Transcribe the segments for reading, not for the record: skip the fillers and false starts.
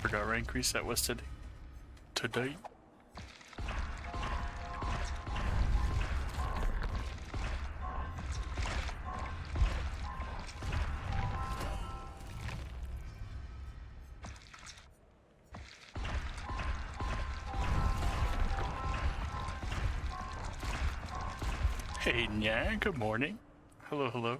Forgot rank reset was today. Today. Hey, Nya, good morning. Hello, hello.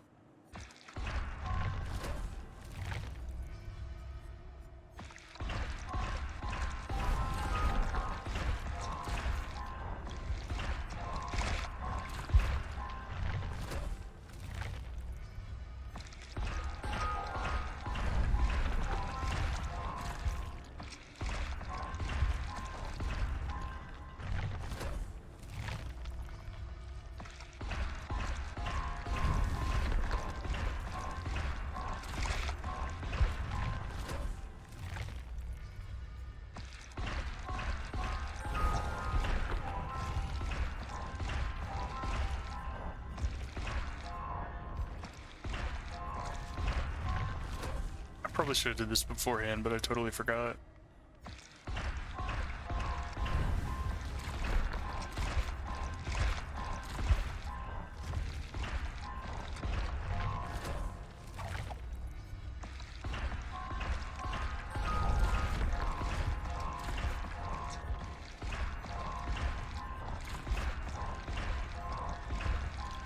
Probably should have did this beforehand, but I totally forgot.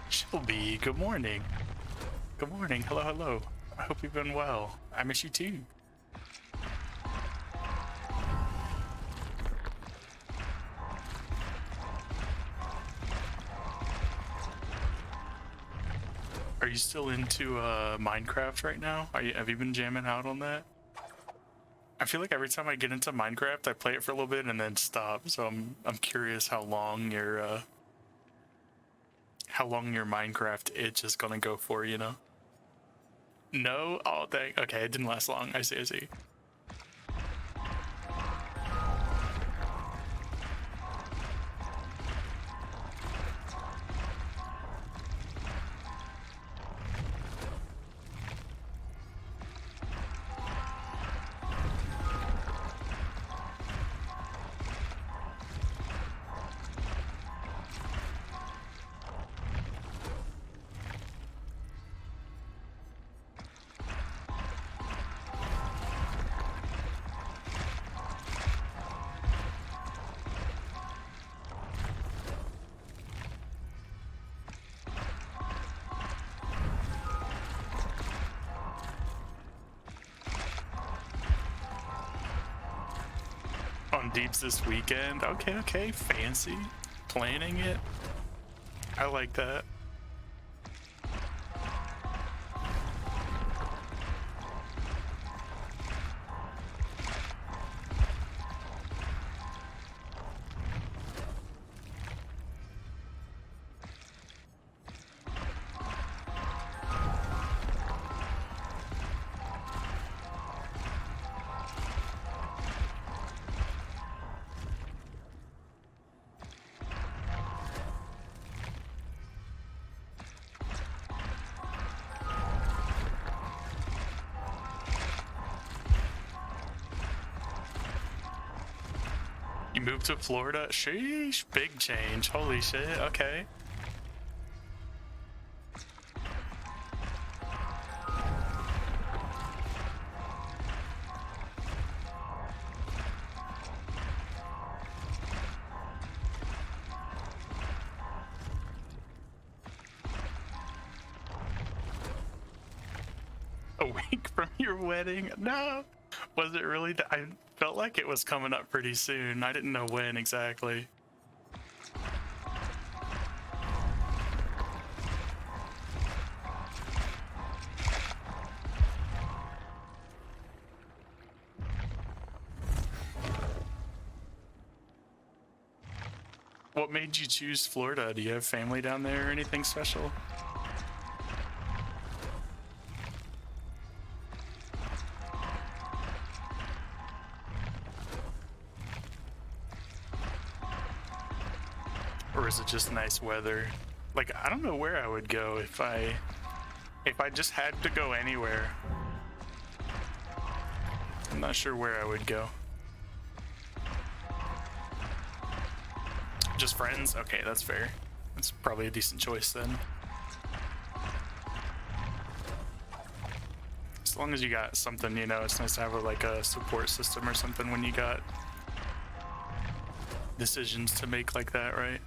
Shelby, good morning. Good morning. Hello, hello. I hope you've been well. I miss you too. Are you still into Minecraft right now? Have you been jamming out on that? I feel like every time I get into Minecraft, I play it for a little bit and then stop. So I'm curious how long your Minecraft itch is gonna go for, you know? No? Oh, dang. Okay, it didn't last long. I see, I see. On Deeps this weekend? Okay, okay, fancy. Planning it. I like that. You moved to Florida? Sheesh, big change. Holy shit, okay. A week from your wedding? No. Was it really? I felt like it was coming up pretty soon. I didn't know when exactly. What made you choose Florida? Do you have family down there or anything special? Or is it just nice weather? Like, I don't know where I would go if I just had to go anywhere. I'm not sure where I would go. Just friends? Okay, that's fair. That's probably a decent choice then. As long as you got something, you know, it's nice to have like a support system or something when you got decisions to make like that, right?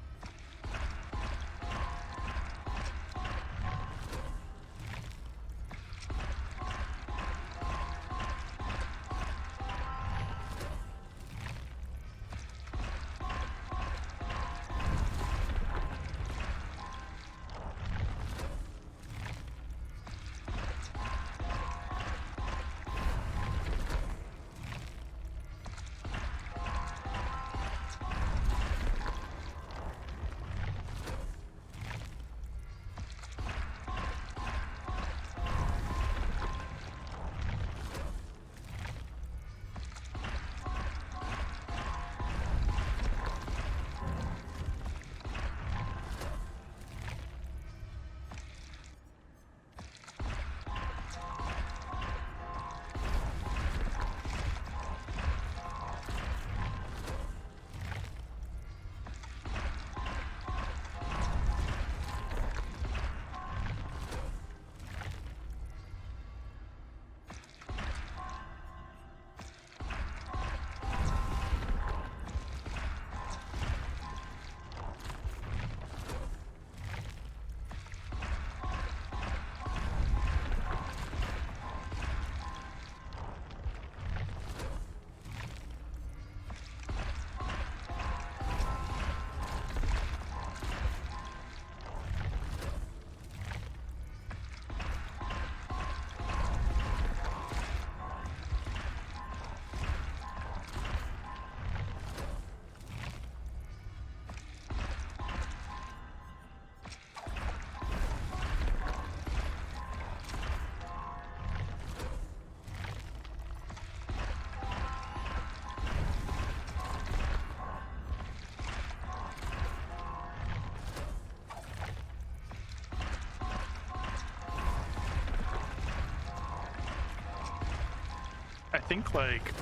I think, like,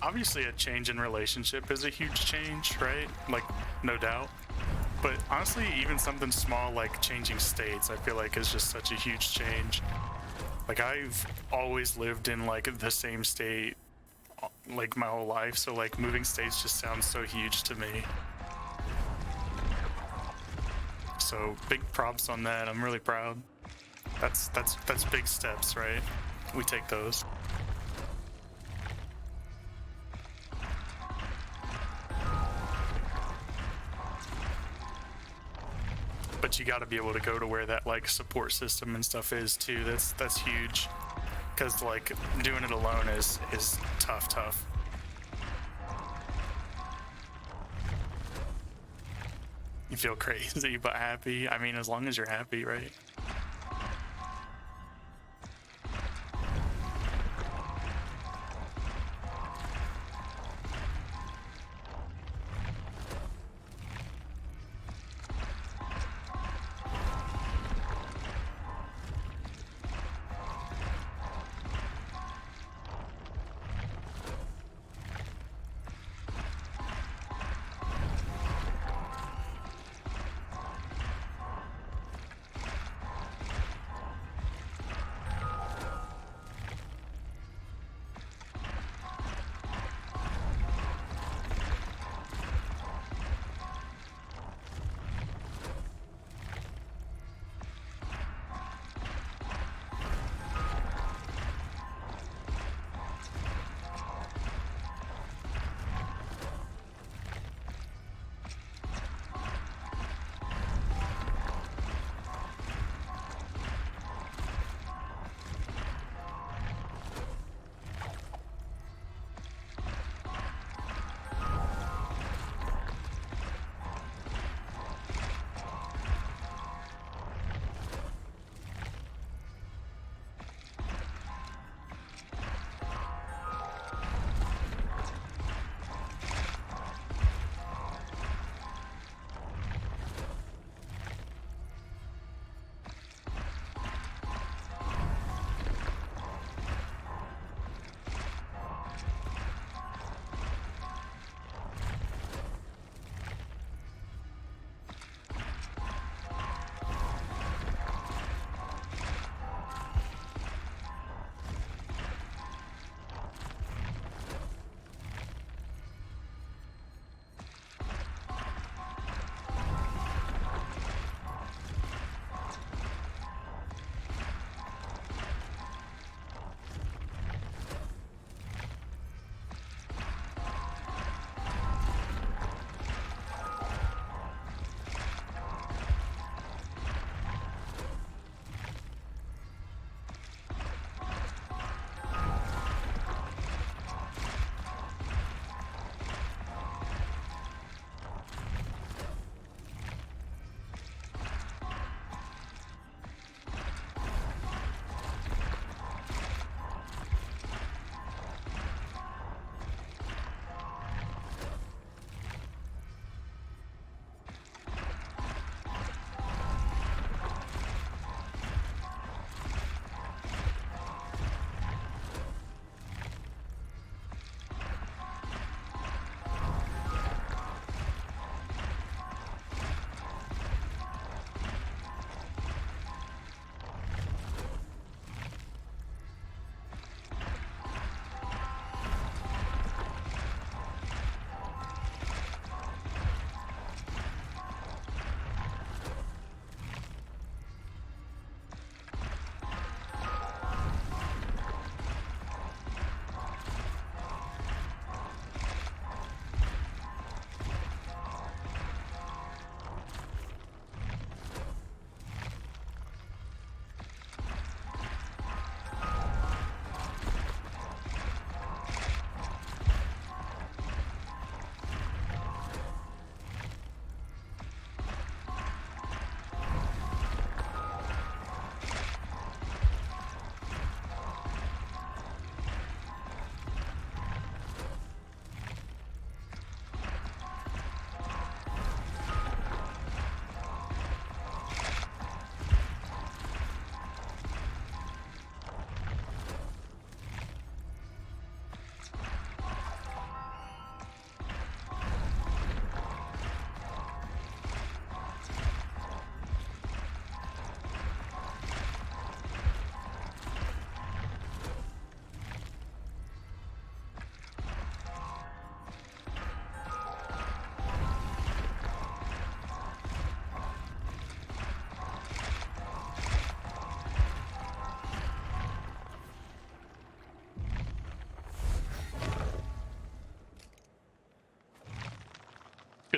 obviously a change in relationship is a huge change, right? Like, no doubt. But honestly, even something small like changing states, I feel like is just such a huge change. Like, I've always lived in like the same state like my whole life, so like moving states just sounds so huge to me. So big props on that. I'm really proud. That's big steps, right? We take those. But you got to be able to go to where that like support system and stuff is too. That's huge, because like doing it alone is tough. You feel crazy but happy. I mean, as long as you're happy, right?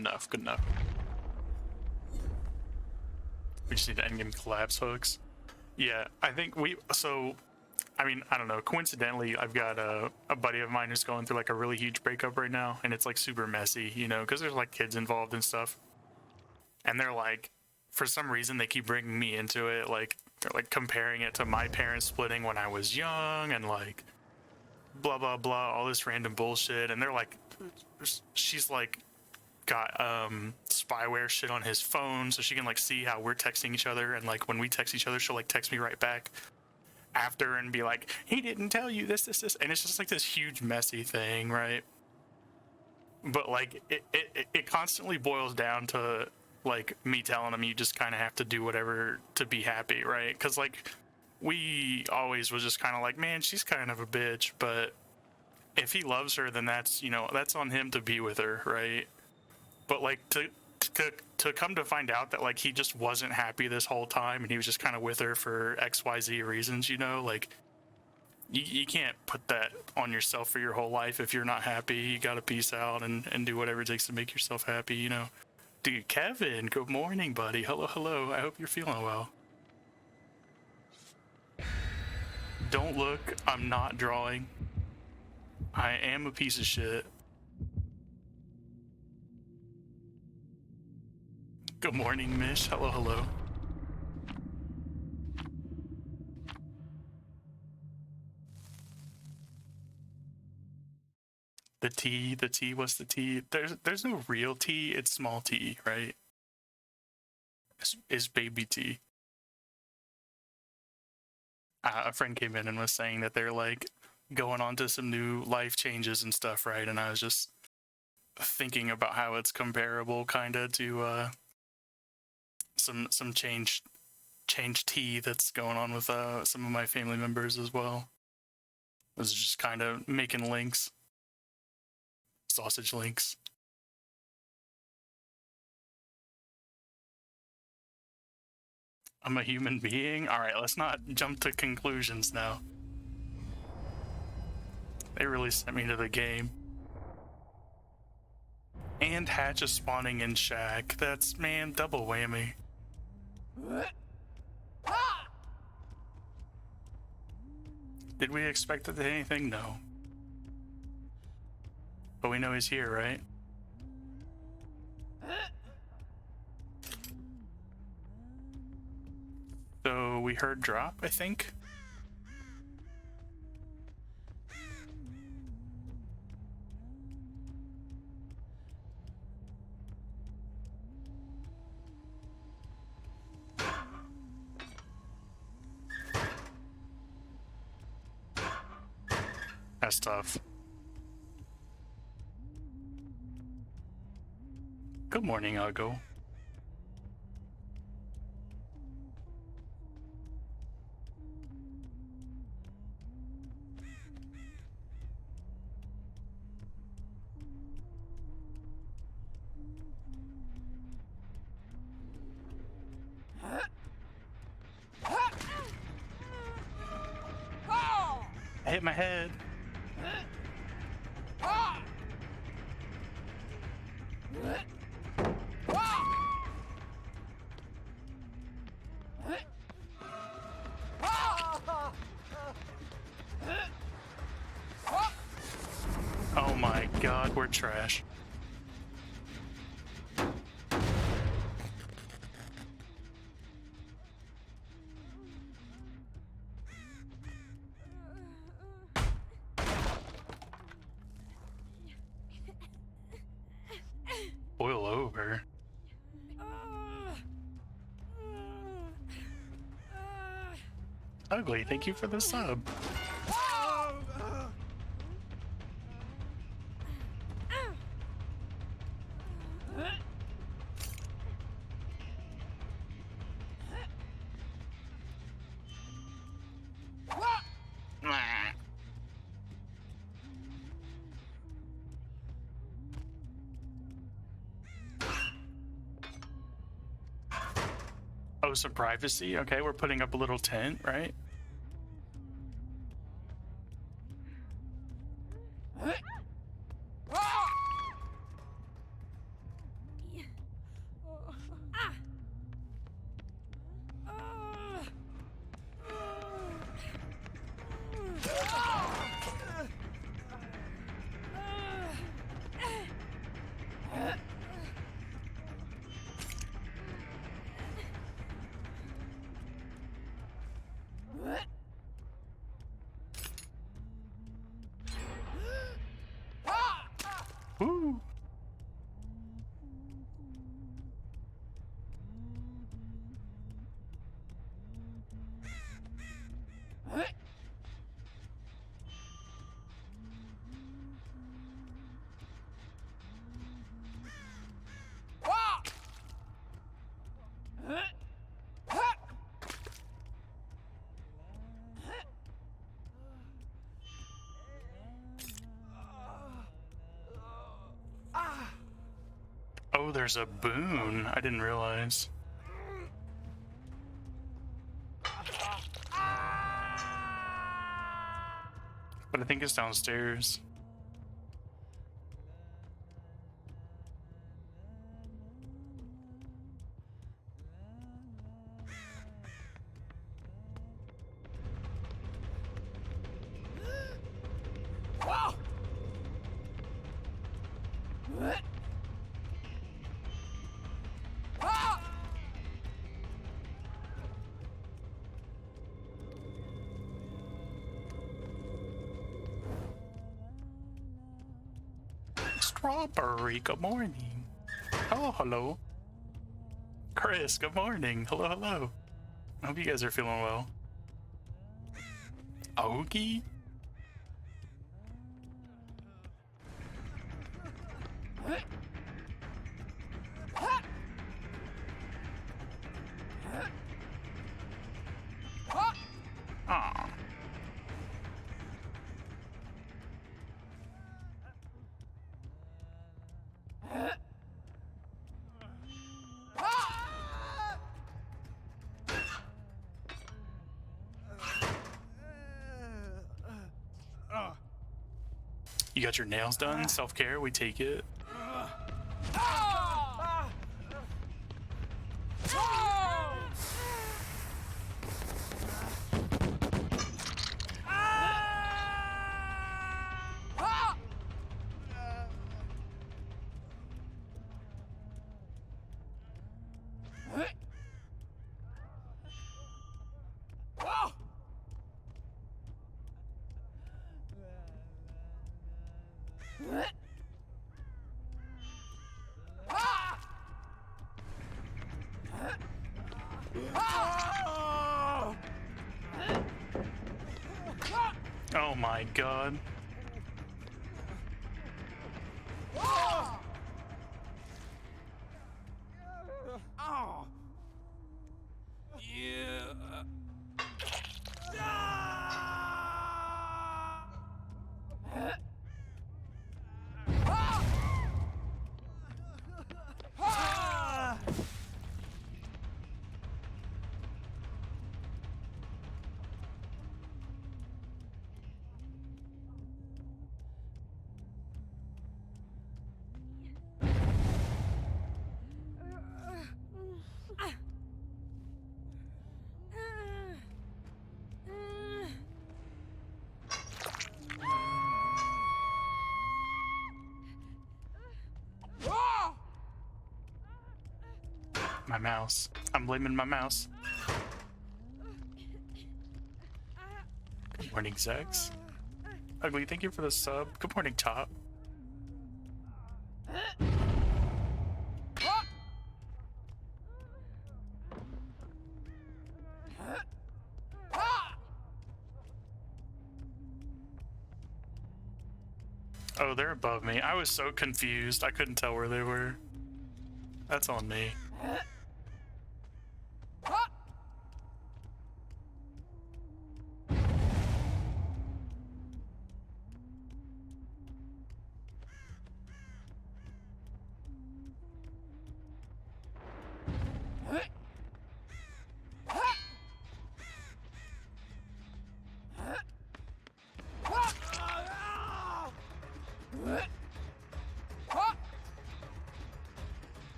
enough, good enough. We just need to endgame collapse hooks. Yeah, I think I mean, I don't know, coincidentally, I've got a buddy of mine who's going through like a really huge breakup right now, and it's like super messy, you know, because there's like kids involved and stuff. And they're like, for some reason, they keep bringing me into it, like, they're like comparing it to my parents splitting when I was young, and like, blah, blah, blah, all this random bullshit. And they're like, she's like, got spyware shit on his phone so she can like see how we're texting each other, and like when we text each other she'll like text me right back after and be like, he didn't tell you this, and it's just like this huge messy thing, right? But like it constantly boils down to like me telling him you just kind of have to do whatever to be happy, right? Because like we always was just kind of like, man, she's kind of a bitch, but if he loves her, then that's, you know, that's on him to be with her, right? But like to come to find out that like he just wasn't happy this whole time and he was just kind of with her for XYZ reasons, you know, like you can't put that on yourself for your whole life. If you're not happy, you gotta peace out and do whatever it takes to make yourself happy, you know. Dude, Kevin, good morning, buddy. Hello. I hope you're feeling well. Don't look, I'm not drawing. I am a piece of shit. Good morning, Mish. Hello. The T, what's the T? There's no real T, it's small t, right? It's baby T. A friend came in and was saying that they're like going on to some new life changes and stuff, right? And I was just thinking about how it's comparable kind of to some change tea that's going on with some of my family members as well. I was just kind of making links, sausage links. I'm a human being? Alright, let's not jump to conclusions now. They really sent me to the game. And Hatch is spawning in Shack. That's, man, double whammy. Did we expect anything? No. But we know he's here, right? So we heard drop, I think. That's tough. Good morning, Uggo. I hit my head. Oh my god, we're trash. Boil over. Ugly, thank you for the sub. Oh, some privacy? Okay, we're putting up a little tent, right? there's a boon. I didn't realize. But I think it's downstairs. Strawberry, good morning. Oh, hello. Chris, good morning. Hello, hello. I hope you guys are feeling well. Ogie? Aw. You got your nails done? Self-care, we take it. Oh my god. My mouse. I'm blaming my mouse. Good morning, Zex. Ugly, thank you for the sub. Good morning, Top. Oh, they're above me. I was so confused. I couldn't tell where they were. That's on me.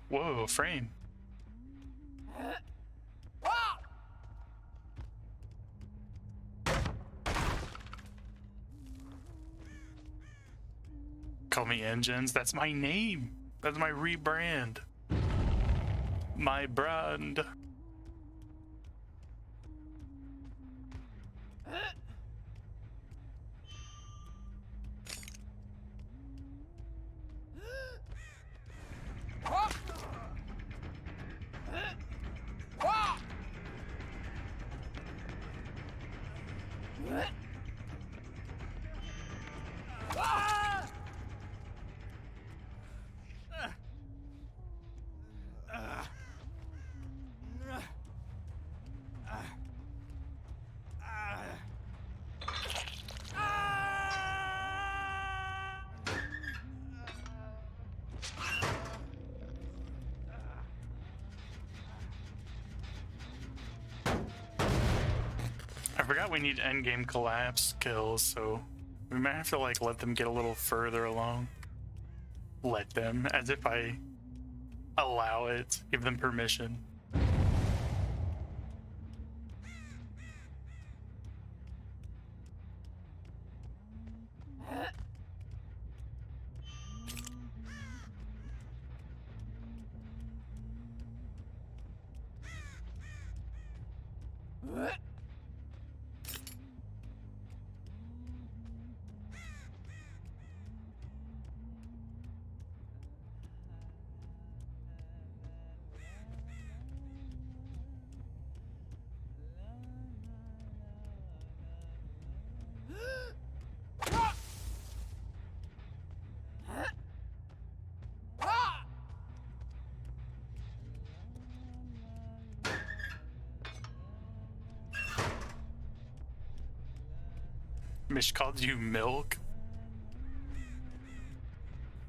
Whoa, frame. Call me Engines. That's my name. That's my rebrand. My brand. I forgot we need endgame collapse kills, so we might have to like let them get a little further along. Let them, as if I allow it, give them permission. Mish called you milk?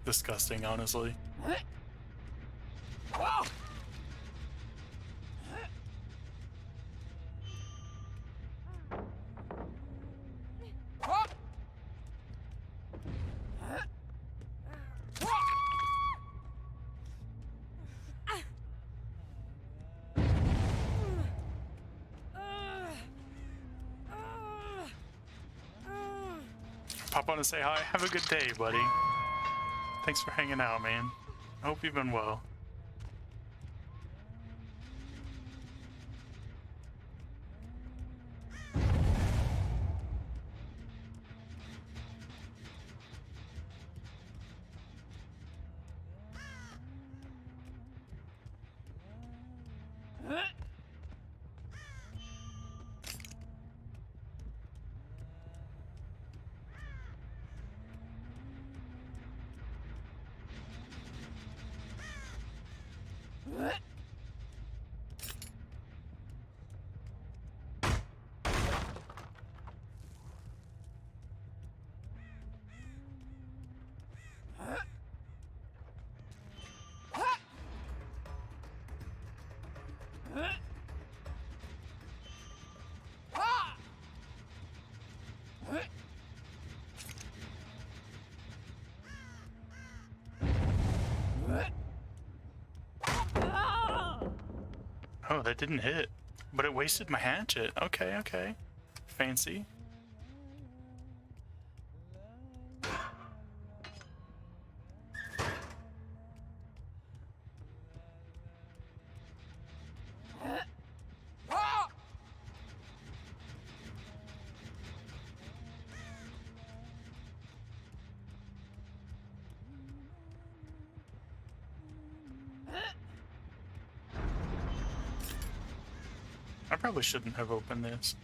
Disgusting, honestly. Pop on and say hi. Have a good day, buddy. Thanks for hanging out, man. I hope you've been well. Oh, that didn't hit. But it wasted my hatchet. Okay, okay. Fancy. I probably shouldn't have opened this.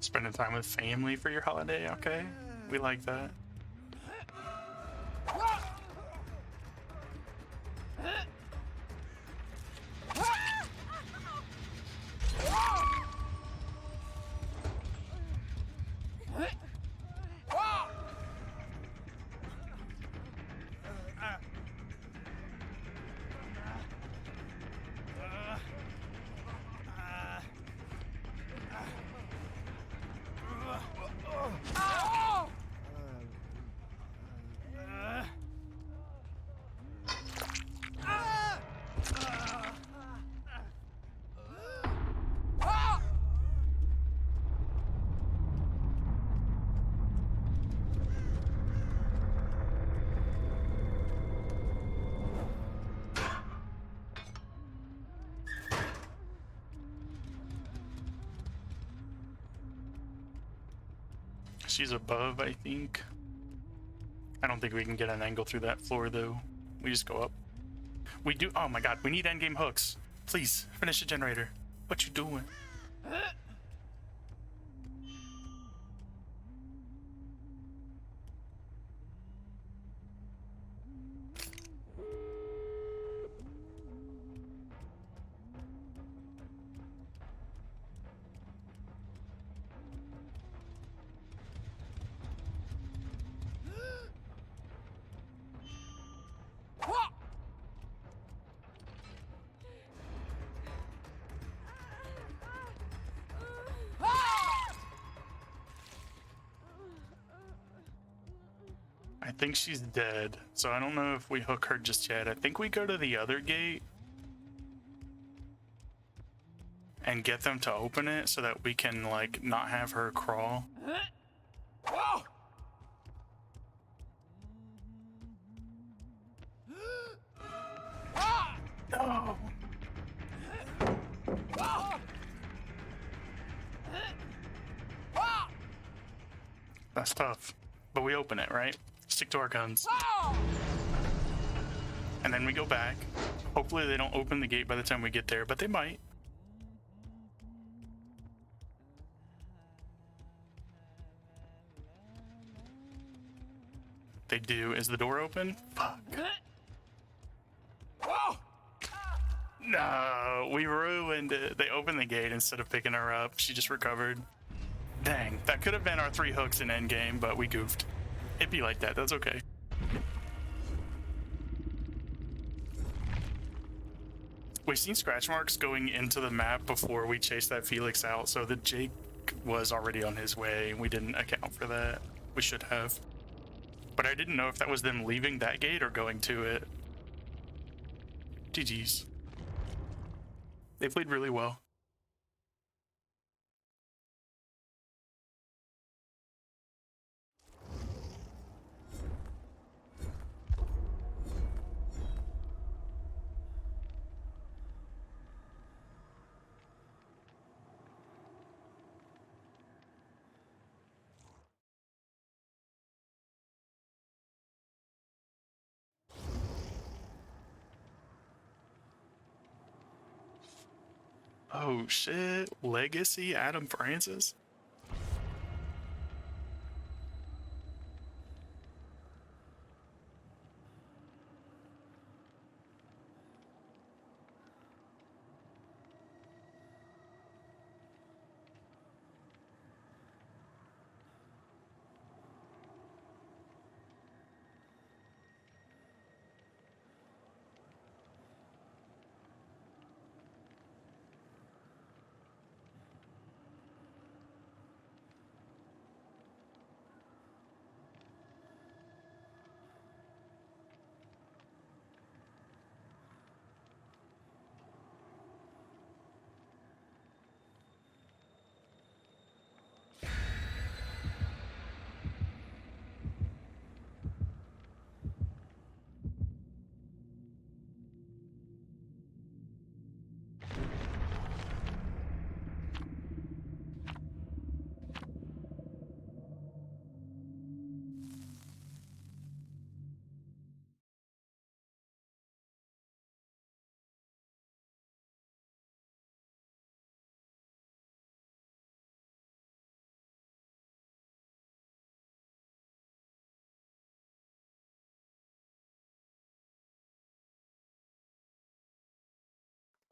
Spending time with family for your holiday, okay? We like that. She's above, I think. I don't think we can get an angle through that floor, though. We just go up. We do. Oh my god, we need endgame hooks. Please, finish the generator. What you doing? I think she's dead, so I don't know if we hook her just yet. I think we go to the other gate and get them to open it so that we can, like, not have her crawl. No! That's tough. But we open it, right? Stick to our guns. And then we go back. Hopefully they don't open the gate by the time we get there, but they might. They do. Is the door open? Fuck. No, we ruined it. They opened the gate instead of picking her up. She just recovered. Dang, that could have been our 3 hooks in endgame, but we goofed. It'd be like that. That's okay. We've seen scratch marks going into the map before we chased that Felix out, so the Jake was already on his way. We didn't account for that. We should have. But I didn't know if that was them leaving that gate or going to it. GG's. They played really well. Oh shit, Legacy Adam Francis?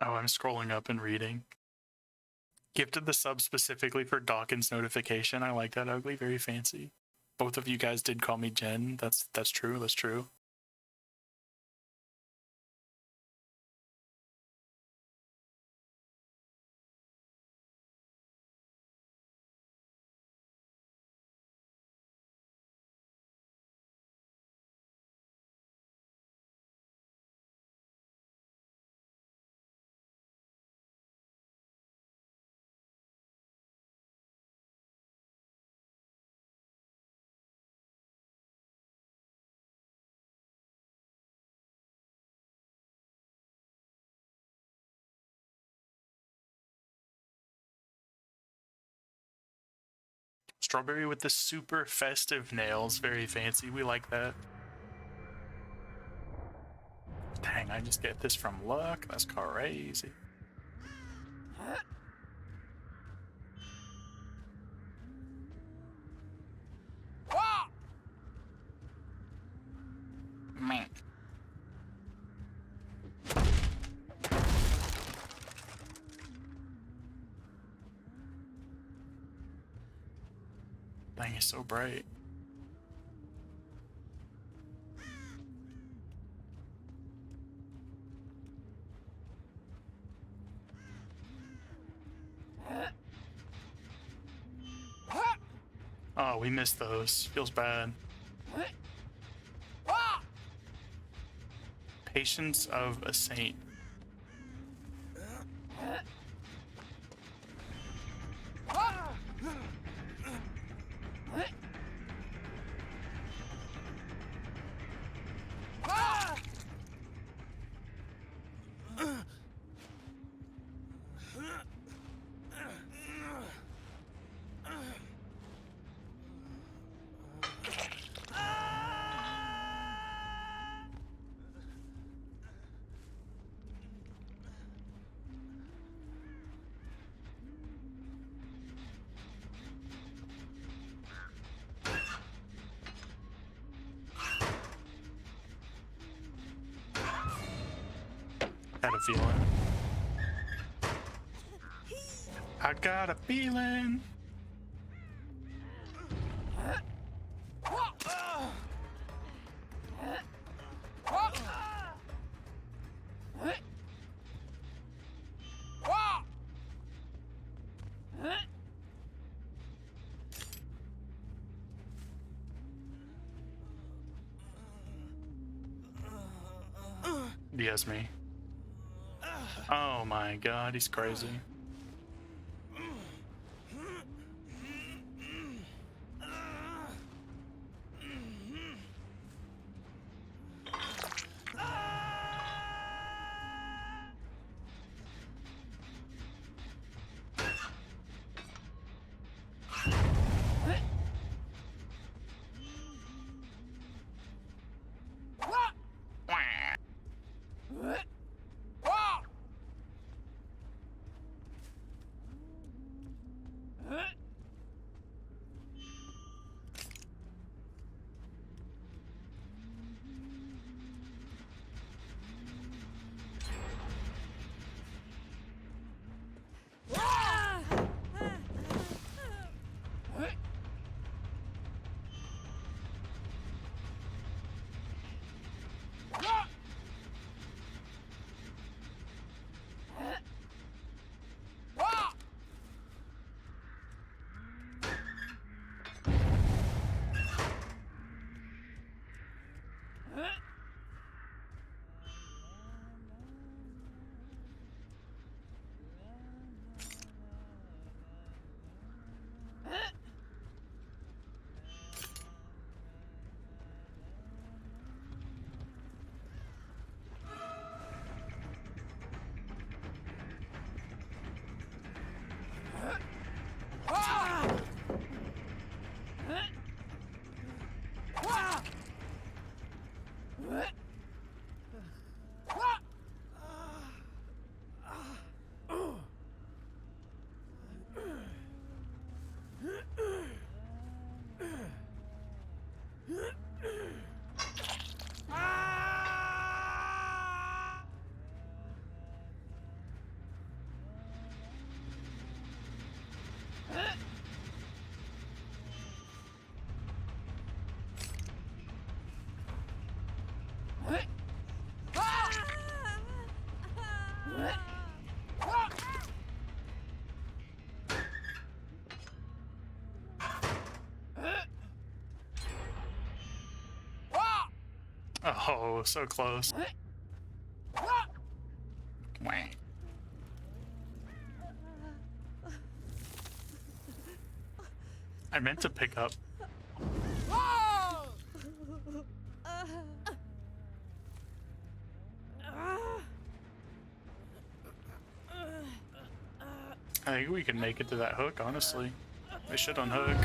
Oh, I'm scrolling up and reading. Gifted the sub specifically for Dawkins notification. I like that, Ugly. Very fancy. Both of you guys did call me Jen. That's true. That's true. strawberry with the super festive nails. Very fancy. We like that. Dang, I just get this from luck. That's crazy. Man. Dang, it's so bright. Oh, we missed those. Feels bad. Patience of a Saint. Had a feeling. I got a feeling. Yes, me. Oh my god, he's crazy. Oh, so close. Wah. I meant to pick up. I think we can make it to that hook, honestly. They should unhook.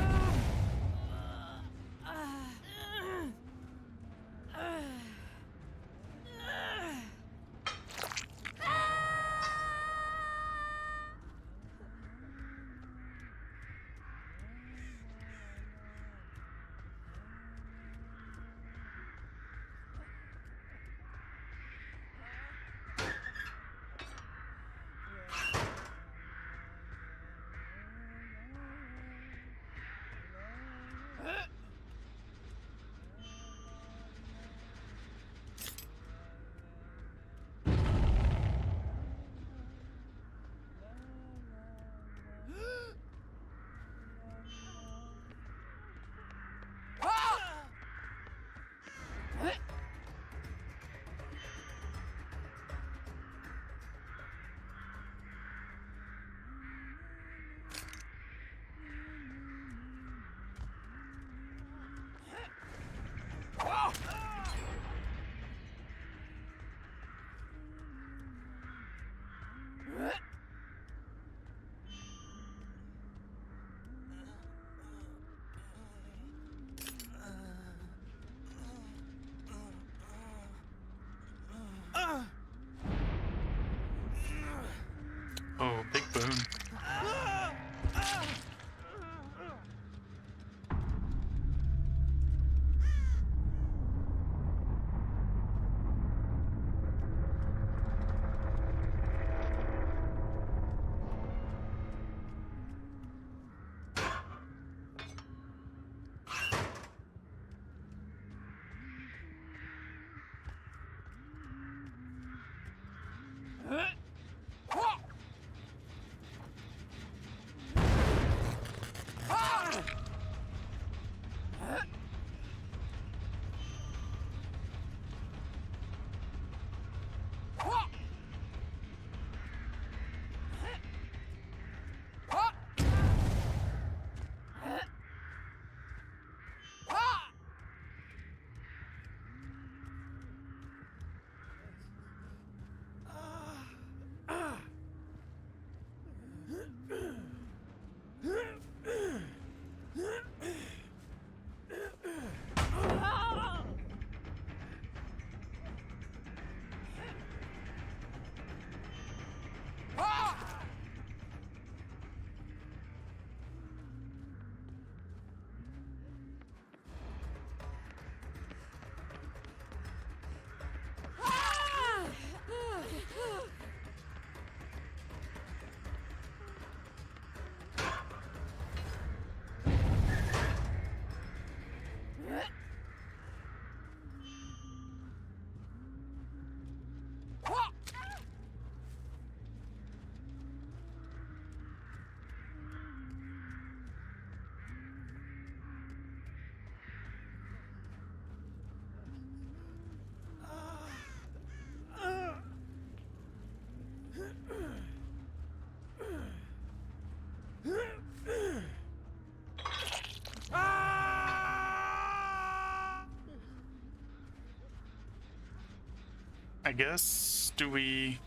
I guess, do we...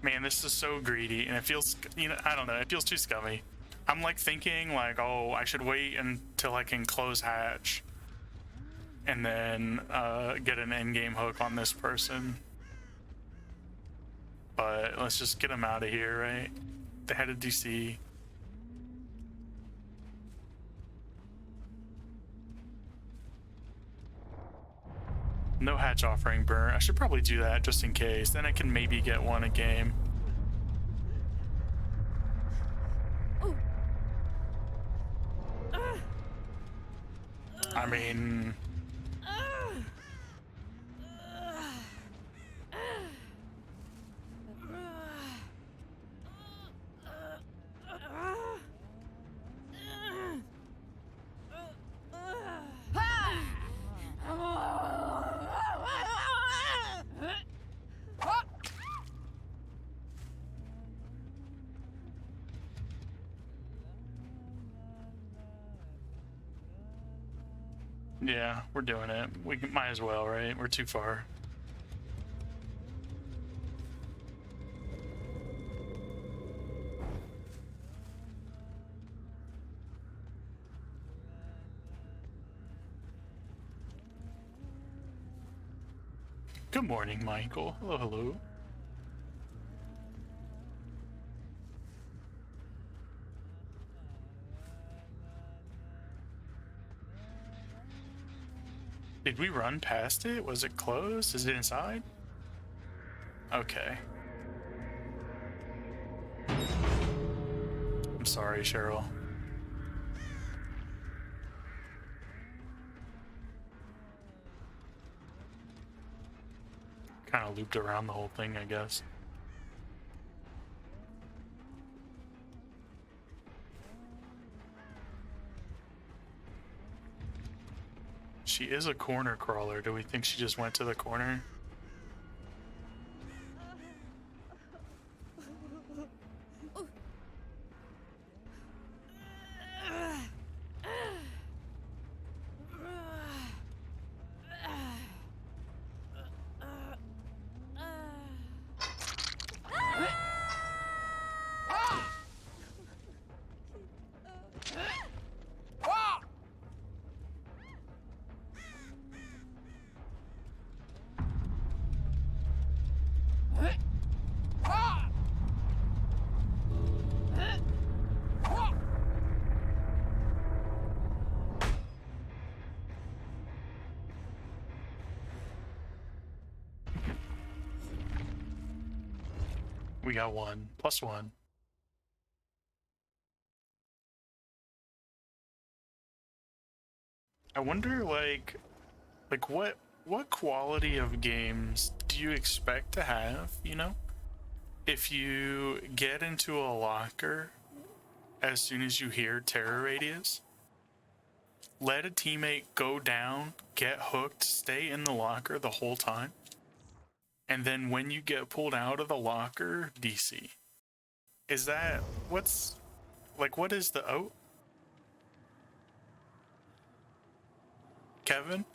Man, this is so greedy, and it feels, I don't know, it feels too scummy. I'm like thinking like, oh, I should wait until I can close hatch and then get an in-game hook on this person. But let's just get him out of here, right? The head of DC. No hatch offering burn. I should probably do that just in case. Then I can maybe get one a game. I mean... Yeah, we're doing it. We might as well, right? We're too far. Good morning, Michael. Hello, hello. Did we run past it? Was it closed? Is it inside? Okay. I'm sorry, Cheryl. Kind of looped around the whole thing, I guess. She is a corner crawler. Do we think she just went to the corner? We got one. Plus one. I wonder, like what quality of games do you expect to have, you know? If you get into a locker as soon as you hear terror radius, let a teammate go down, get hooked, stay in the locker the whole time, and then when you get pulled out of the locker, DC. Is that, what is the, oh? Kevin?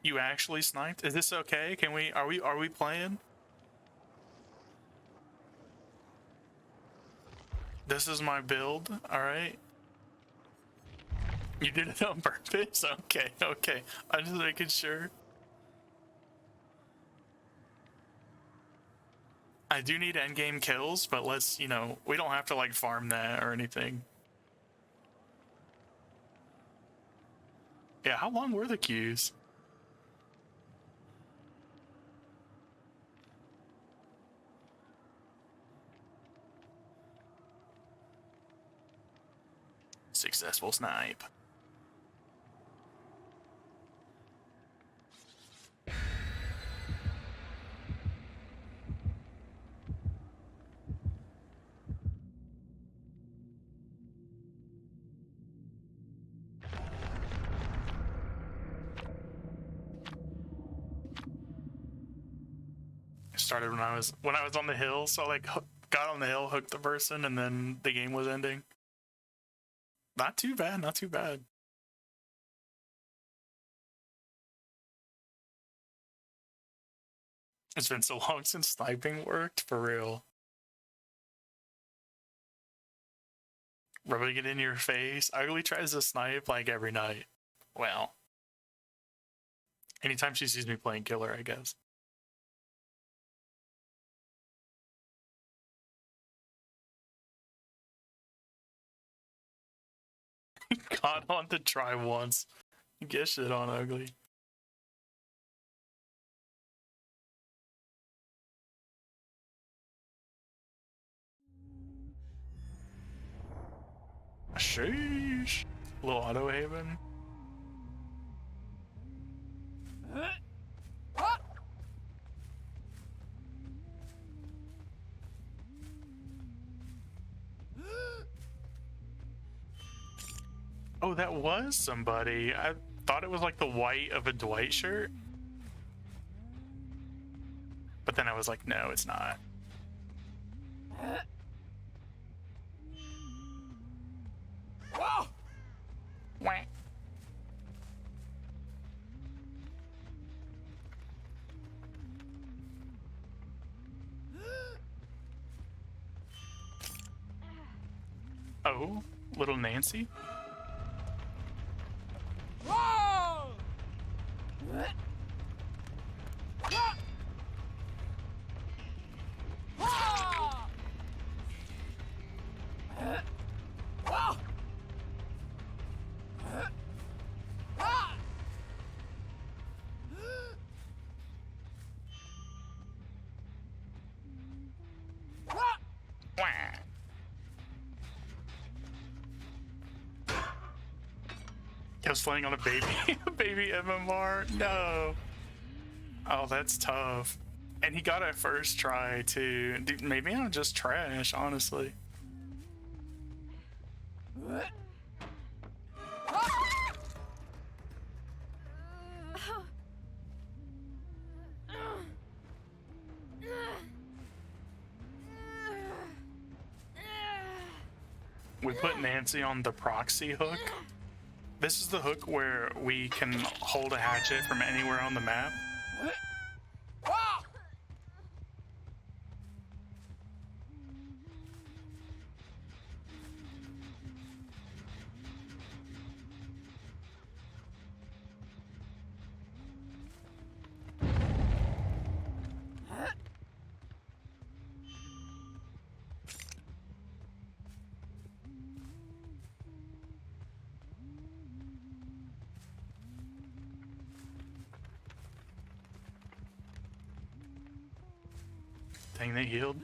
You actually sniped? Is this okay? Are we playing? This is my build, alright? You did it on purpose? Okay, okay. I'm just making sure. I do need endgame kills, but let's, we don't have to, like, farm that or anything. Yeah, how long were the queues? Successful snipe. Started when I was on the hill, so like got on the hill, hooked the person, and then the game was ending. Not too bad, not too bad. It's been so long since sniping worked, for real. Rubbing it in your face. Ugly tries to snipe like every night. Well, anytime she sees me playing killer, I guess. Got on to try once. Get shit on, Ugly. Sheesh. Little auto haven. Oh, that was somebody. I thought it was like the white of a Dwight shirt. But then I was like, no, it's not. Wah. Oh, little Nancy? I was playing on a baby, baby MMR. No. Oh, that's tough. And he got it first try too. Dude, maybe I'm just trash, honestly. We put Nancy on the proxy hook. This is the hook where we can hold a hatchet from anywhere on the map. Dang, they healed.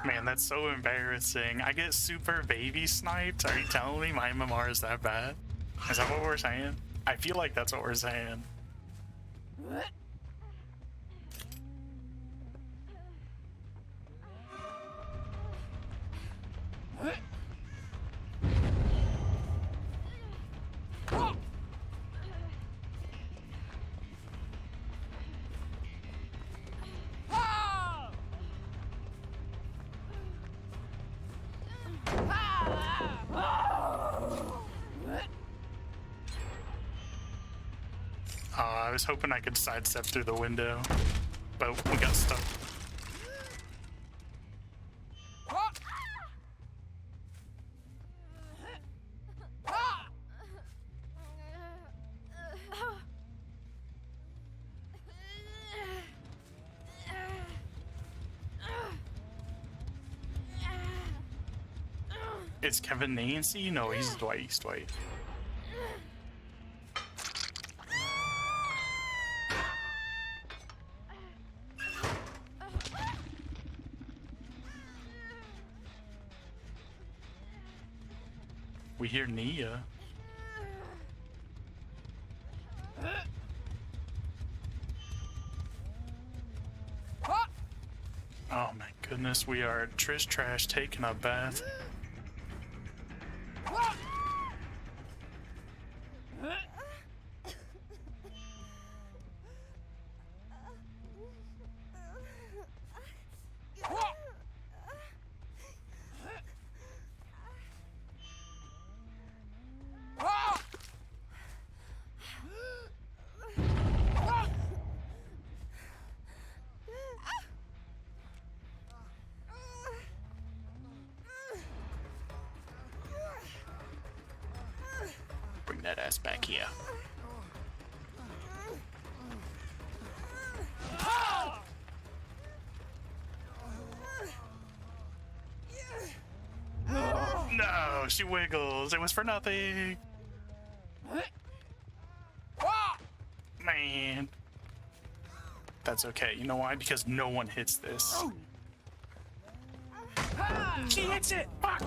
Man, that's so embarrassing. I get super baby sniped. Are you telling me my MMR is that bad? Is that what we're saying? I feel like that's what we're saying. I was hoping I could sidestep through the window, but we got stuck. It's Kevin Nancy? No, he's Dwight. He's Dwight. We hear Nia. Oh my goodness, we are at Trish Trash taking a bath. Bring that ass back here. No, she wiggles. It was for nothing. Man. That's okay. You know why? Because no one hits this. She hits it! Fuck!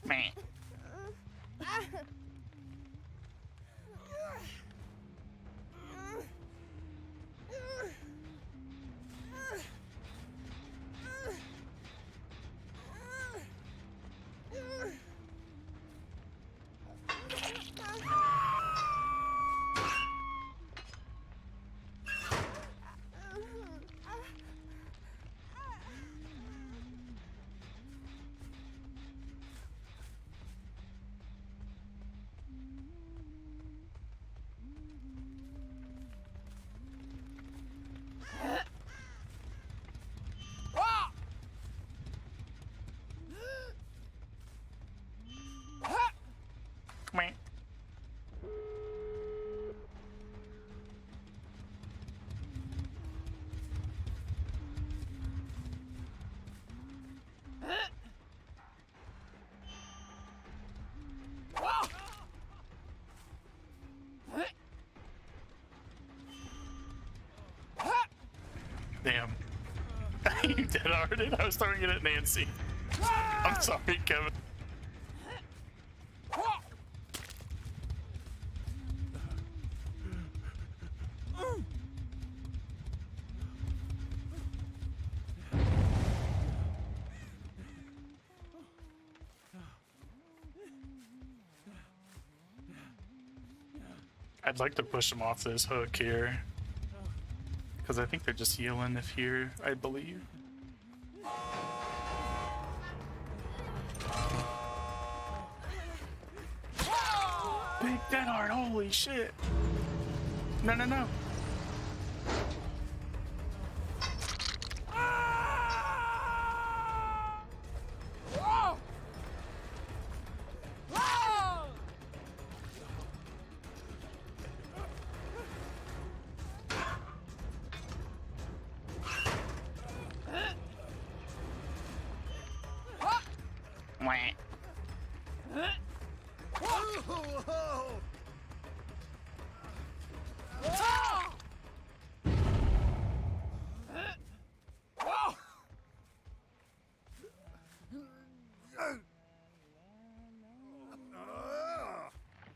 Man. Come here. Damn. You dead already? I was throwing it at Nancy. I'm sorry, Kevin. I'd like to push them off this hook here. Because I think they're just healing if here, I believe. Big dead hard, holy shit. No, no, no.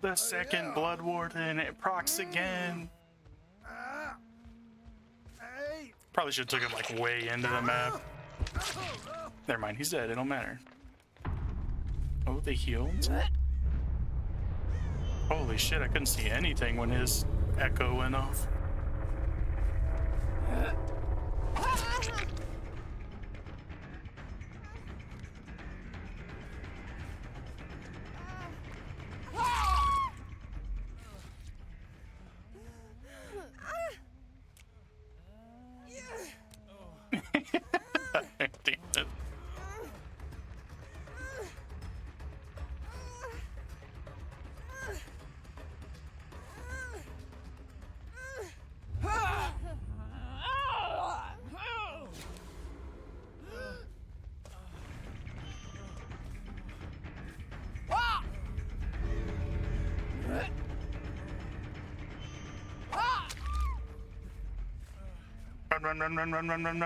The second Blood Warden, it procs again. Probably should have took him like way into the map. Never mind, he's dead, it don't matter. Oh, they healed? Holy shit, I couldn't see anything when his echo went off. Damn it.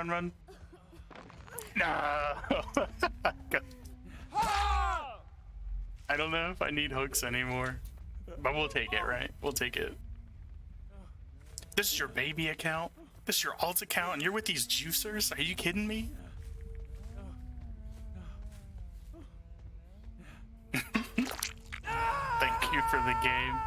Run. No. I don't know if I need hooks anymore, but we'll take it, right? We'll take it. This is your baby account? This is your alt account and you're with these juicers? Are you kidding me? Thank you for the game.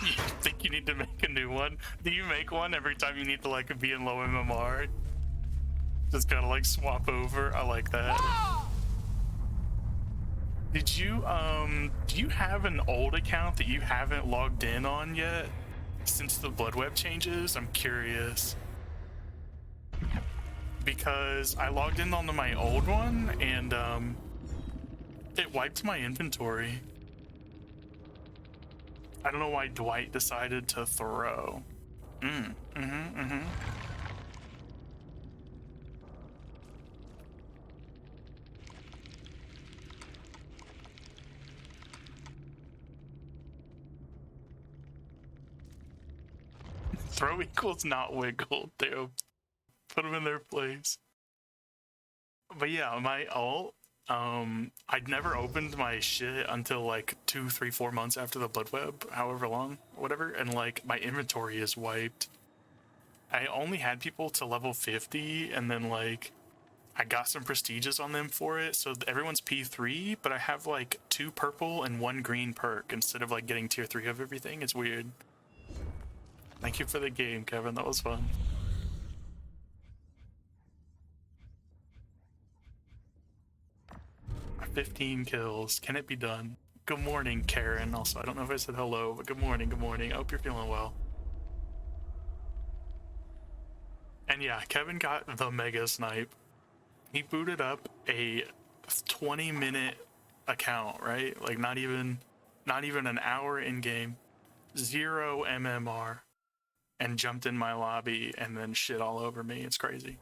You think you need to make a new one? Do you make one every time you need to like be in low MMR? Just gotta like swap over. I like that. Did you do you have an old account that you haven't logged in on yet since the blood web changes? I'm curious. Because I logged in onto my old one and it wiped my inventory. I don't know why Dwight decided to throw. Throw equals not wiggle. Damn. Put them in their place. But yeah, my alt, I'd never opened my shit until like 2, 3, 4 months after the blood web, however long, whatever, and like my inventory is wiped. I only had people to level 50, and then like I got some prestiges on them for it, so everyone's P3, but I have like 2 purple and 1 green perk instead of like getting tier 3 of everything. It's weird. Thank you for the game, Kevin. That was fun. 15 kills. Can it be done? Good morning, Karen. Also, I don't know if I said hello, but good morning, good morning. I hope you're feeling well. And yeah, Kevin got the mega snipe. He booted up a 20-minute account, right? Like not even an hour in game. 0 MMR. And jumped in my lobby and then shit all over me. It's crazy.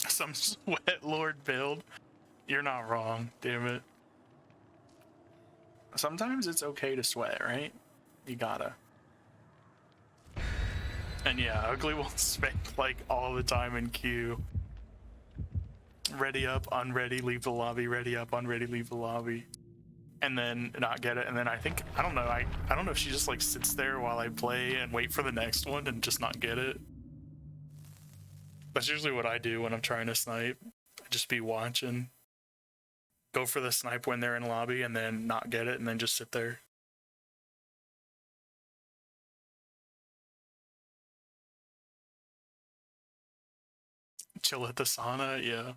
Some sweat lord build. You're not wrong, damn it. Sometimes it's okay to sweat, right? You gotta. And yeah, Ugly will spend like all the time in queue. Ready up, unready, leave the lobby, ready up, unready, leave the lobby. And then not get it, and then I don't know, I don't know if she just like sits there while I play and wait for the next one and just not get it. That's usually what I do when I'm trying to snipe. I just be watching. Go for the snipe when they're in lobby and then not get it and then just sit there. Chill at the sauna, yeah.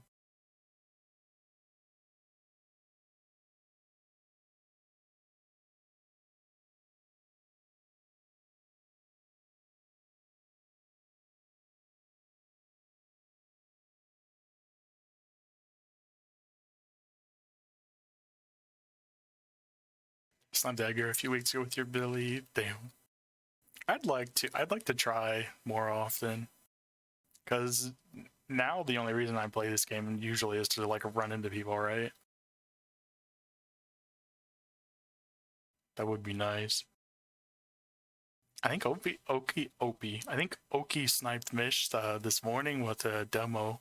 Slime Dagger a few weeks ago with your Billy. Damn. I'd like to try more often. Because now the only reason I play this game usually is to like run into people, right? That would be nice. I think Oki sniped Mish this morning with a demo,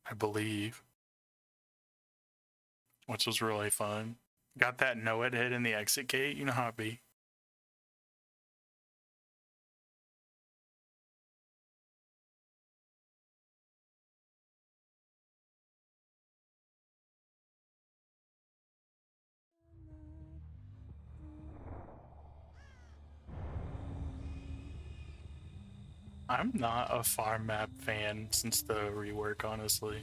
I believe, which was really fun. Got that no-ed hit in the exit gate, you know how it be. I'm not a farm map fan since the rework, honestly.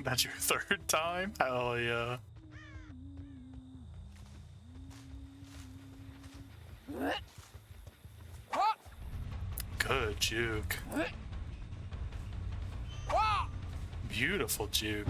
That's your third time? Hell yeah. Good juke. Beautiful juke.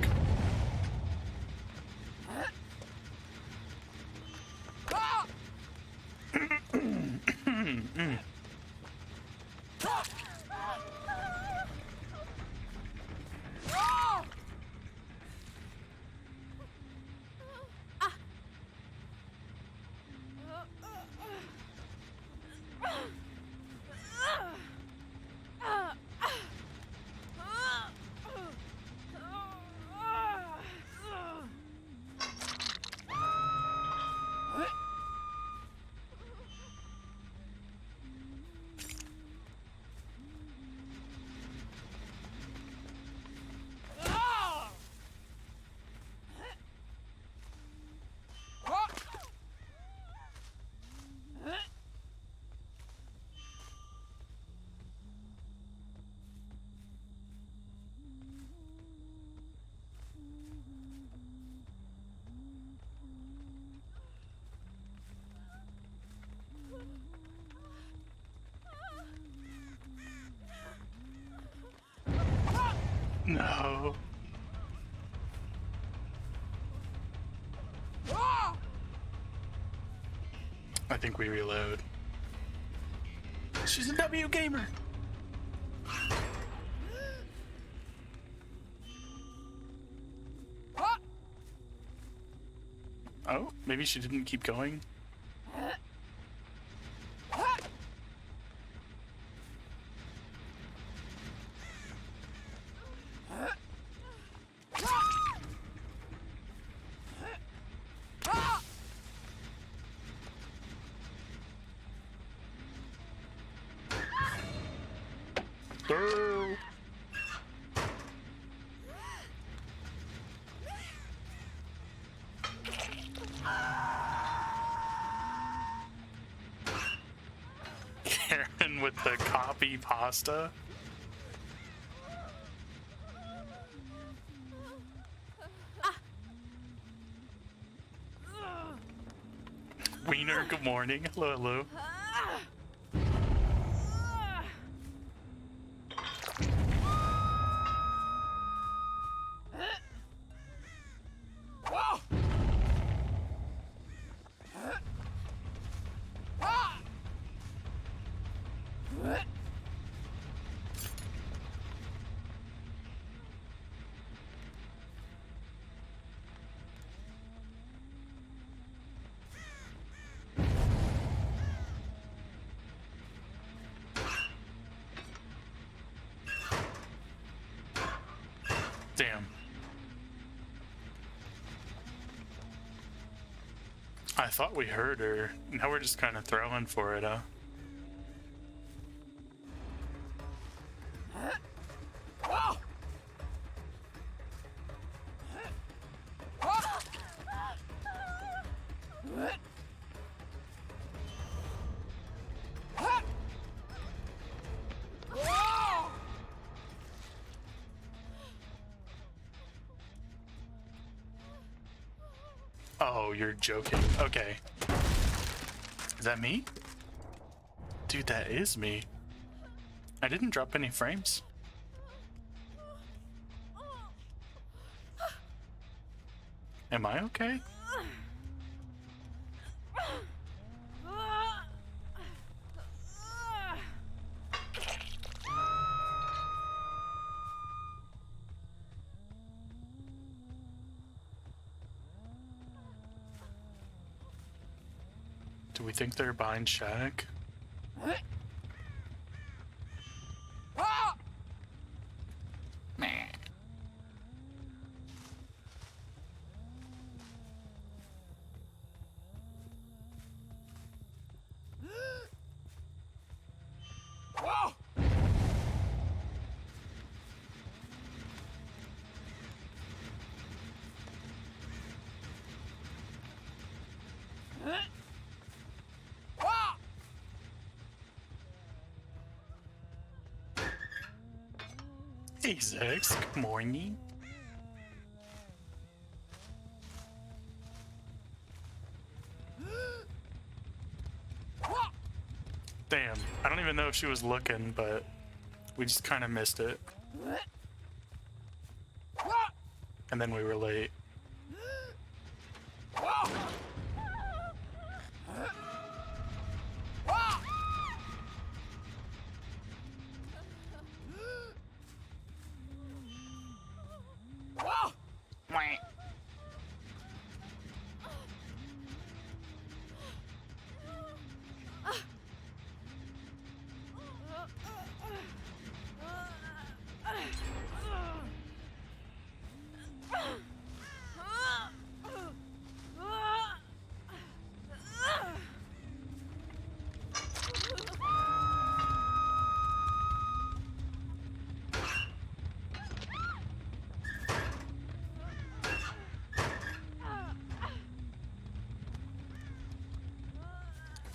No. I think we reload. She's a W gamer. Oh, maybe she didn't keep going. Karen with the copy pasta. Wiener, good morning. Hello, hello. Damn. I thought we heard her. Now we're just kind of throwing for it, huh? Oh, you're joking. Okay. Is that me? Dude, that is me. I didn't drop any frames. Am I okay? Do we think they're behind Shaq? Meh. Hey, Zex. Good morning. Damn. I don't even know if she was looking, but we just kind of missed it. And then we were late.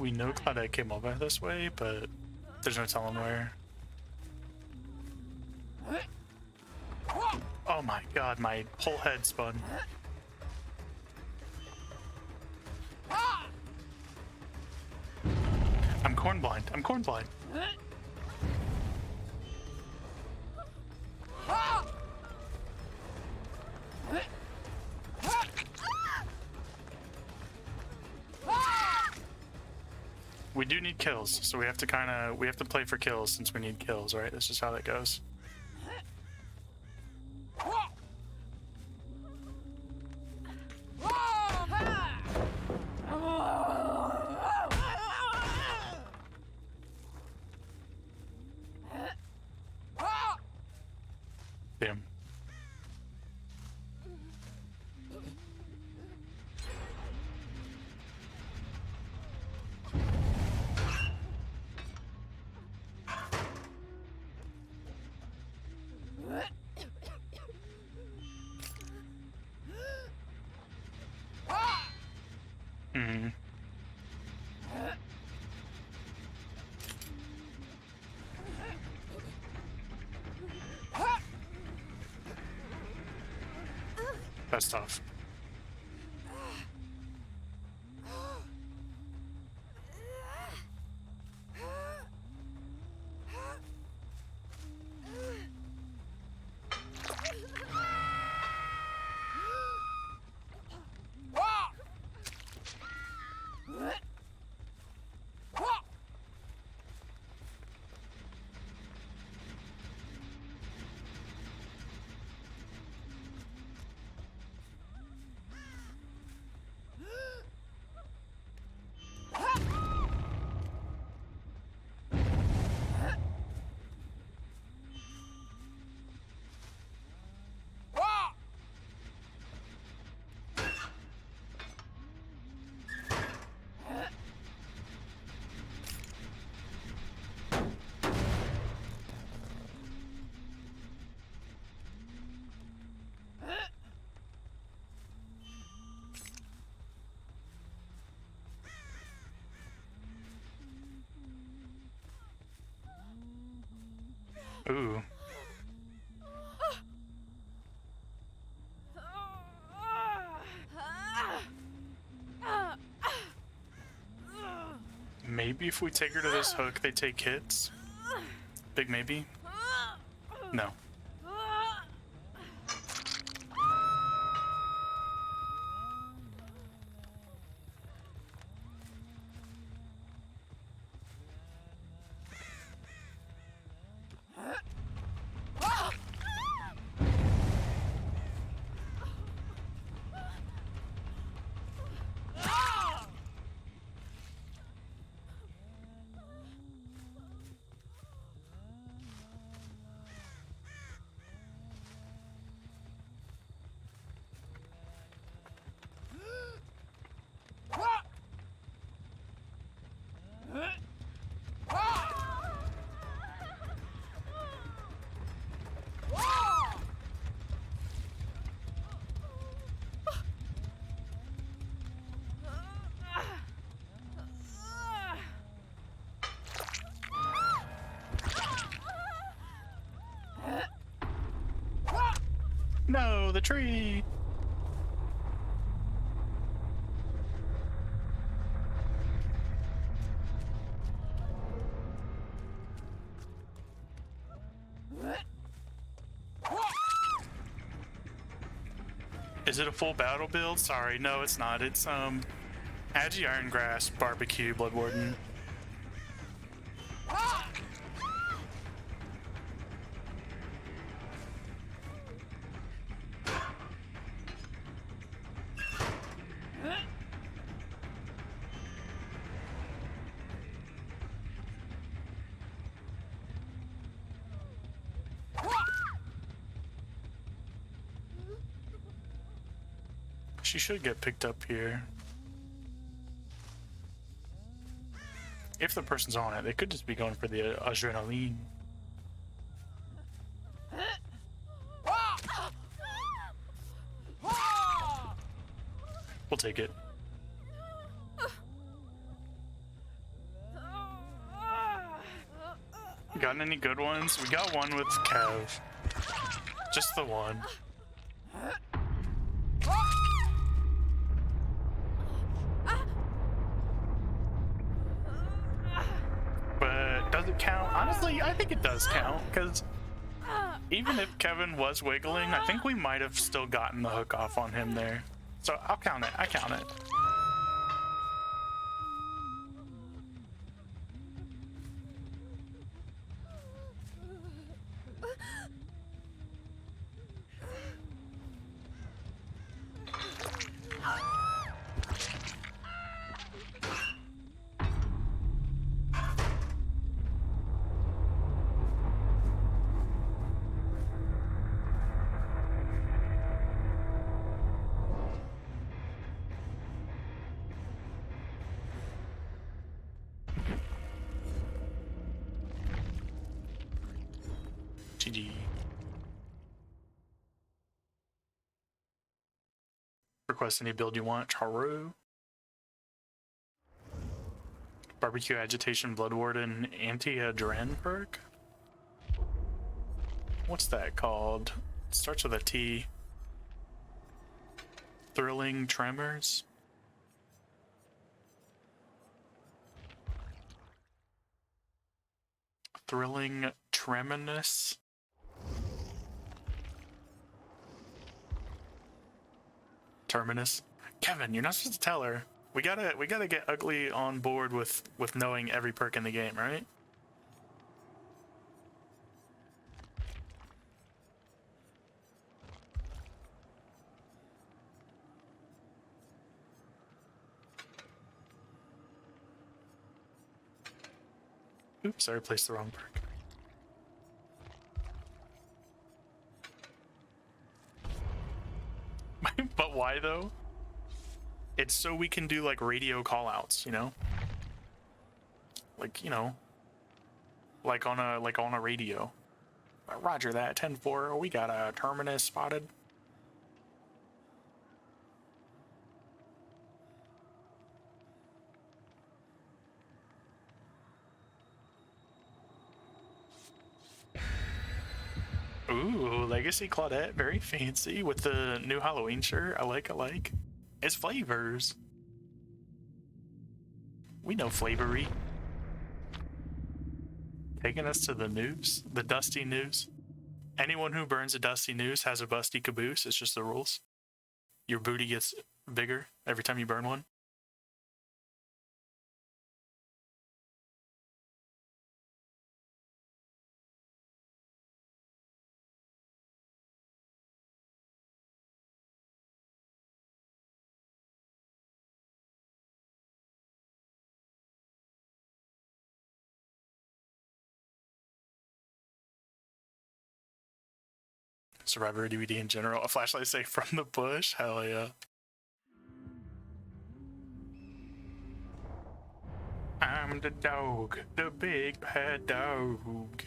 We know Claudette came over this way, but there's no telling where. Oh my god, my whole head spun. I'm corn blind. I'm corn blind. We do need kills, so we have to play for kills since we need kills, right? That's just how that goes. Damn. Mm-hmm. That's tough. Ooh. Maybe if we take her to this hook, they take hits? Big maybe? No. No, the tree! Is it a full battle build? Sorry, no, it's not. It's Agi Irongrass Barbecue Blood Warden. She should get picked up here. If the person's on it, they could just be going for the adrenaline. We'll take it. Gotten any good ones? We got one with Kev. Just the one. But does it count? Honestly, I think it does count, because even if Kevin was wiggling, I think we might have still gotten the hook off on him there. So I'll count it. I count it. GG. Request any build you want. Charu. Barbecue Agitation Blood Warden Anti-Adren perk? What's that called? It starts with a T. Thrilling Tremors? Thrilling Treminous? Terminus. Kevin, you're not supposed to tell her. We gotta get Ugly on board with knowing every perk in the game, right? Oops, I replaced the wrong perk. But why though? It's so we can do like radio callouts, you know? Like, you know, like on a radio. Roger that, 10-4, we got a Terminus spotted. Ooh, Legacy Claudette, very fancy with the new Halloween shirt. I like. It's flavors. We know flavory. Taking us to the news, the dusty news. Anyone who burns a dusty news has a busty caboose. It's just the rules. Your booty gets bigger every time you burn one. Survivor DVD in general. A flashlight safe from the bush? Hell yeah. I'm the dog, the big bad dog.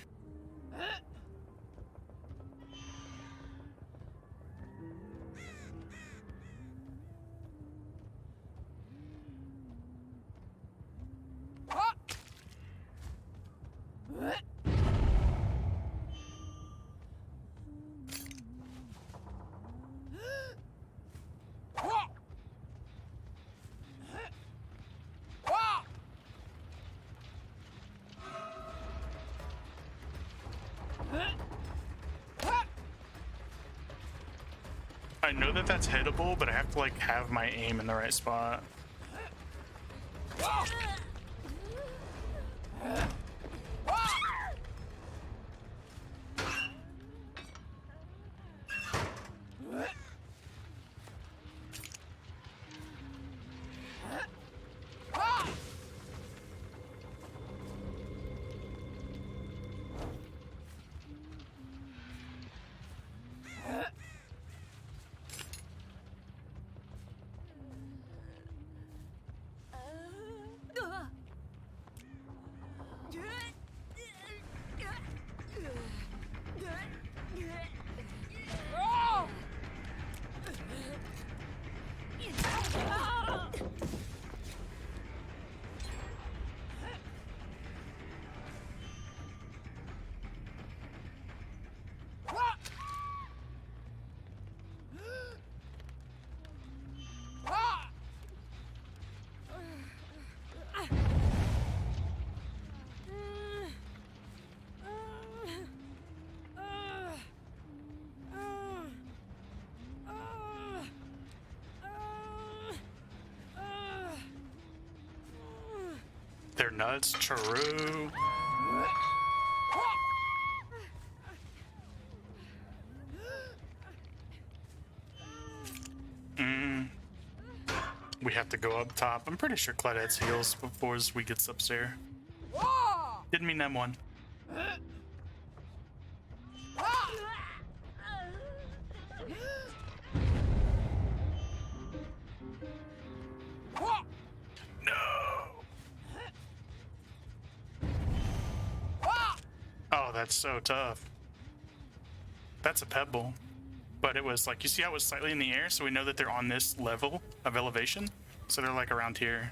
I know that that's hittable, but I have to like have my aim in the right spot. They're nuts, true. We have to go up top. I'm pretty sure Claudette's heals before we get upstairs. Didn't mean that one. Oh, that's so tough. That's a pebble. But it was like, you see how it was slightly in the air? So we know that they're on this level of elevation. So they're like around here.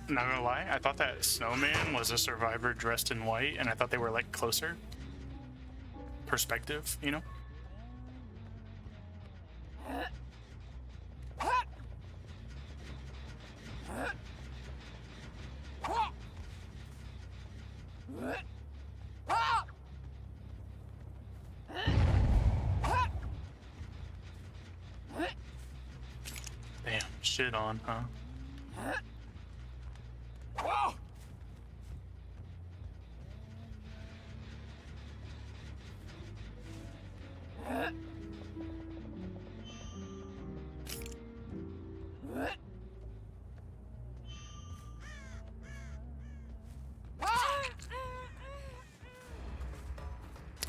Not gonna lie, I thought that snowman was a survivor dressed in white, and I thought they were like closer perspective, you know? Damn, shit on, huh?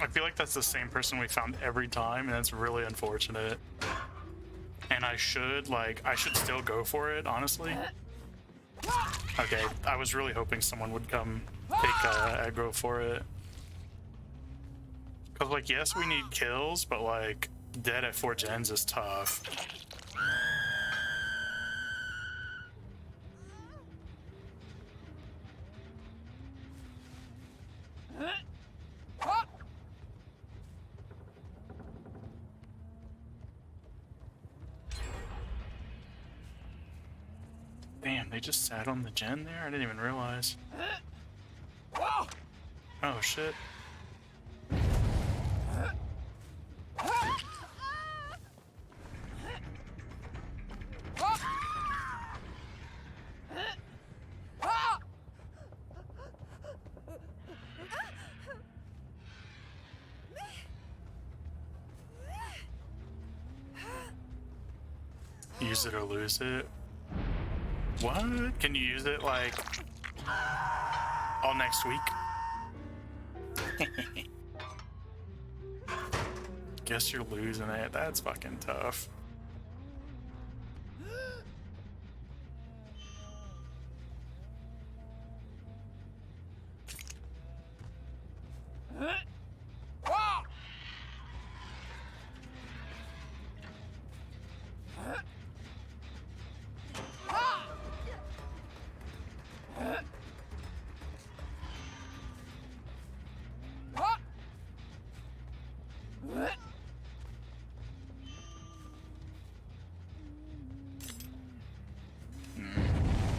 I feel like that's the same person we found every time, and that's really unfortunate. And and I should still go for it, honestly. Okay, I was really hoping someone would come take aggro for it. Cause like, yes, we need kills, but like, dead at 4 gens is tough. Damn, they just sat on the gen there? I didn't even realize. Oh shit. Use it or lose it. What? Can you use it like all next week? Guess you're losing it. That's fucking tough.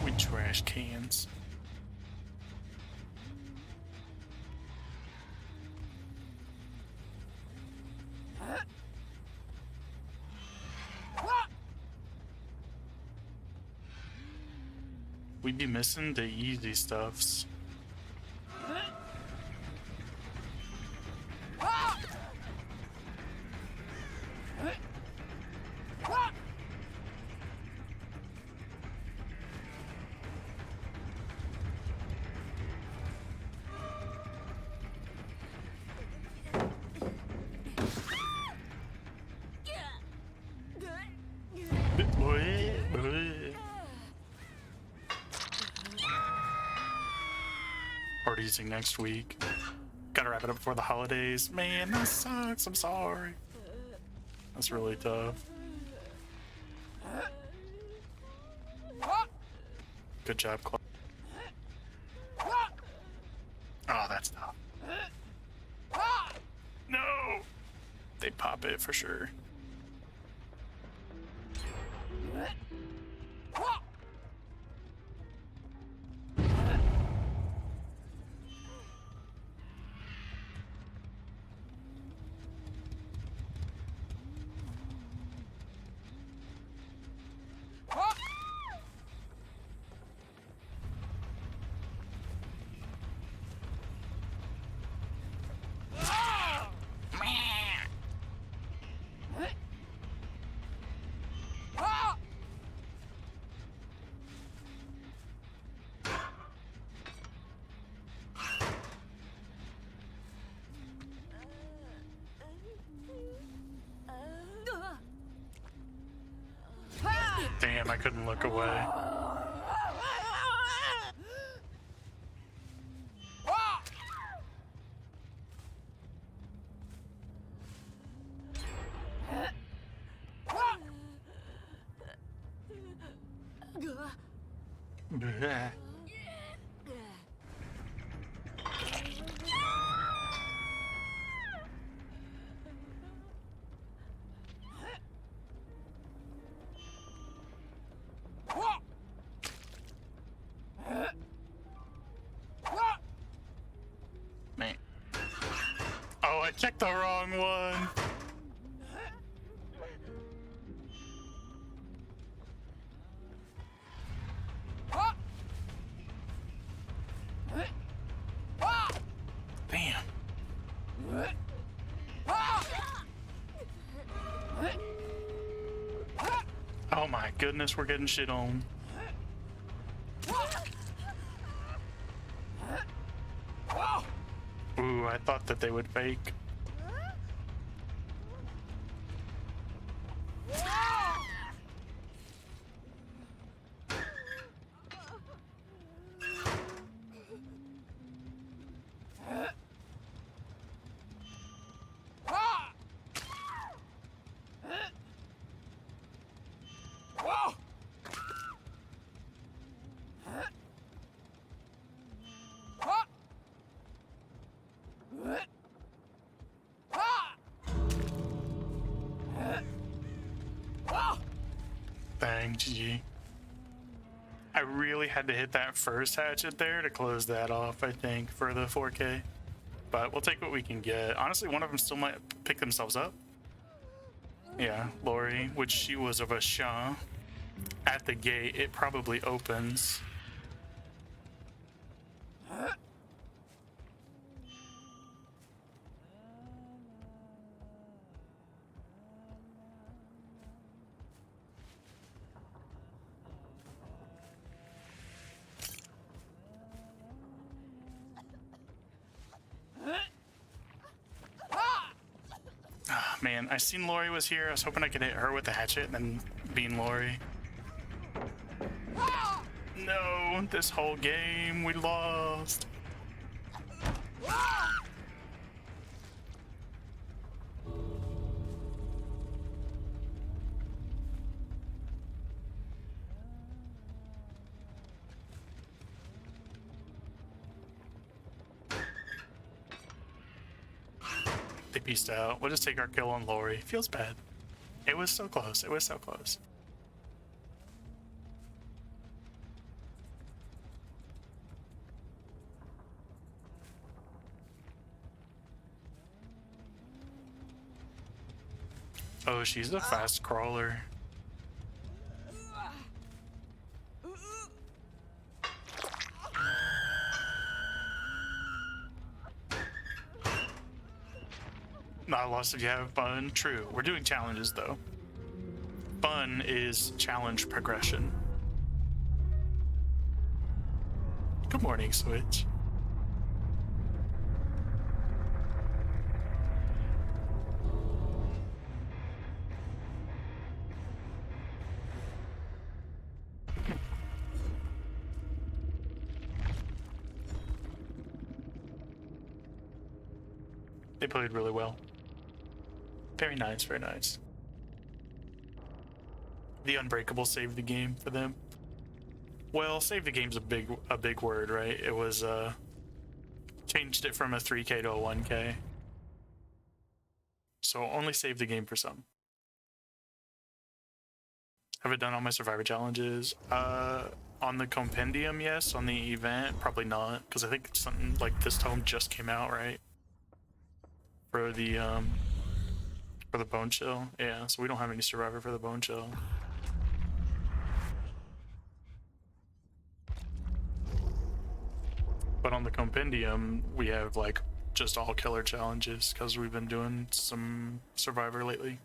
We trash cans. We be missing the easy stuffs. Parties next week. Gotta wrap it up before the holidays. Man, that sucks. I'm sorry. That's really tough. Good job, Clark. Oh, that's tough. No! They pop it for sure. Damn, I couldn't look away. Bleh. Man. Oh, I checked the wrong one. Damn. Oh my goodness, we're getting shit on. Ooh, I thought that they would fake. GG. I really had to hit that first hatchet there to close that off, I think, for the 4K. But we'll take what we can get. Honestly, one of them still might pick themselves up. Yeah, Lori, which she was of a Shah. At the gate, it probably opens. Oh, man, I seen Lori was here. I was hoping I could hit her with the hatchet and then bean Lori. No, this whole game we lost. They pieced out. We'll just take our kill on Lori. Feels bad. It was so close. It was so close. Oh, she's a fast crawler. Not lost if you have fun. True. We're doing challenges though. Fun is challenge progression. Good morning, Switch. They played really well. Very nice, very nice. The Unbreakable saved the game for them. Well, save the game's a big word, right? It was changed it from a 3K to a 1K. So only save the game for some. Have I done all my Survivor challenges? On the compendium, yes. On the event, probably not, because I think something like this tome just came out, right? For the bone chill. Yeah, so we don't have any Survivor for the bone chill. But on the compendium, we have like just all killer challenges because we've been doing some Survivor lately.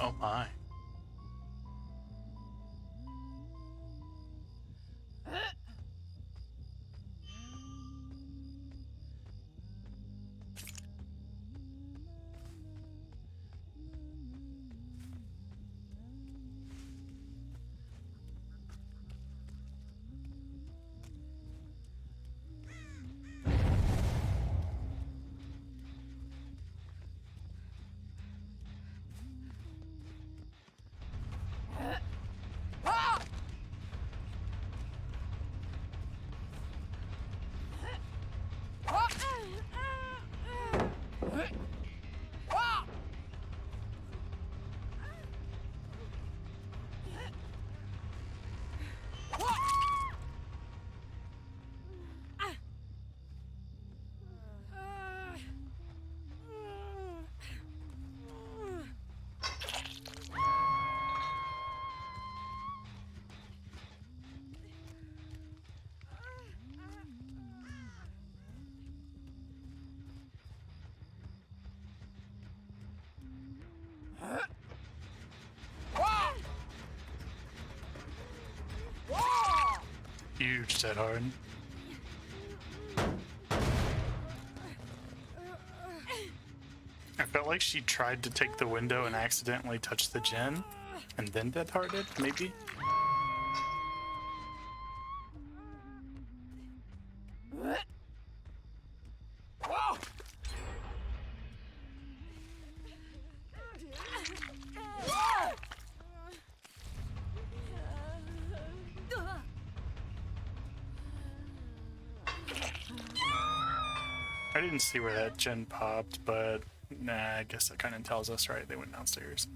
Oh my. Huge dead hard. I felt like she tried to take the window and accidentally touched the gen, and then dead hearted, maybe? I didn't see where that gen popped, but nah, I guess that kind of tells us, right? They went downstairs.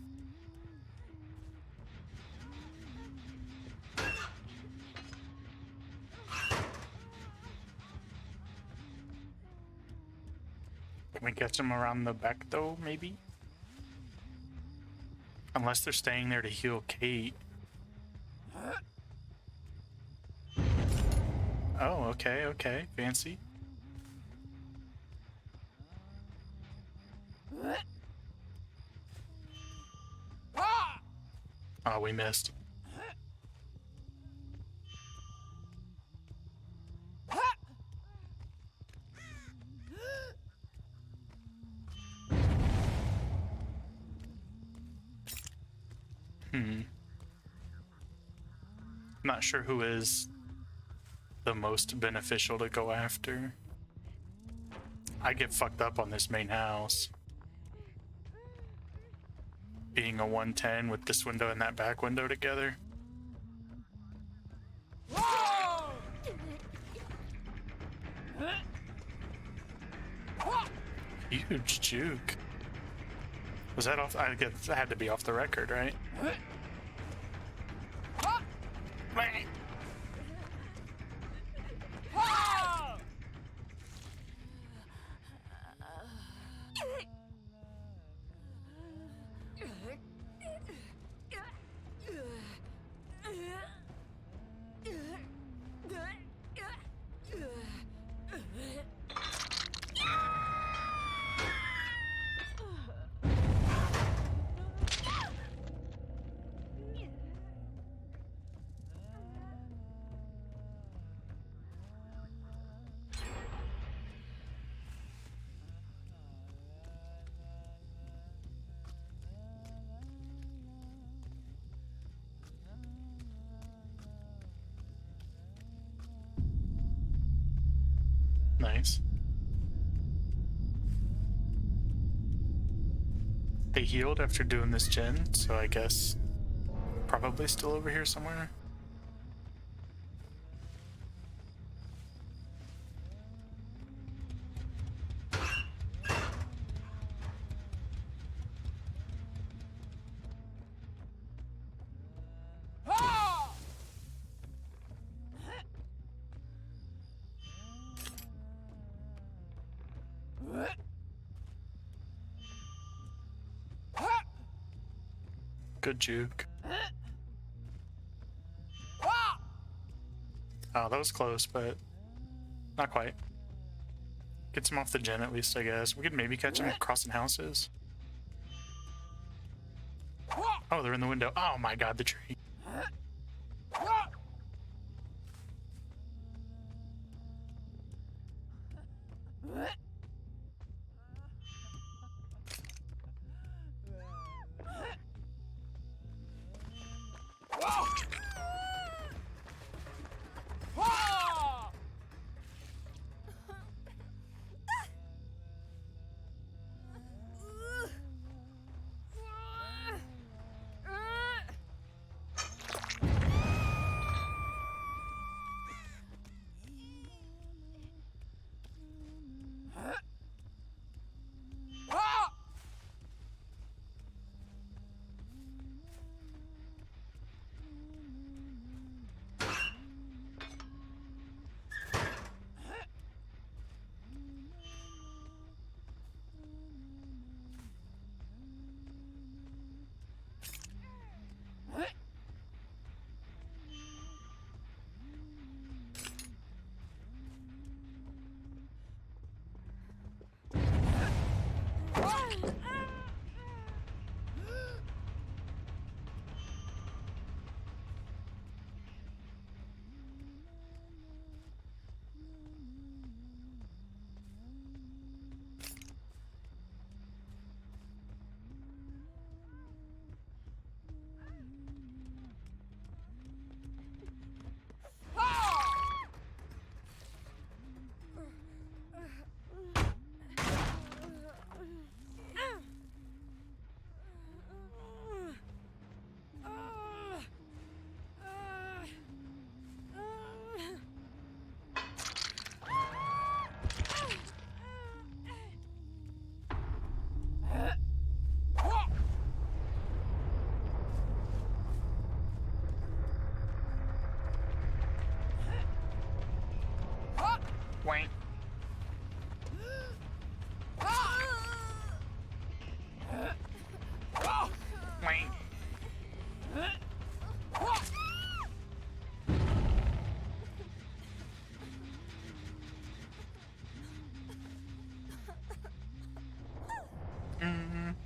Can we catch them around the back though, maybe? Unless they're staying there to heal Kate. Oh, okay, okay. Fancy. Oh, we missed. Not sure who is the most beneficial to go after. I get fucked up on this main house. Being a 110 with this window and that back window together. Huge juke. Was that off? I guess that had to be off the record, right? Nice. They healed after doing this gen, so I guess probably still over here somewhere. Good juke. Oh, that was close, but not quite. Gets him off the gen at least, I guess. We could maybe catch him crossing houses. Oh, they're in the window. Oh my god, the tree. Wait. Wait.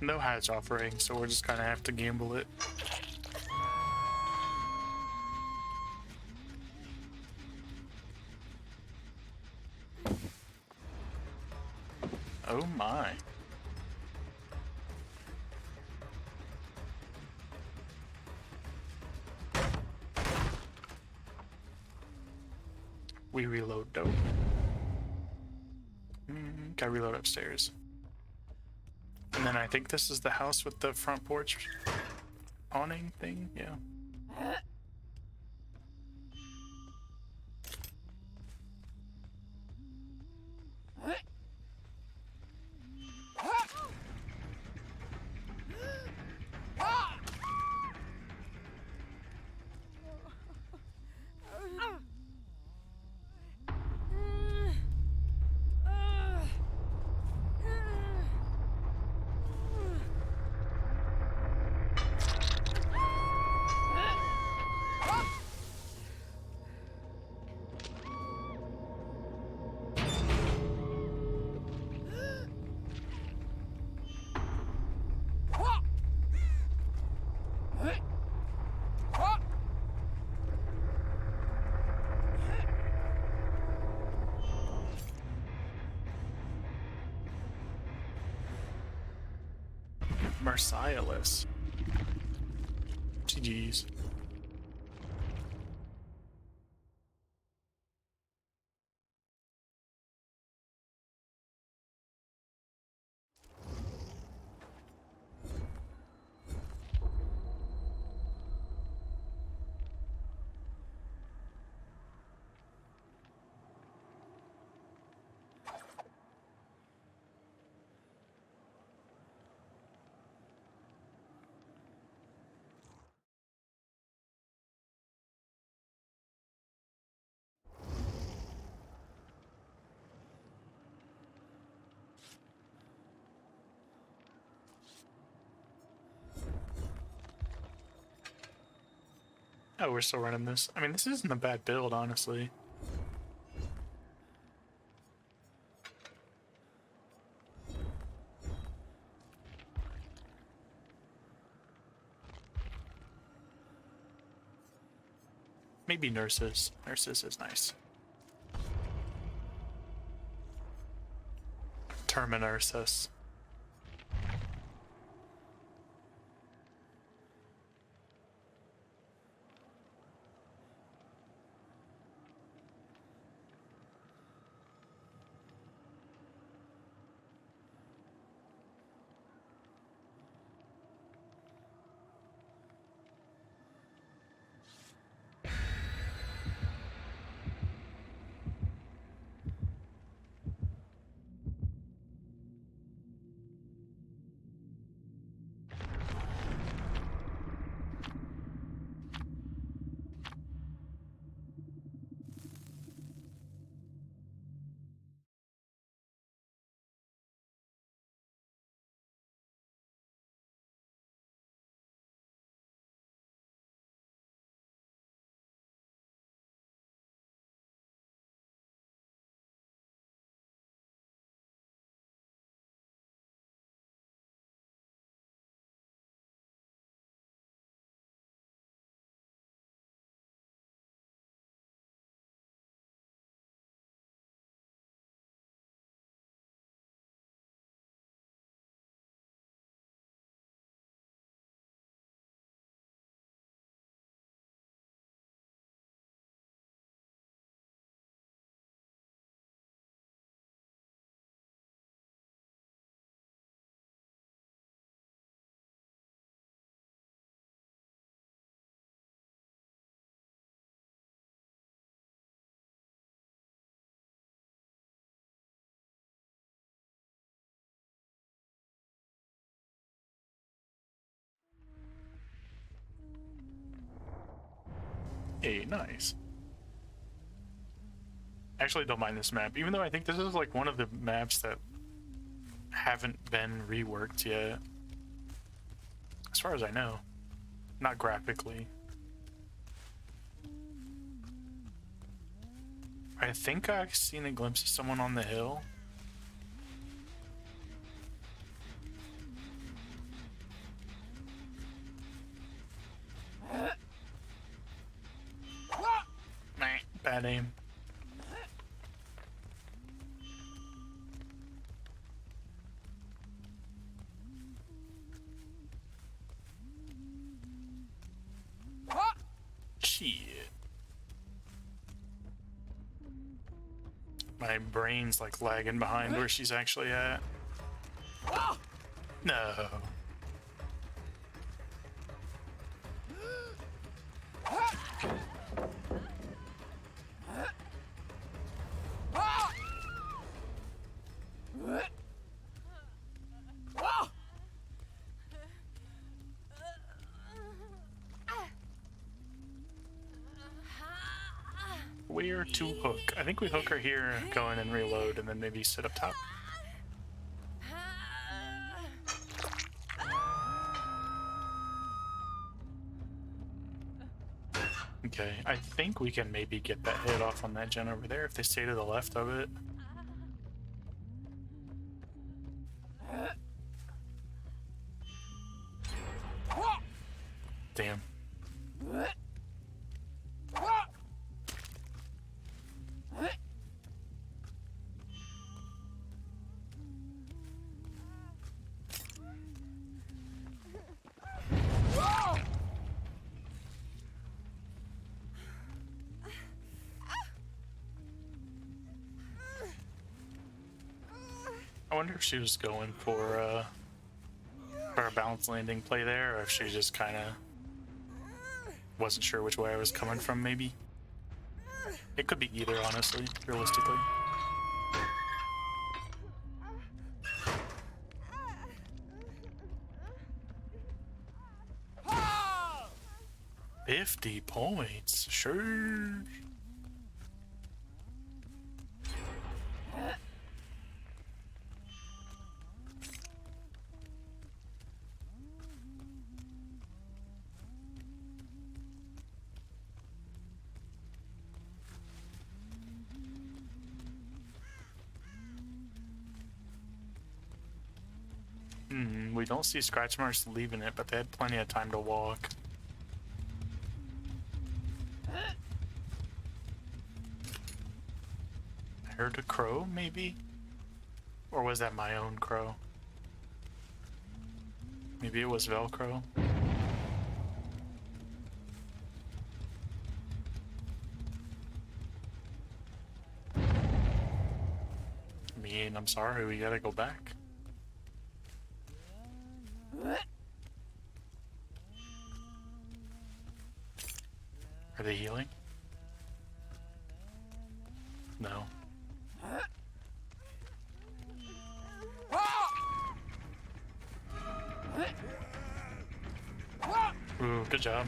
No hatch offering, so we're just gonna have to gamble it. Oh my. We reload dope. Gotta reload upstairs. And then I think this is the house with the front porch awning thing, yeah. Marsialus. GG's. Oh, we're still running this. I mean, this isn't a bad build, honestly. Maybe nurses. Nurses is nice. Terminursus. Hey, nice. Actually, don't mind this map, even though I think this is like one of the maps that haven't been reworked yet. As far as I know. Not graphically. I think I've seen a glimpse of someone on the hill. Bad aim. Shit. My brain's like lagging behind where she's actually at. No. Where to hook? I think we hook her here, go in and reload, and then maybe sit up top. Okay, I think we can maybe get that hit off on that gen over there if they stay to the left of it. Damn. I wonder if she was going for a balance landing play there, or if she just kind of wasn't sure which way I was coming from, maybe. It could be either, honestly, realistically. $50 points, sure. We don't see scratch marks leaving it, but they had plenty of time to walk. heard a crow, maybe? Or was that my own crow? Maybe it was Velcro. I mean, I'm sorry, we gotta go back. Are they healing? No. Ooh, good job.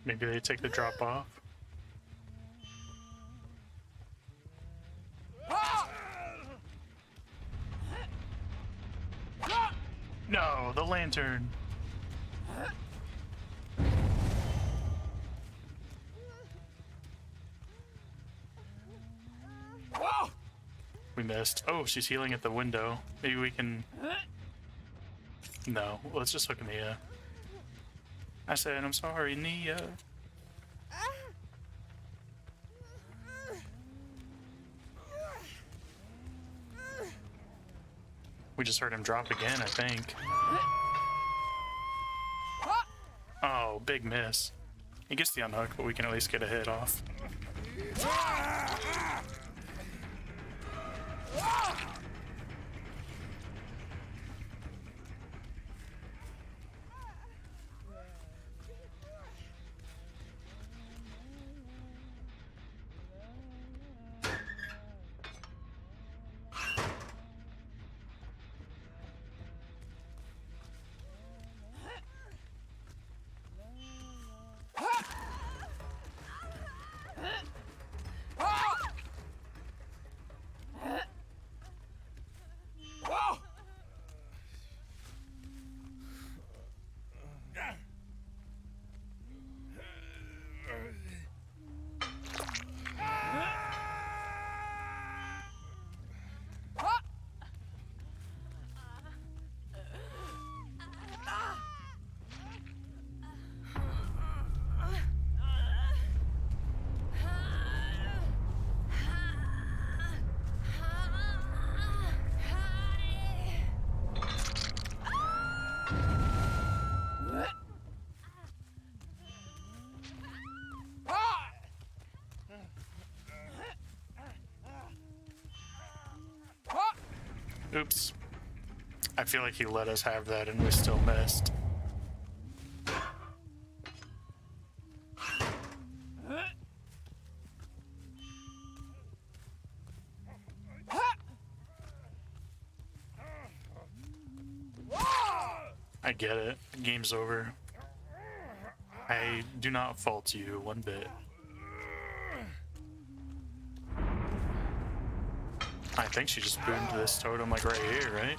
Maybe they take the drop off. No, the lantern. We missed. Oh, she's healing at the window. Maybe we can... No, let's just look at Nia. I said, I'm sorry, Nia. We just heard him drop again, I think. Oh, big miss. He gets the unhook, but we can at least get a hit off. Oops. I feel like he let us have that and we still missed. I get it. Game's over. I do not fault you one bit. I think she just boomed this totem like right here, right?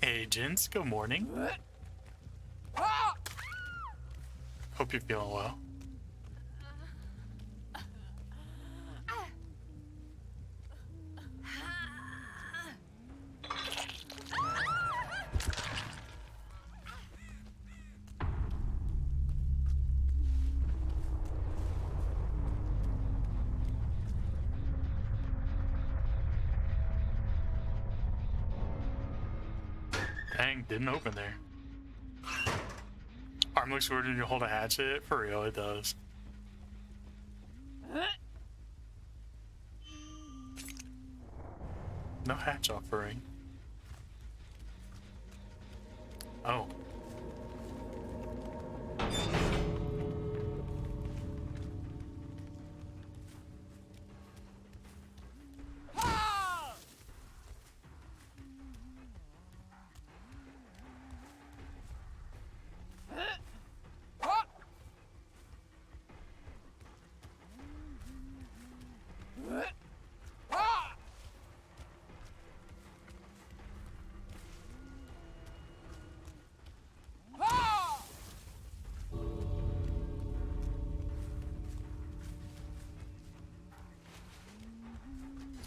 Agents, good morning. Hope you're feeling well. Dang, didn't open there. Arm looks weird when you hold a hatchet. For real, it does. No hatch offering. Oh.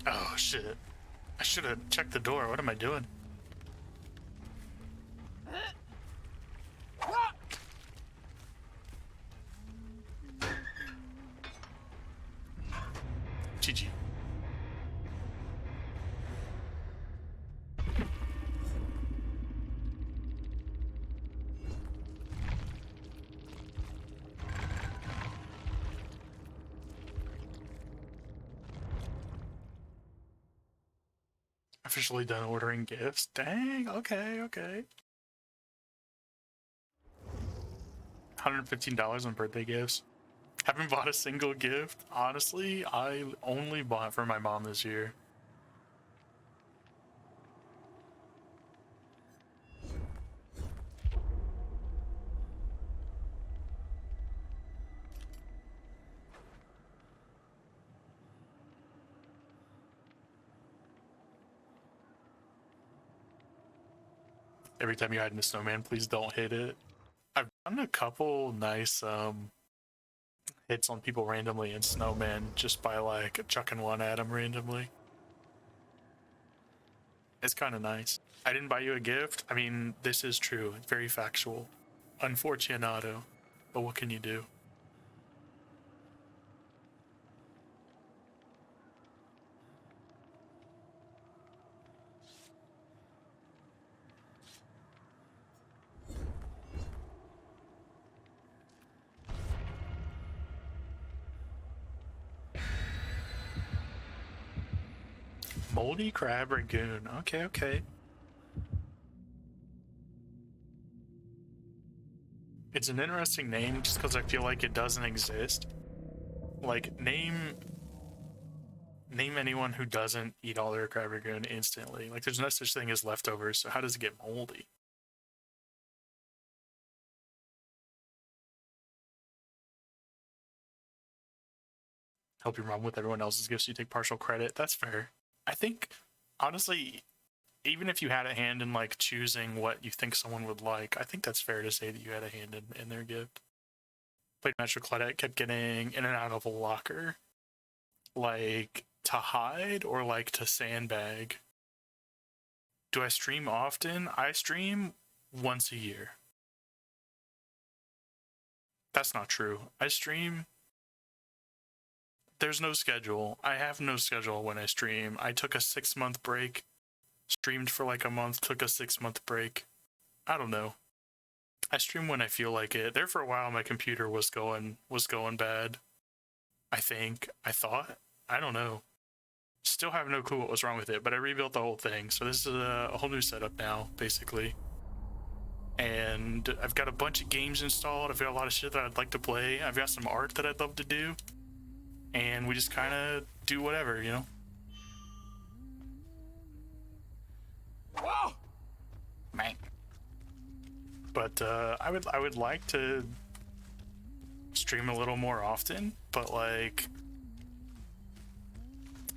Oh shit. I should have checked the door. What am I doing? GG. Officially done ordering gifts. Dang, okay. $115 on birthday gifts. Haven't bought a single gift. Honestly, I only bought for my mom this year. Every time you hide in a snowman, please don't hit it. I've done a couple nice hits on people randomly in snowman just by like chucking one at them randomly. It's kind of nice. I didn't buy you a gift. I mean, this is true. It's very factual. Unfortunato. But what can you do? Moldy Crab Ragoon. Okay. It's an interesting name just because I feel like it doesn't exist. Like, name anyone who doesn't eat all their crab ragoon instantly. Like, there's no such thing as leftovers, so how does it get moldy? Help your mom with everyone else's gifts, you take partial credit. That's fair. I think, honestly, even if you had a hand in like choosing what you think someone would like, I think that's fair to say that you had a hand in their gift. Played Metro Claudette, kept getting in and out of a locker, like to hide or like to sandbag. Do I stream often? I stream once a year. That's not true. I stream. There's no schedule. I have no schedule when I stream. I took a 6-month break, streamed for like a month, took a 6-month break. I don't know. I stream when I feel like it. There for a while, my computer was going bad. I thought. I don't know. Still have no clue what was wrong with it, but I rebuilt the whole thing. So this is a whole new setup now, basically. And I've got a bunch of games installed. I've got a lot of shit that I'd like to play. I've got some art that I'd love to do. And we just kind of do whatever, you know? Whoa! Man. But I would like to stream a little more often, but like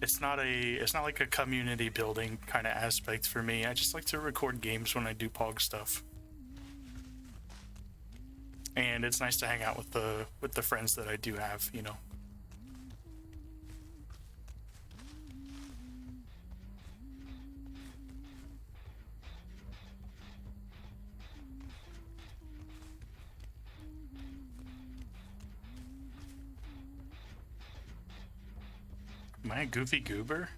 it's not like a community building kind of aspect for me. I just like to record games when I do Pog stuff. And it's nice to hang out with the friends that I do have, you know. Am I a goofy goober?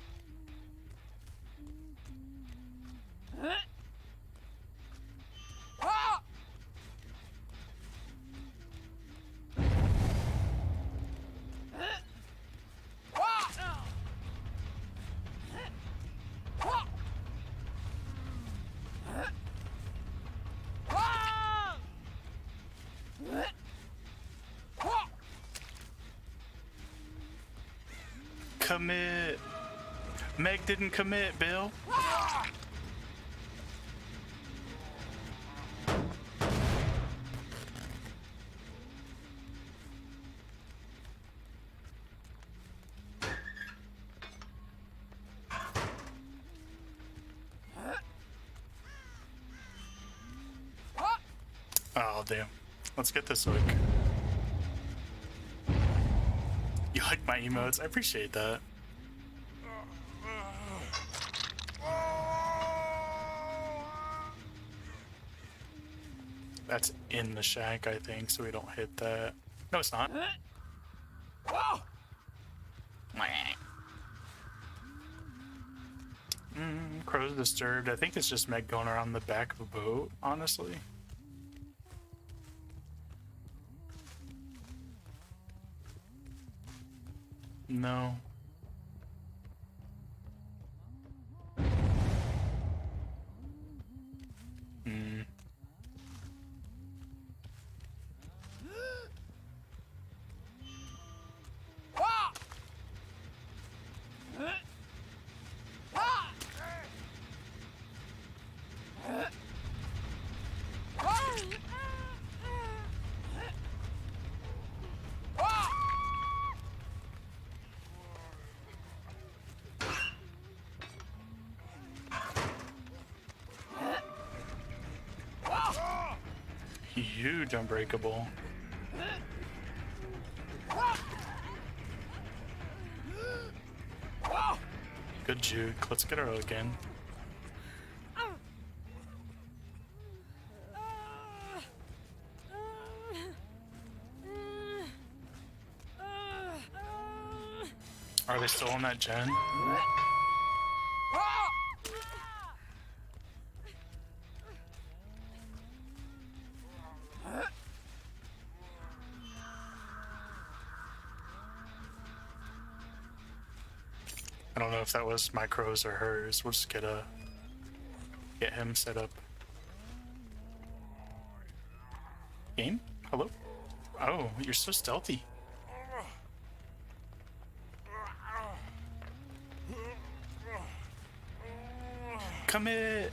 Commit. Meg didn't commit, Bill. Oh, damn. Let's get this hook. You like my emotes? I appreciate that. That's in the shack, I think, so we don't hit that. No, it's not. Crow's disturbed. I think it's just Meg going around the back of a boat, honestly. No. Huge unbreakable. Good juke. Let's get her again. Are they still on that gen? I don't know if that was my crows or hers. We'll just get him set up. Game? Hello? Oh, you're so stealthy. Commit!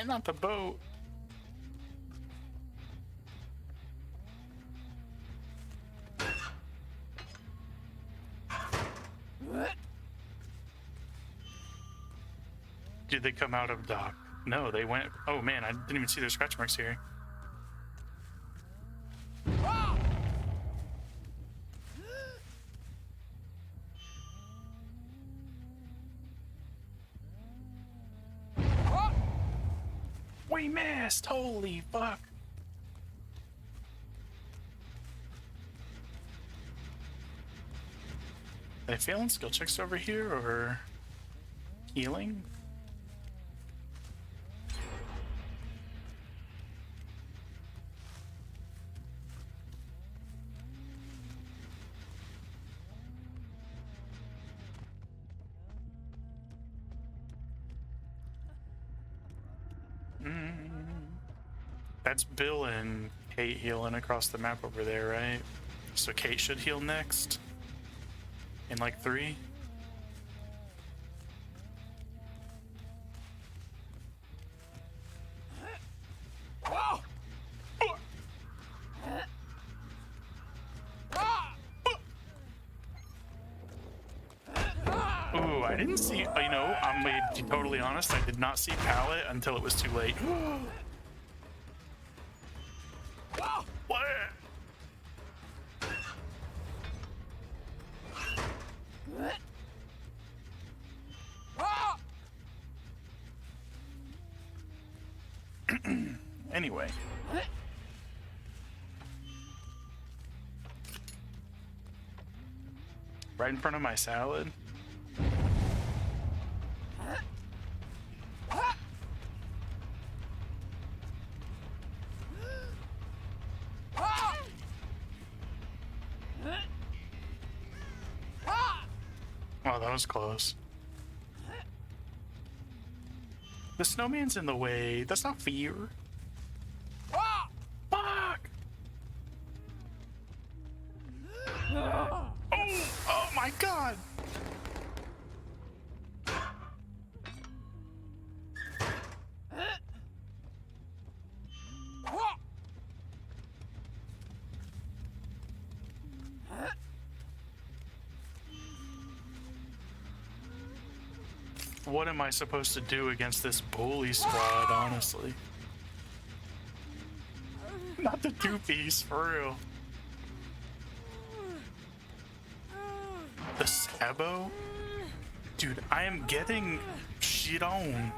Not the boat. Did they come out of dock? No, they went. Oh man, I didn't even see their scratch marks here. We missed! Holy fuck! Are they failing skill checks over here or healing? That's Bill and Kate healing across the map over there, right? So Kate should heal next. In like 3. Ooh, I didn't see, you know, I'm gonna be totally honest, I did not see Pallet until it was too late. What? Anyway. Right in front of my salad. Oh, that was close. The snowman's in the way. That's not fair. Fuck! Oh my god! What am I supposed to do against this bully squad, honestly? Not the two-piece, for real. The Sabo? Dude, I am getting shit on.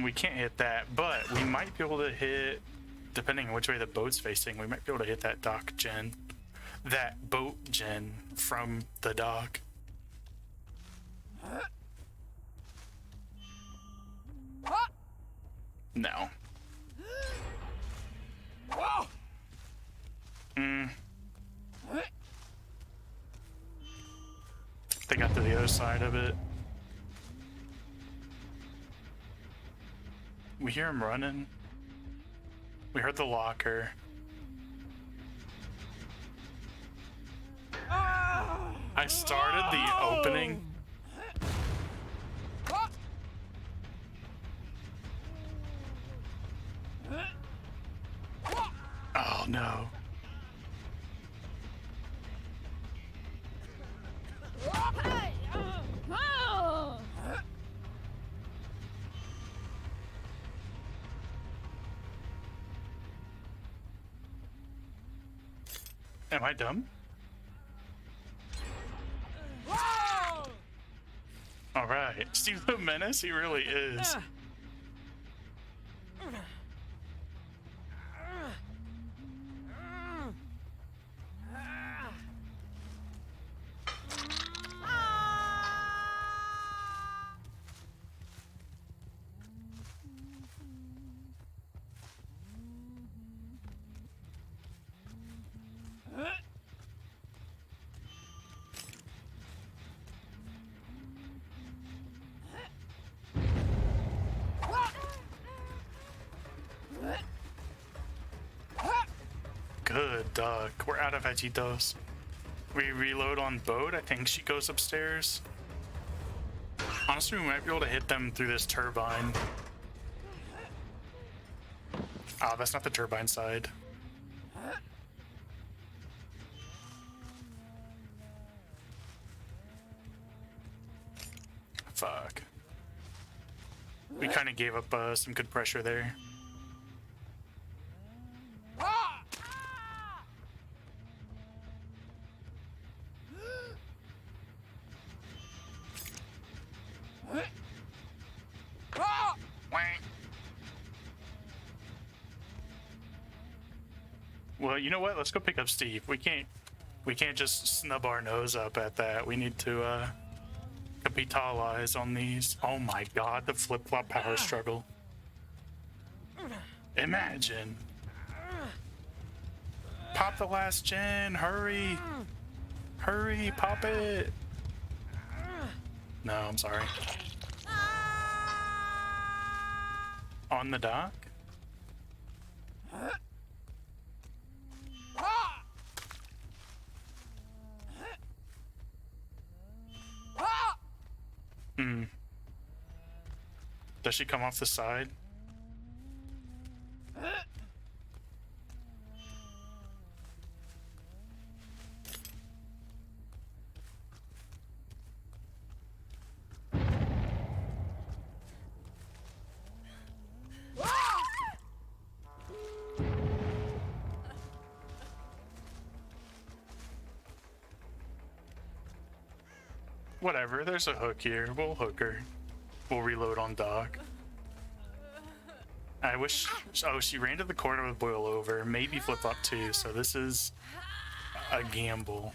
We can't hit that, but we might be able to hit, depending on which way the boat's facing, we might be able to hit that dock gen. That boat gen from the dock. No. They got to the other side of it. We hear him running. We heard the locker. I started the opening. Oh no. Am I dumb? All right, Steve the Menace, he really is. Good duck. We're out of vegitos. We reload on boat. I think she goes upstairs. Honestly, we might be able to hit them through this turbine. Oh, that's not the turbine side. Fuck. We kind of gave up some good pressure there. Well, you know what? Let's go pick up Steve. We can't just snub our nose up at that. We need to capitalize on these. Oh my god, the flip-flop power struggle. Imagine. Pop the last gen, hurry. Hurry, pop it. No, I'm sorry. On the dock? Does she come off the side? Whatever, there's a hook here. We'll hook her. We'll reload on dock. I wish... Oh, she ran to the corner with boil over. Maybe flip-flop too, so this is a gamble.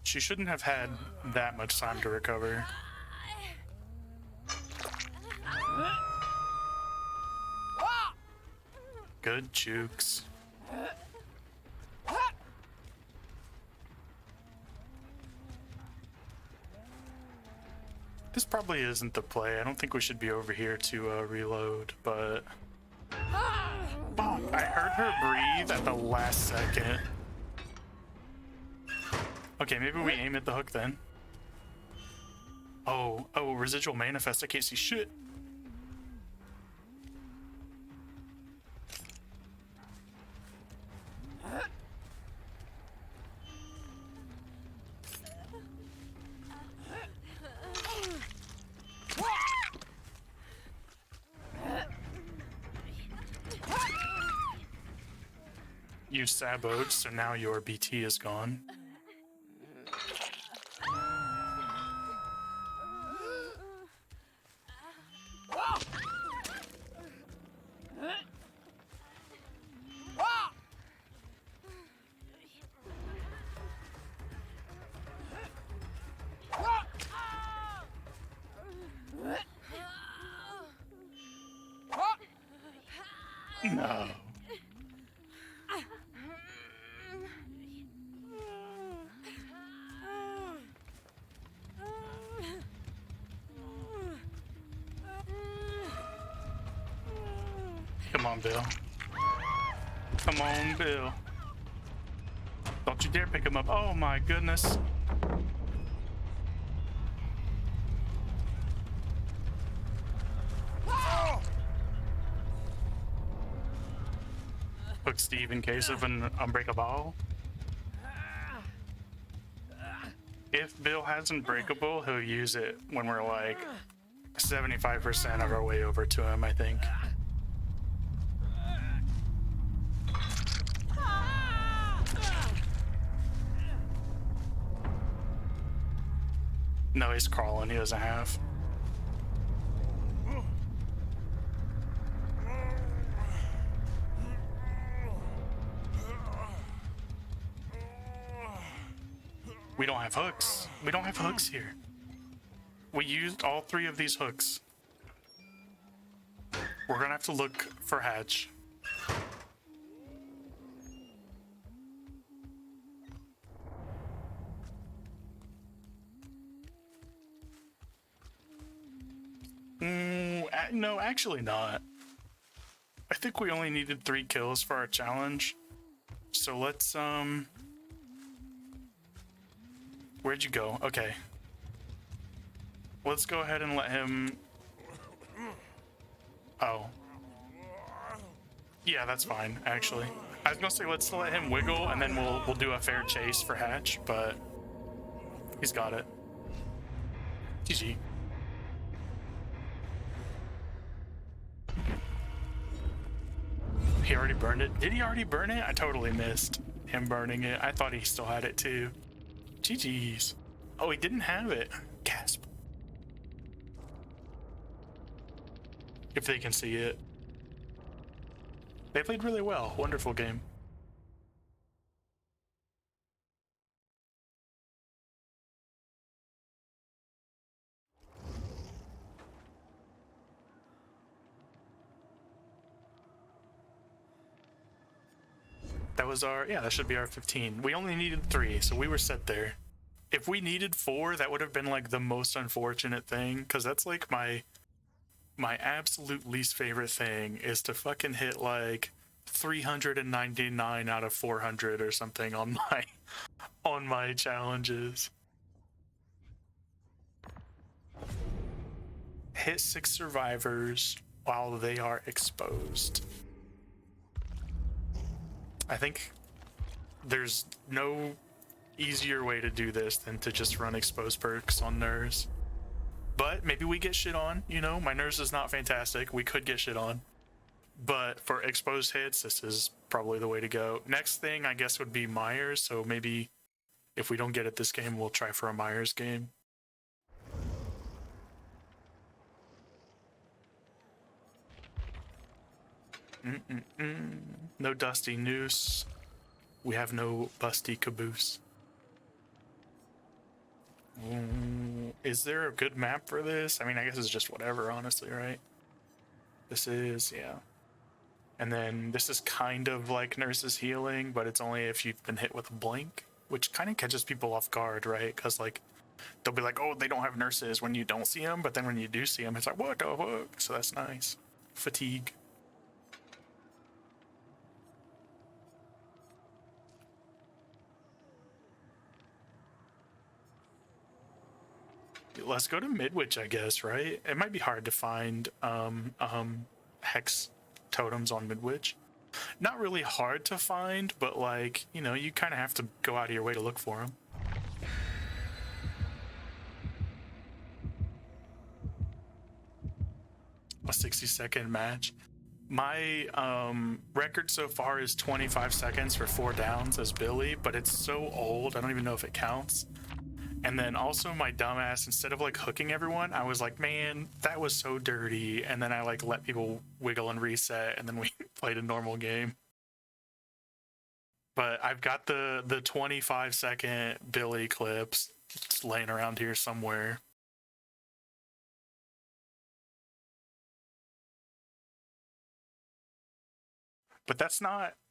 She shouldn't have had that much time to recover. Good jukes. This probably isn't the play. I don't think we should be over here to reload, but... Oh, I heard her breathe at the last second. Okay, maybe we aim at the hook then. Oh, residual manifest. I can't see shit. You sabotaged, so now your BT is gone. No. Come on, Bill. Come on, Bill. Don't you dare pick him up. Oh my goodness. Hook Steve in case of an unbreakable. If Bill has unbreakable, he'll use it when we're like 75% of our way over to him, I think. No, he's crawling. He doesn't have. We don't have hooks. We don't have hooks here. We used all 3 of these hooks. We're gonna have to look for hatch. No, actually not. I think we only needed 3 kills for our challenge. So let's, where'd you go? Okay. Let's go ahead and let him... Oh. Yeah, that's fine, actually. I was gonna say let's let him wiggle and then we'll do a fair chase for hatch, but he's got it. GG. He already burned it? Did he already burn it? I totally missed him burning it. I thought he still had it too. GG's. Oh, he didn't have it. Gasp. If they can see it. They played really well. Wonderful game. That was our, yeah, that should be our 15. We only needed 3, so we were set there. If we needed 4, that would have been like the most unfortunate thing, because that's like my absolute least favorite thing is to fucking hit like 399 out of 400 or something on my challenges. Hit 6 survivors while they are exposed. I think there's no easier way to do this than to just run exposed perks on nurse. But maybe we get shit on, you know? My nurse is not fantastic. We could get shit on. But for exposed hits, this is probably the way to go. Next thing, I guess, would be Myers. So maybe if we don't get it this game, we'll try for a Myers game. No Dusty Noose. We have no Busty Caboose. Is there a good map for this? I mean, I guess it's just whatever, honestly, right? This is, yeah. And then this is kind of like Nurse's Healing, but it's only if you've been hit with a blink, which kind of catches people off guard, right? Because, like, they'll be like, oh, they don't have nurses when you don't see them, but then when you do see them, it's like, what the fuck? So that's nice. Fatigue. Let's go to Midwich, I guess, right? It might be hard to find hex totems on Midwich. Not really hard to find, but, like, you know, you kind of have to go out of your way to look for them. A 60-second match. My record so far is 25 seconds for 4 downs as Billy, but it's so old, I don't even know if it counts. And then also my dumbass, instead of like hooking everyone, I was like, man, that was so dirty. And then I like let people wiggle and reset, and then we played a normal game. But I've got the 25-second Billy clips just laying around here somewhere. But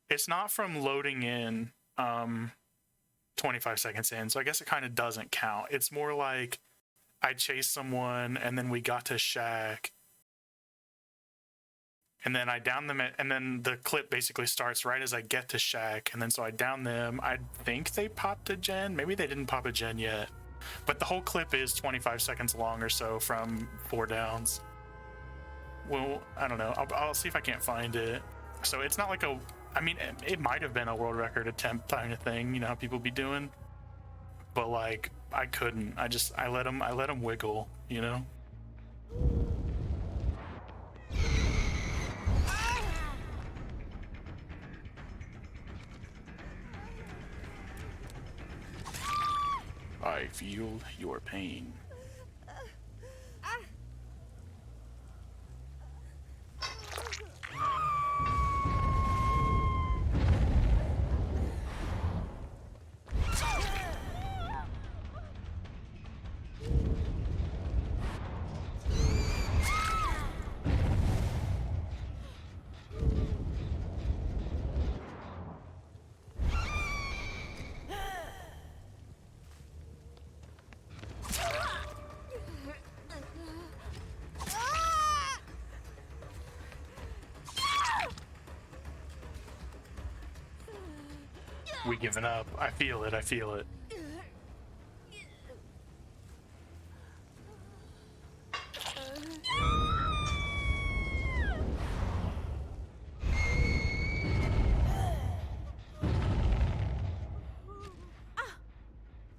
it's not from loading in 25 seconds in, so I guess it kind of doesn't count. It's more like I chased someone and then we got to Shack and then I downed them and then the clip basically starts right as I get to Shack, and then so I down them. I think they popped a gen. Maybe they didn't pop a gen yet, but the whole clip is 25 seconds long or so from 4 downs. Well, I don't know. I'll see if I can't find it. So it's not like I mean, it might have been a world record attempt kind of thing, you know how people be doing, but like I couldn't. I let him wiggle, you know. I feel your pain. We giving up. I feel it.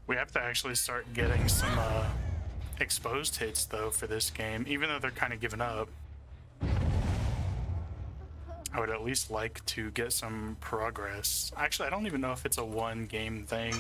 We have to actually start getting some exposed hits though for this game, even though they're kind of giving up. I would at least like to get some progress. Actually, I don't even know if it's a one game thing.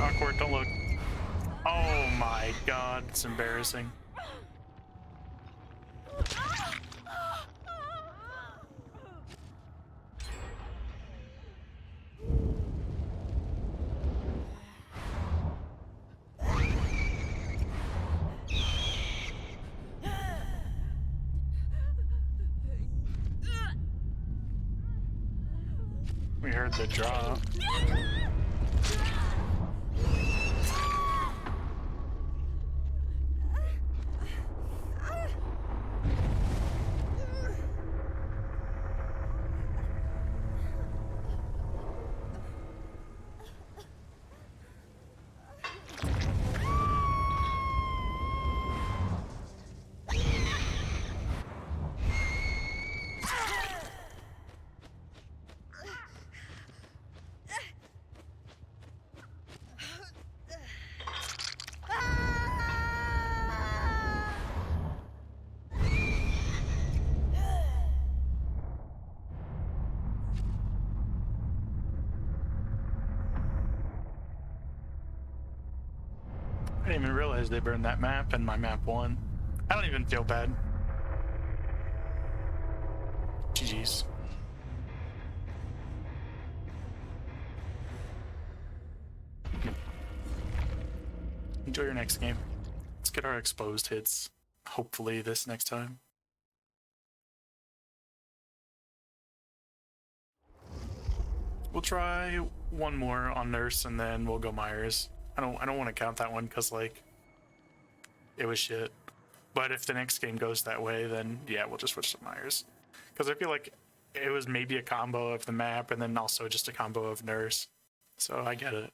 awkward. Don't look. Oh my god, it's embarrassing. We heard the drop. I didn't even realize they burned that map and my map won. I don't even feel bad. GG's. Enjoy your next game. Let's get our exposed hits, hopefully this next time. We'll try one more on Nurse and then we'll go Myers. I don't want to count that one because like it was shit. But if the next game goes that way, then yeah, we'll just switch to Myers. Because I feel like it was maybe a combo of the map and then also just a combo of Nurse. So I get it.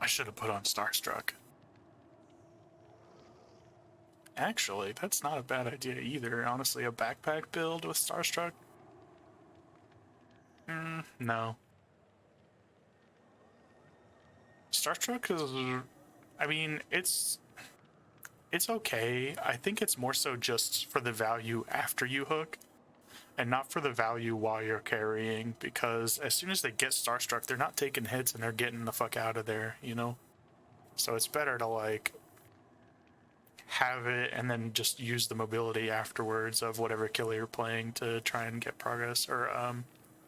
I should have put on Starstruck. Actually, that's not a bad idea either. Honestly, a backpack build with Starstruck? No. Starstruck is... I mean, it's okay. I think it's more so just for the value after you hook and not for the value while you're carrying, because as soon as they get Starstruck, they're not taking hits and they're getting the fuck out of there, you know? So it's better to like have it and then just use the mobility afterwards of whatever killer you're playing to try and get progress or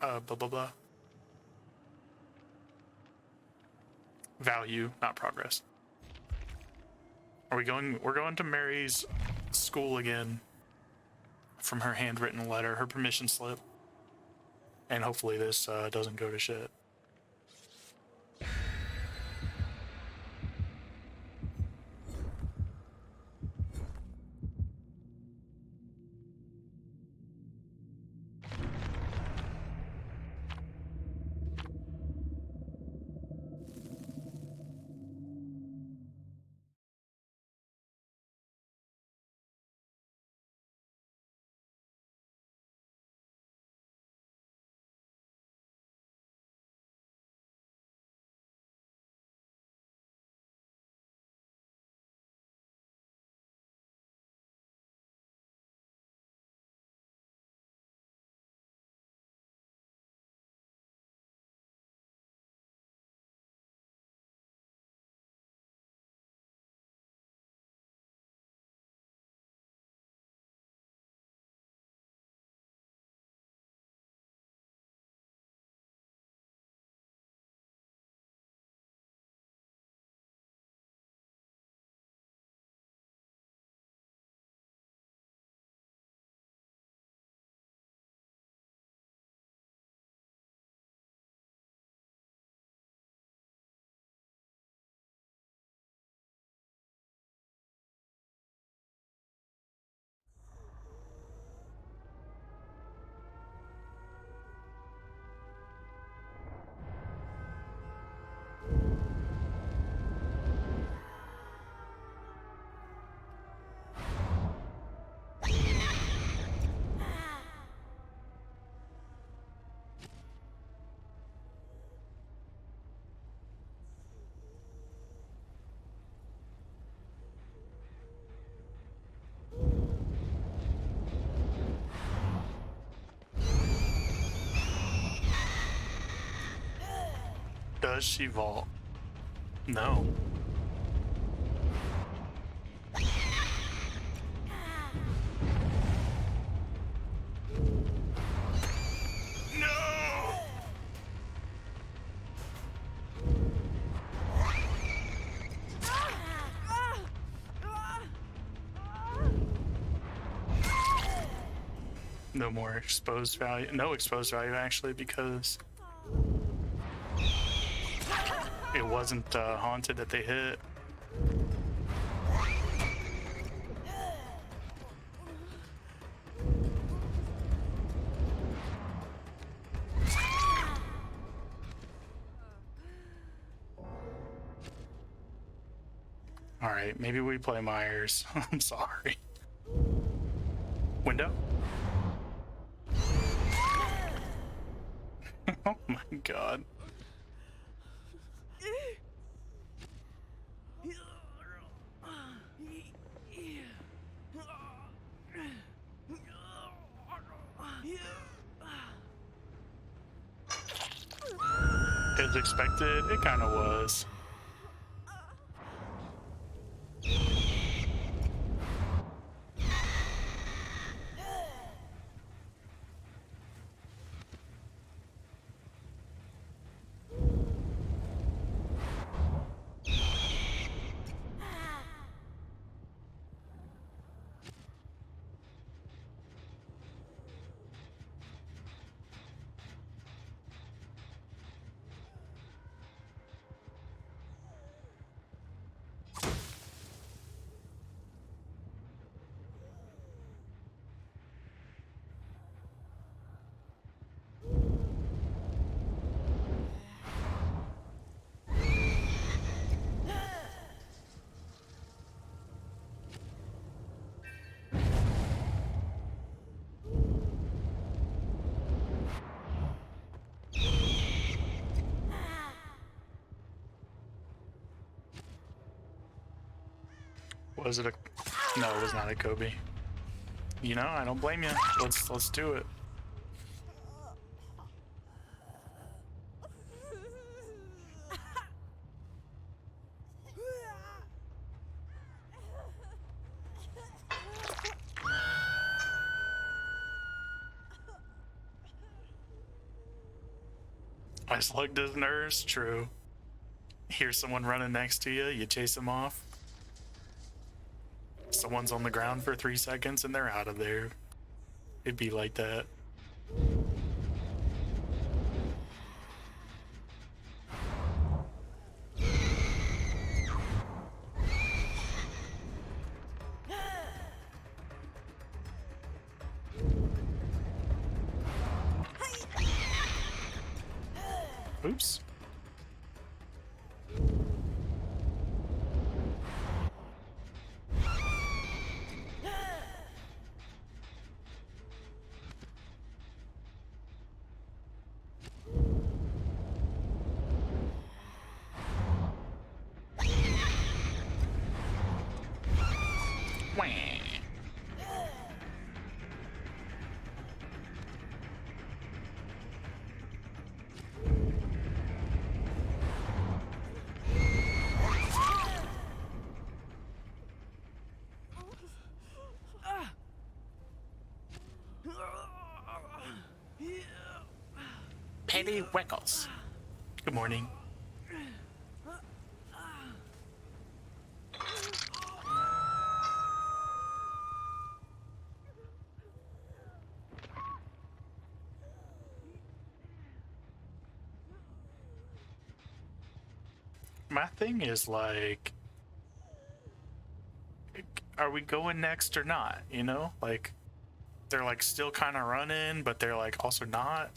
blah blah blah. Value, not progress. Are we going? We're going to Mary's school again from her handwritten letter, her permission slip. And hopefully this doesn't go to shit. Does she vault? No. No! No more exposed value. No exposed value, actually, because it wasn't haunted that they hit. All right, maybe we play Myers. I'm sorry. Window? Oh my god. As expected, it kind of was. Was it a... No, it was not a Kobe. You know, I don't blame you. Let's do it. I slugged his nerves, true. Hear someone running next to you, you chase them off. Someone's on the ground for 3 seconds and they're out of there. It'd be like that. Oops. Penny Weckles. Good morning. My thing is like, are we going next or not? You know, like they're like still kind of running, but they're like also not.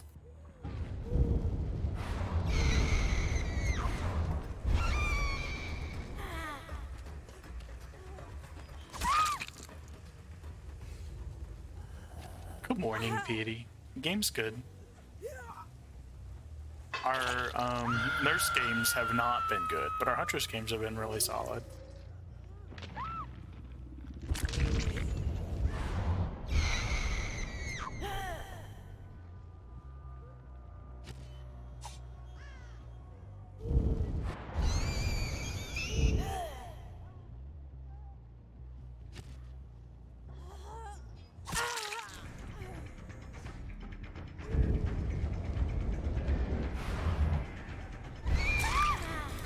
Good morning, Petey. Game's good. Our nurse games have not been good, but our huntress games have been really solid.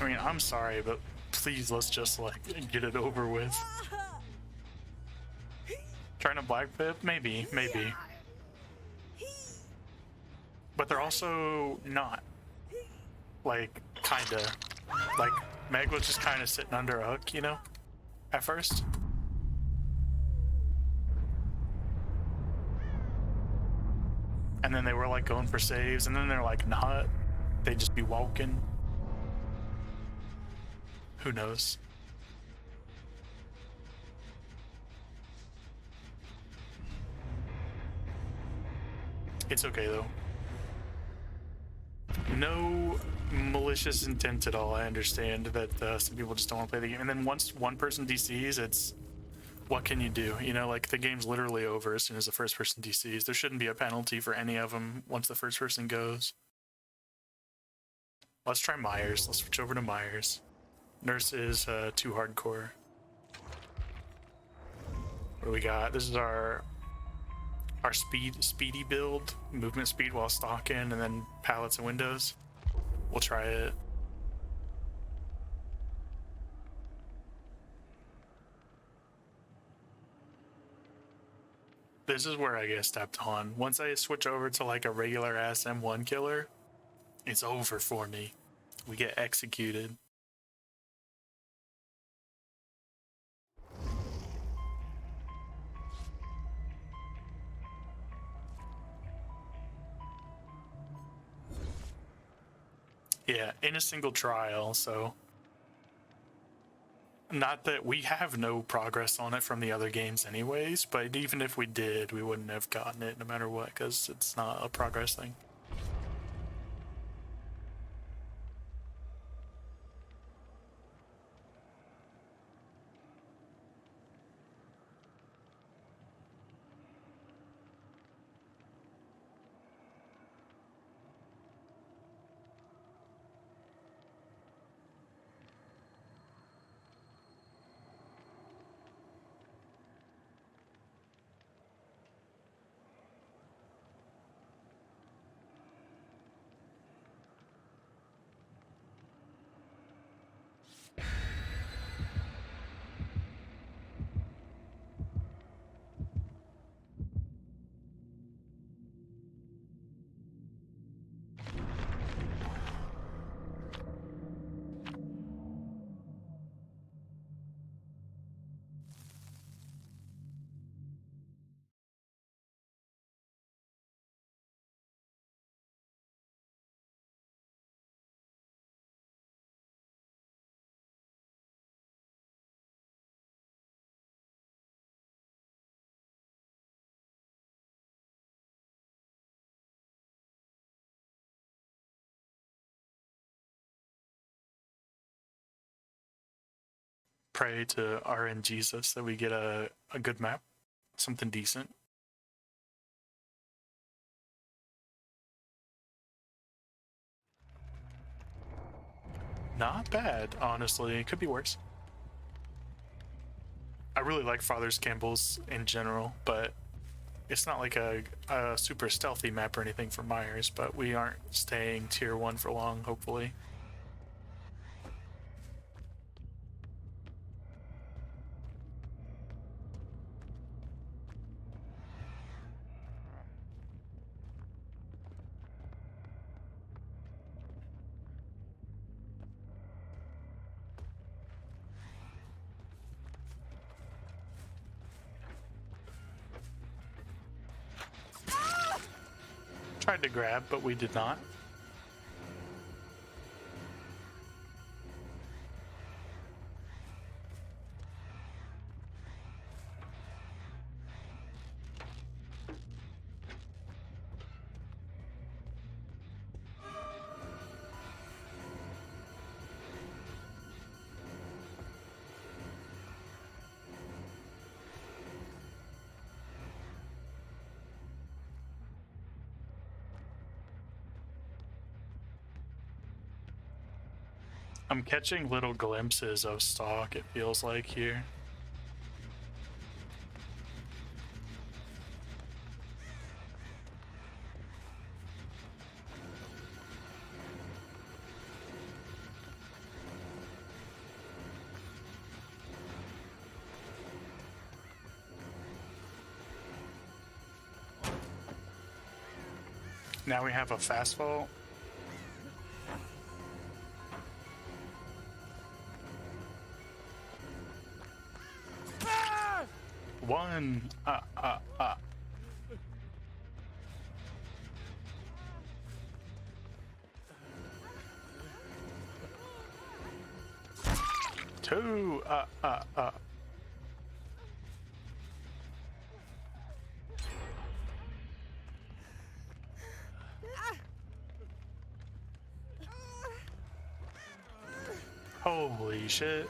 mean, I'm sorry, but please, let's just, like, get it over with. Trying to black pip? Maybe, maybe. But they're also not. Like, kinda. Like, Meg was just kinda sitting under a hook, you know? At first. And then they were, like, going for saves, and then they're, like, not. They'd just be walking. Who knows? It's okay, though. No malicious intent at all. I understand that some people just don't want to play the game. And then once one person DCs, it's... what can you do? You know, like, the game's literally over as soon as the first person DCs. There shouldn't be a penalty for any of them once the first person goes. Let's try Myers. Let's switch over to Myers. Nurse is too hardcore. What do we got? This is our speedy build. Movement speed while stalking, and then pallets and windows. We'll try it. This is where I get stepped on. Once I switch over to like a regular ass M1 killer, it's over for me. We get executed. Yeah, in a single trial, so... Not that we have no progress on it from the other games anyways, but even if we did, we wouldn't have gotten it no matter what, because it's not a progress thing. Pray to RN Jesus that we get a good map, something decent. Not bad, honestly. It could be worse. I really like Father's Campbell's in general, but it's not like a super stealthy map or anything for Myers, but we aren't staying tier 1 for long, hopefully. Tried to grab, but we did not. I'm catching little glimpses of stock, it feels like, here. Now we have a fast vault. One. Two. Holy shit.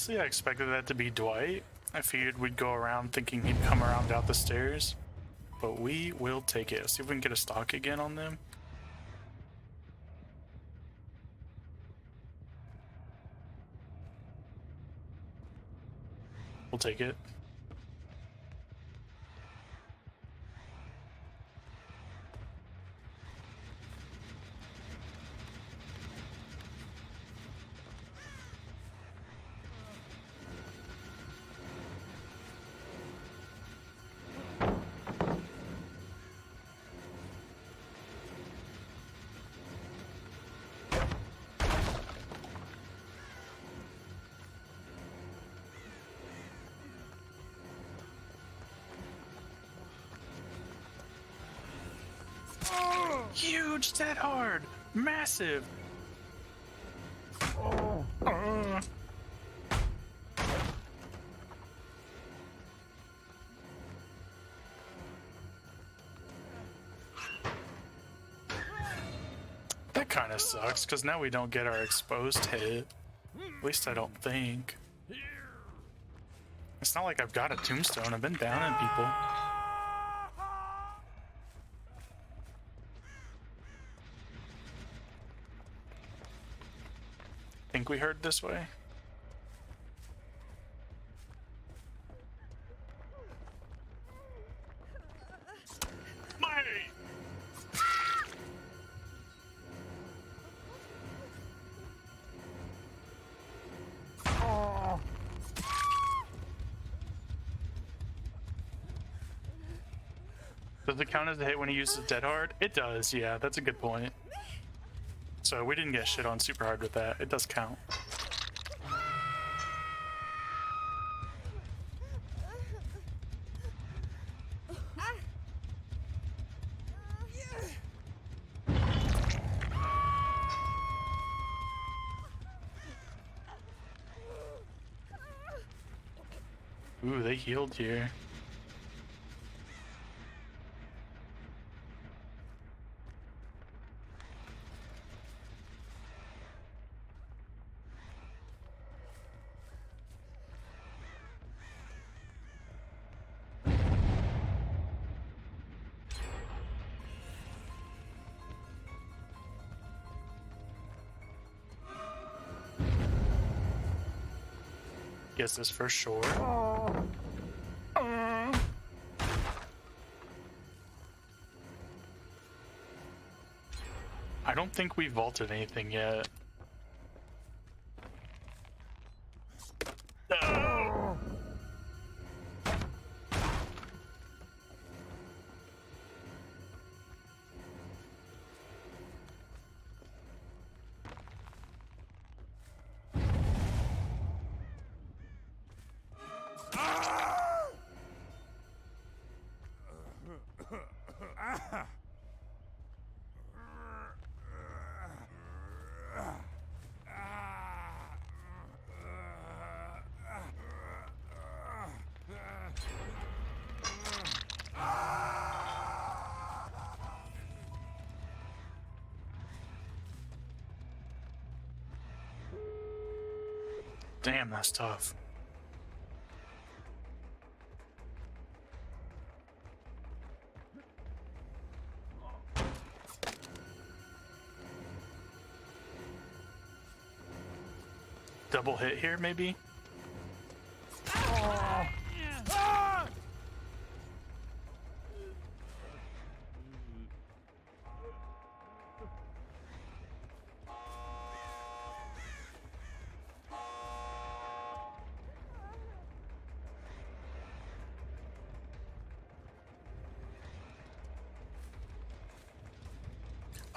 I expected that to be Dwight. I figured we'd go around thinking he'd come around out the stairs. But we will take it. Let's see if we can get a stock again on them. We'll take it. Huge, dead hard, massive. That kind of sucks, because now we don't get our exposed hit. At least I don't think. It's not like I've got a tombstone. I've been downing people. Think we heard this way? Does it count as a hit when he uses dead hard? It does, yeah, that's a good point. So we didn't get shit on super hard with that. It does count. Ooh, they healed here. Guess this for sure. I don't think we vaulted anything yet. Damn, that's tough. Double hit here, maybe?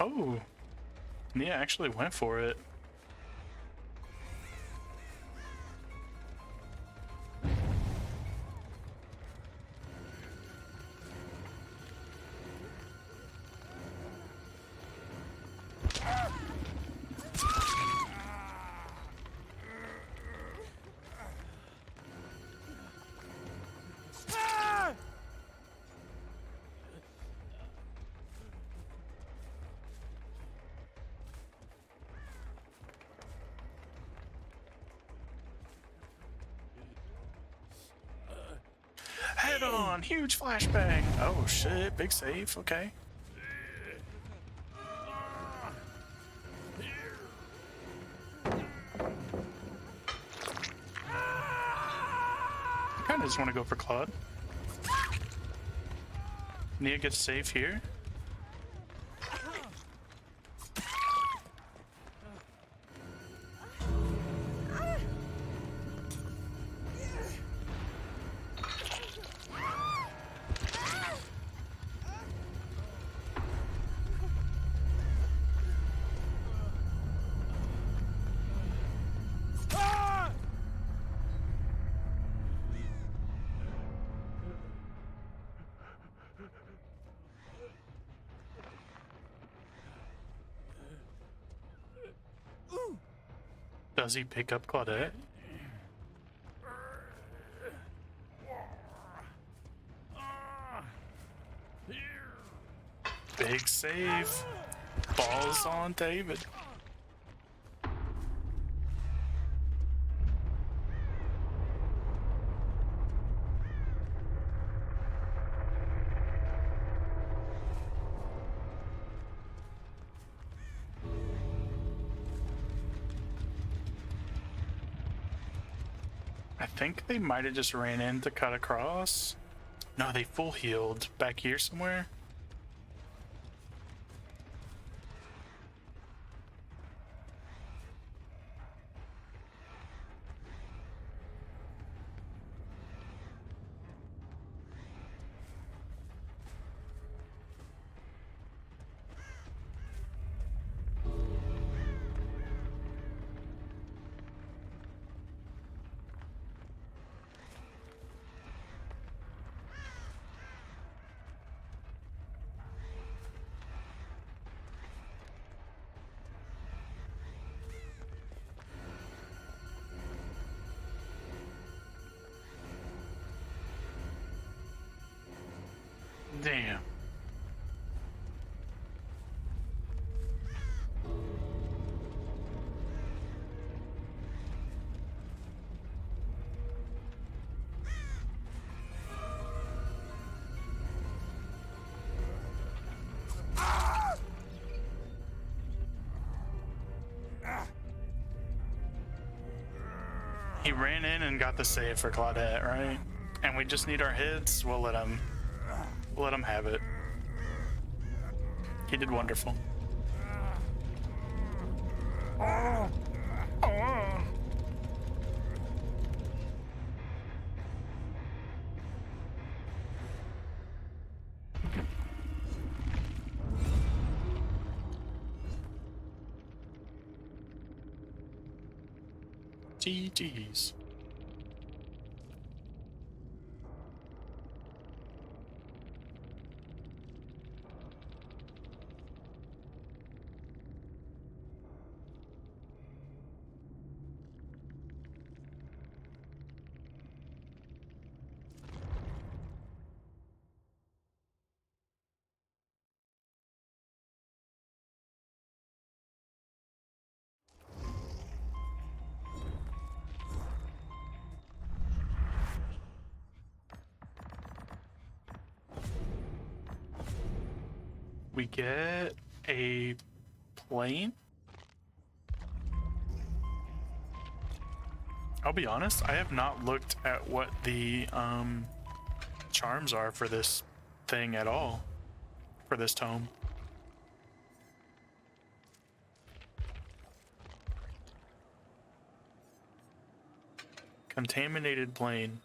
Oh, Nia actually went for it. Head on, huge flashbang. Oh shit, big save, okay. I kinda just wanna go for Claude. Nia gets safe here. Does he pick up Claudette? Big save. Balls on David. I think they might have just ran in to cut across. No, they full healed back here somewhere. Damn. He ran in and got the save for Claudette, right? And we just need our hits. We'll let him have it. He did wonderful. Oh. Oh. GG's. We get a plane? I'll be honest, I have not looked at what the charms are for this thing at all, for this tome. Contaminated plane.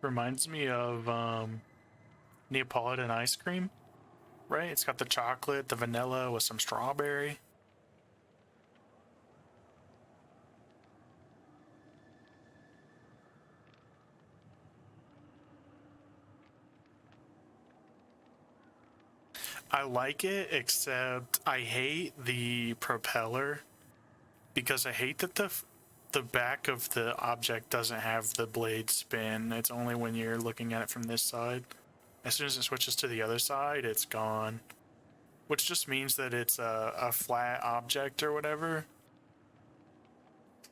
Reminds me of Neapolitan ice cream, right? It's got the chocolate, the vanilla with some strawberry. I like it, except I hate the propeller because I hate that the back of the object doesn't have the blade spin. It's only when you're looking at it from this side. As soon as it switches to the other side, it's gone. Which just means that it's a flat object or whatever.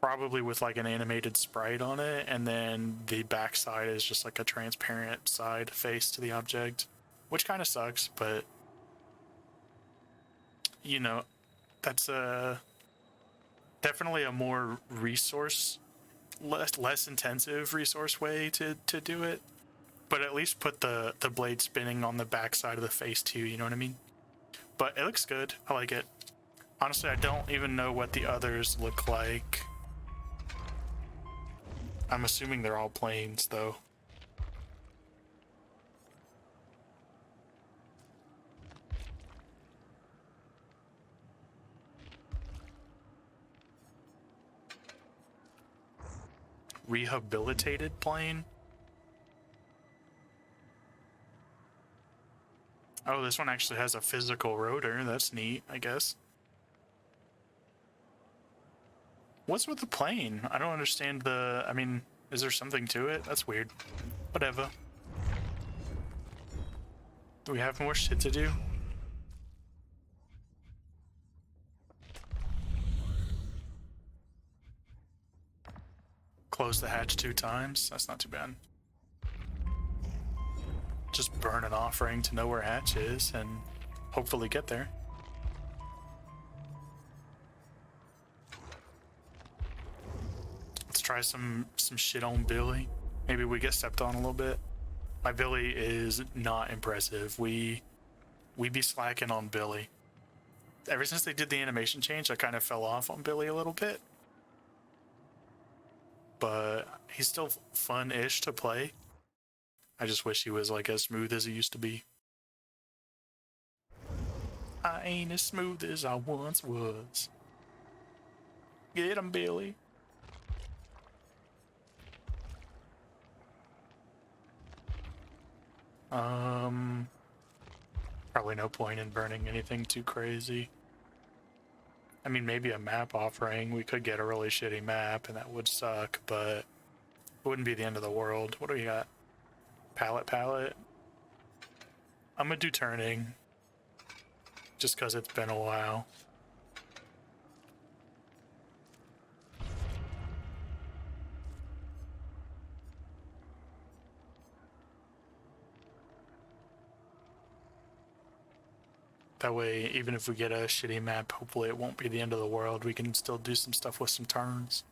Probably with like an animated sprite on it, and then the back side is just like a transparent side face to the object. Which kind of sucks, but you know, that's definitely a more less intensive resource way to do it. But at least put the blade spinning on the back side of the face too, you know what I mean? But it looks good. I like it. Honestly, I don't even know what the others look like. I'm assuming they're all planes though. Rehabilitated plane? Oh, this one actually has a physical rotor. That's neat, I guess. What's with the plane? I don't understand the... I mean, is there something to it? That's weird. Whatever. Do we have more shit to do? Close the hatch 2 times? That's not too bad. Just burn an offering to know where hatch is and hopefully get there. Let's try some shit on Billy. Maybe we get stepped on a little bit. My Billy is not impressive. We be slacking on Billy. Ever since they did the animation change, I kind of fell off on Billy a little bit. But he's still fun-ish to play. I just wish he was like as smooth as he used to be. I ain't as smooth as I once was. Get him, Billy. Probably no point in burning anything too crazy. I mean, maybe a map offering. We could get a really shitty map, and that would suck, but it wouldn't be the end of the world. What do we got? Pallet. I'm gonna do turning. Just because it's been a while. That way, even if we get a shitty map, hopefully it won't be the end of the world. We can still do some stuff with some turns.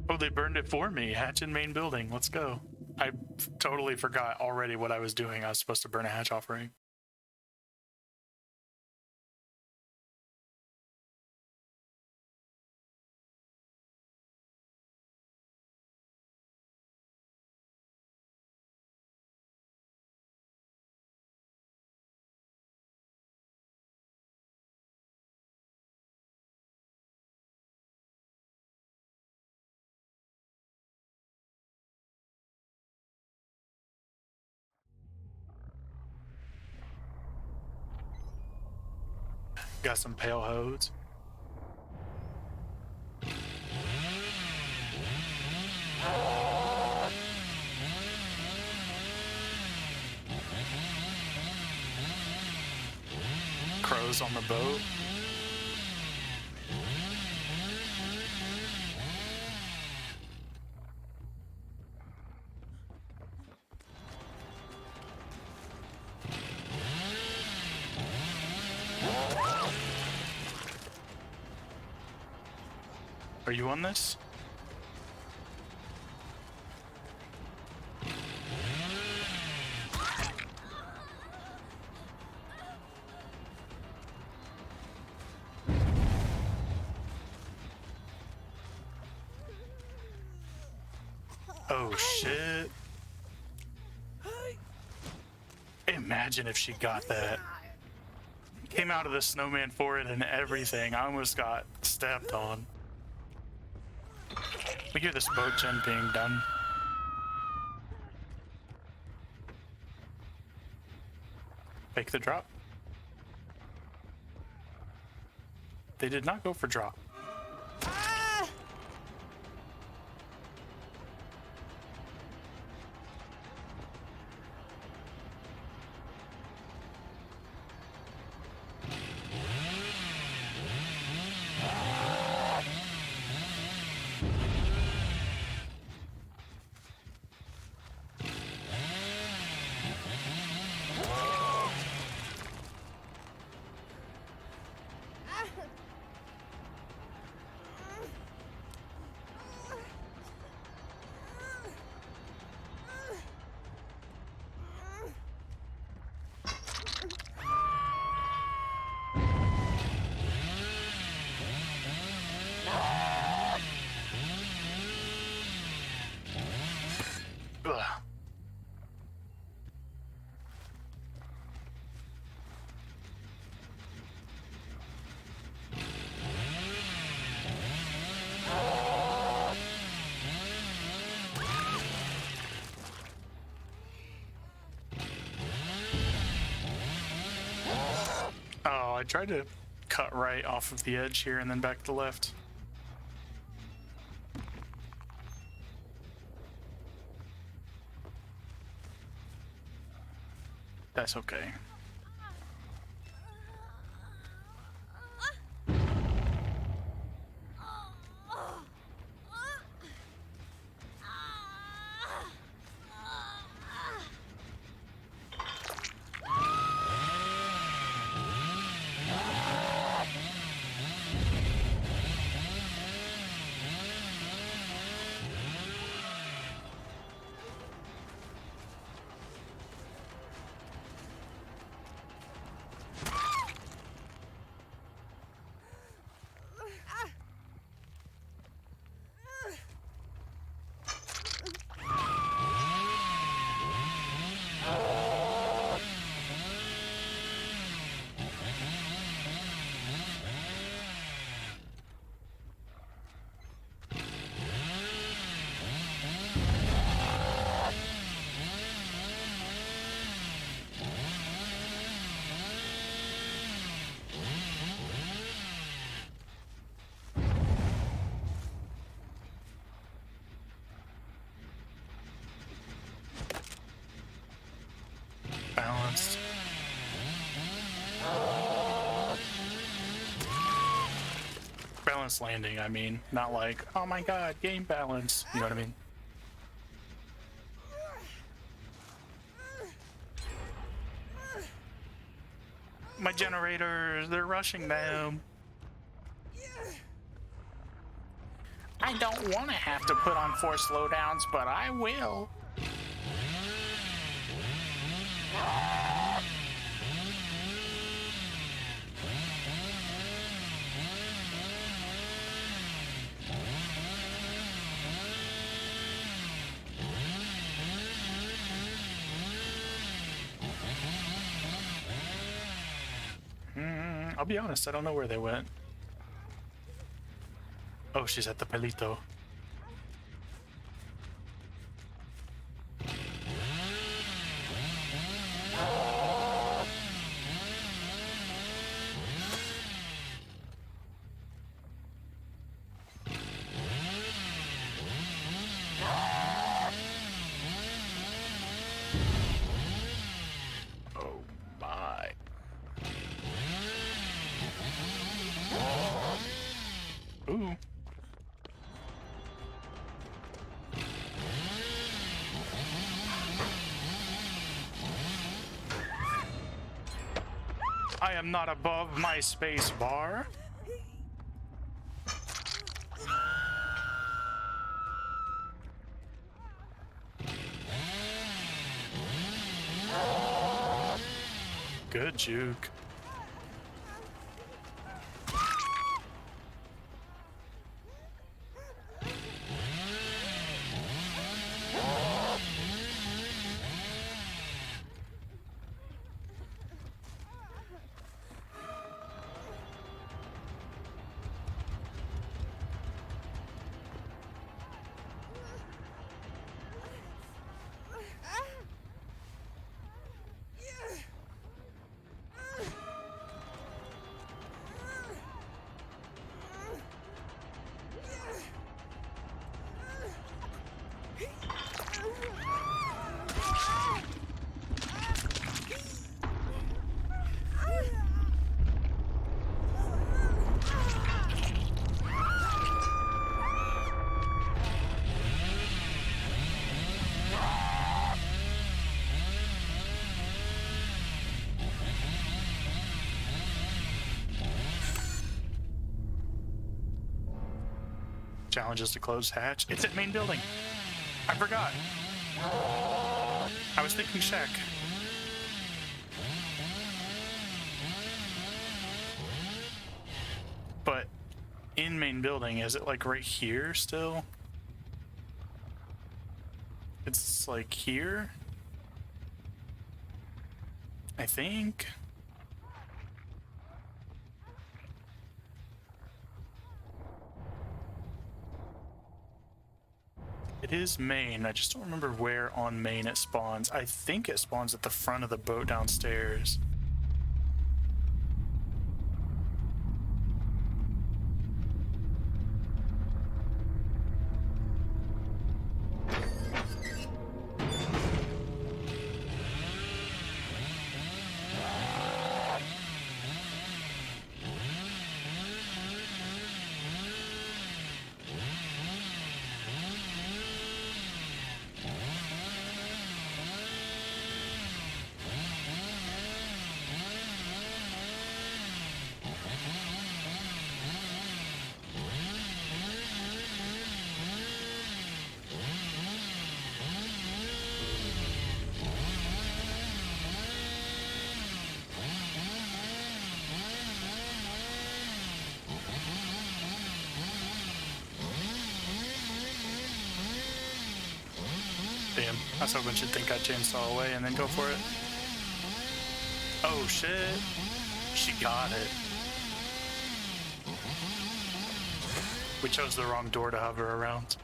Oh, they burned it for me. Hatch in main building. Let's go. I totally forgot already what I was doing. I was supposed to burn a hatch offering. Got some pale hose. Crows on the boat. Are you on this? Oh shit. Imagine if she got that. Came out of the snowman for it and everything. I almost got stepped on. We hear this boat gen being done. Fake the drop. They did not go for drop. Ugh. Oh, I tried to cut right off of the edge here and then back to the left. That's okay. Balanced. Balanced landing, I mean. Not like, oh my god, game balance. You know what I mean? My generators, they're rushing them. I don't want to have to put on 4 slowdowns, but I will. I'll be honest, I don't know where they went. Oh, she's at the Pelito. Oh my. Ooh. I am not above my space bar. Good juke. Challenge is to close hatch. It's at main building. I forgot. I was thinking shack. But in main building, is it like right here still? It's like here? I think. It is main. I just don't remember where on main it spawns. I think it spawns at the front of the boat downstairs. Damn, I was hoping she'd think I'd chainsaw away and then go for it. Oh shit, she got it. We chose the wrong door to hover around.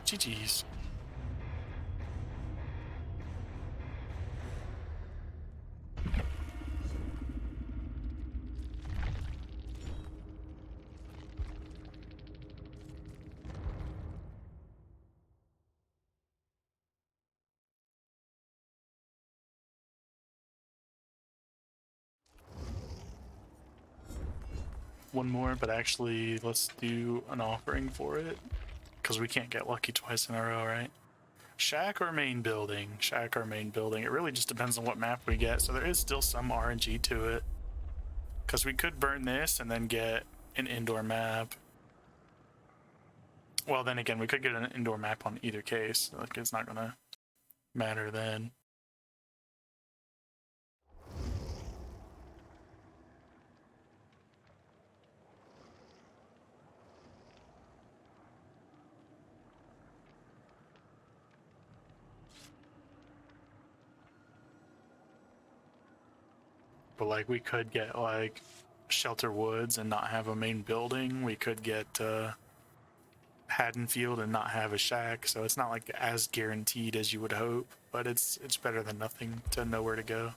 GG's. One more, but actually let's do an offering for it, because we can't get lucky twice in a row, right? Shack or main building? Shack or main building. It really just depends on what map we get, so there is still some RNG to it. Because we could burn this and then get an indoor map. Well, then again, we could get an indoor map on either case. Like, it's not gonna matter then. But like, we could get like Shelter Woods and not have a main building. We could get Haddonfield and not have a shack. So it's not like as guaranteed as you would hope, but it's better than nothing to know where to go.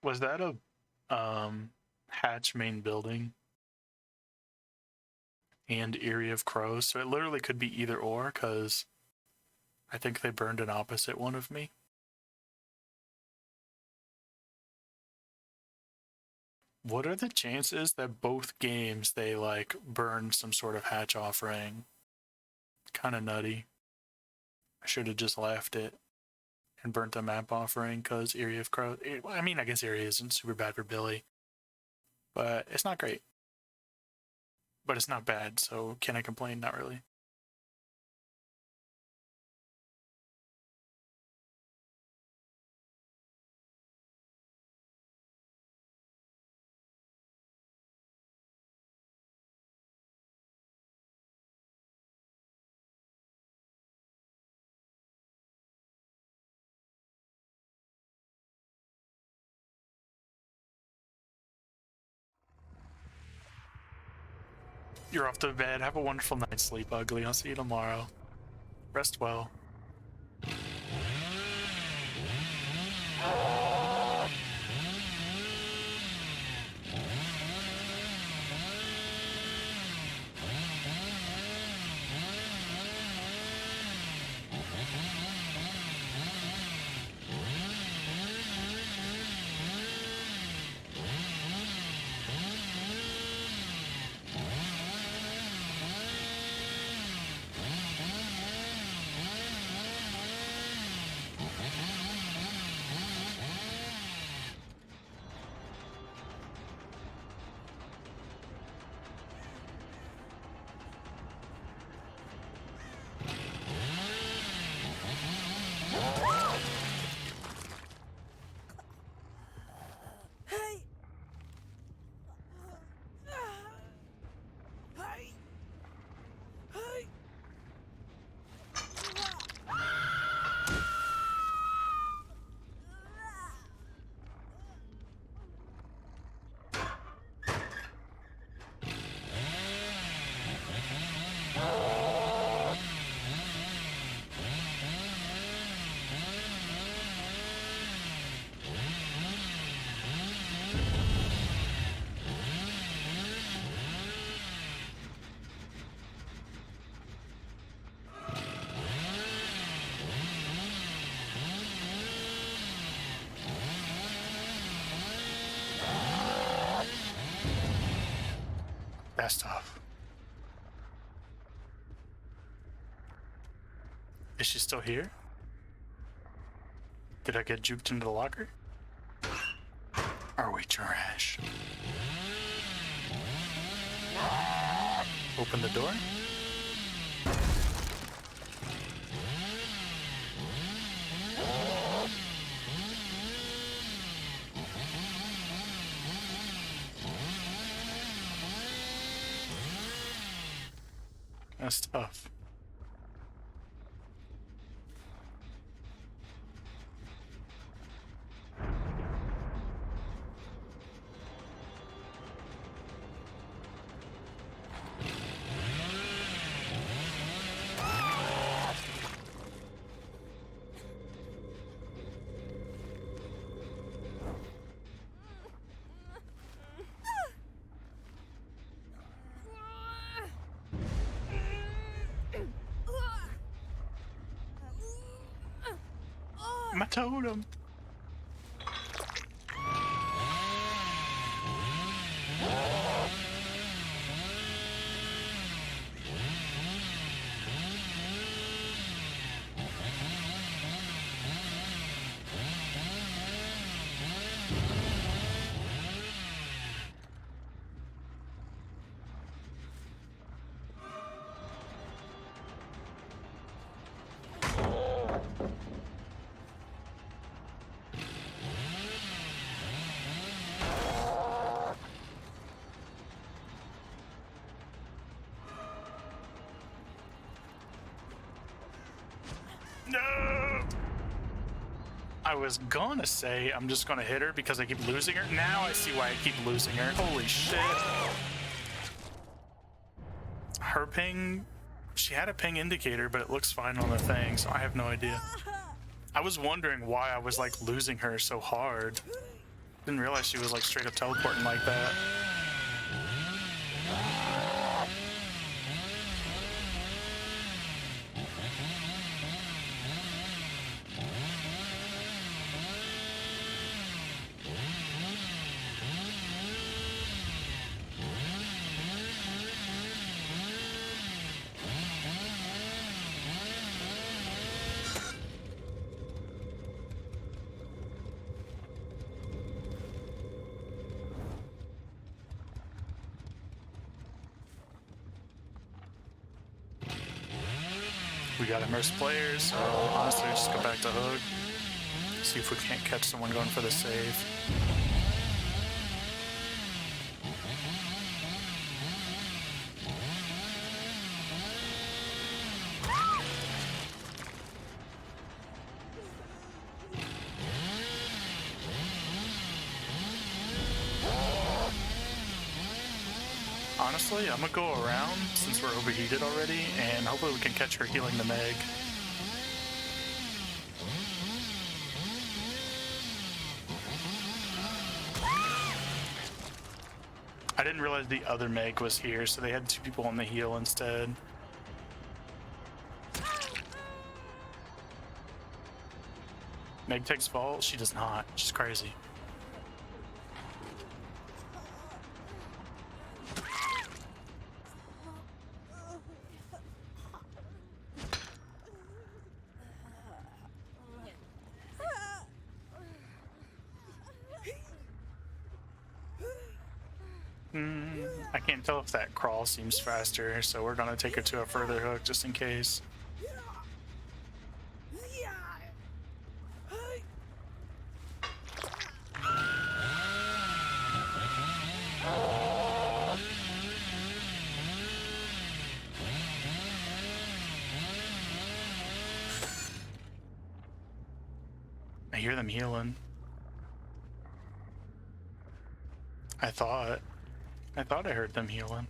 Was that a hatch main building and Eyrie of Crows? So it literally could be either or, because I think they burned an opposite one of me. What are the chances that both games they like burn some sort of hatch offering? Kind of nutty. I should have just left it and burnt the map offering because Eerie of Crow. I mean, I guess Eerie isn't super bad for Billy, but it's not great. But it's not bad, so can I complain? Not really. You're off to bed. Have a wonderful night's sleep, Ugly. I'll see you tomorrow. Rest well. That's tough. Is she still here? Did I get juked into the locker? Are we trash? Open the door? That's tough. My totem. No! I was gonna say I'm just gonna hit her because I keep losing her. Now I see why I keep losing her. Holy shit. Her ping, she had a ping indicator, but it looks fine on the thing, so I have no idea. I was wondering why I was like losing her so hard. Didn't realize she was like straight up teleporting like that. We got immersed players, so honestly, just go back to Hook. See if we can't catch someone going for the save. Honestly, I'm gonna go around since we're overheated already, and hopefully we can catch her healing the Meg. I didn't realize the other Meg was here, so they had two people on the heal instead. Meg takes fall? She does not. She's crazy. I can't tell if that crawl seems faster, so we're gonna take her to a further hook just in case. I hear them healing. I thought I heard them healing.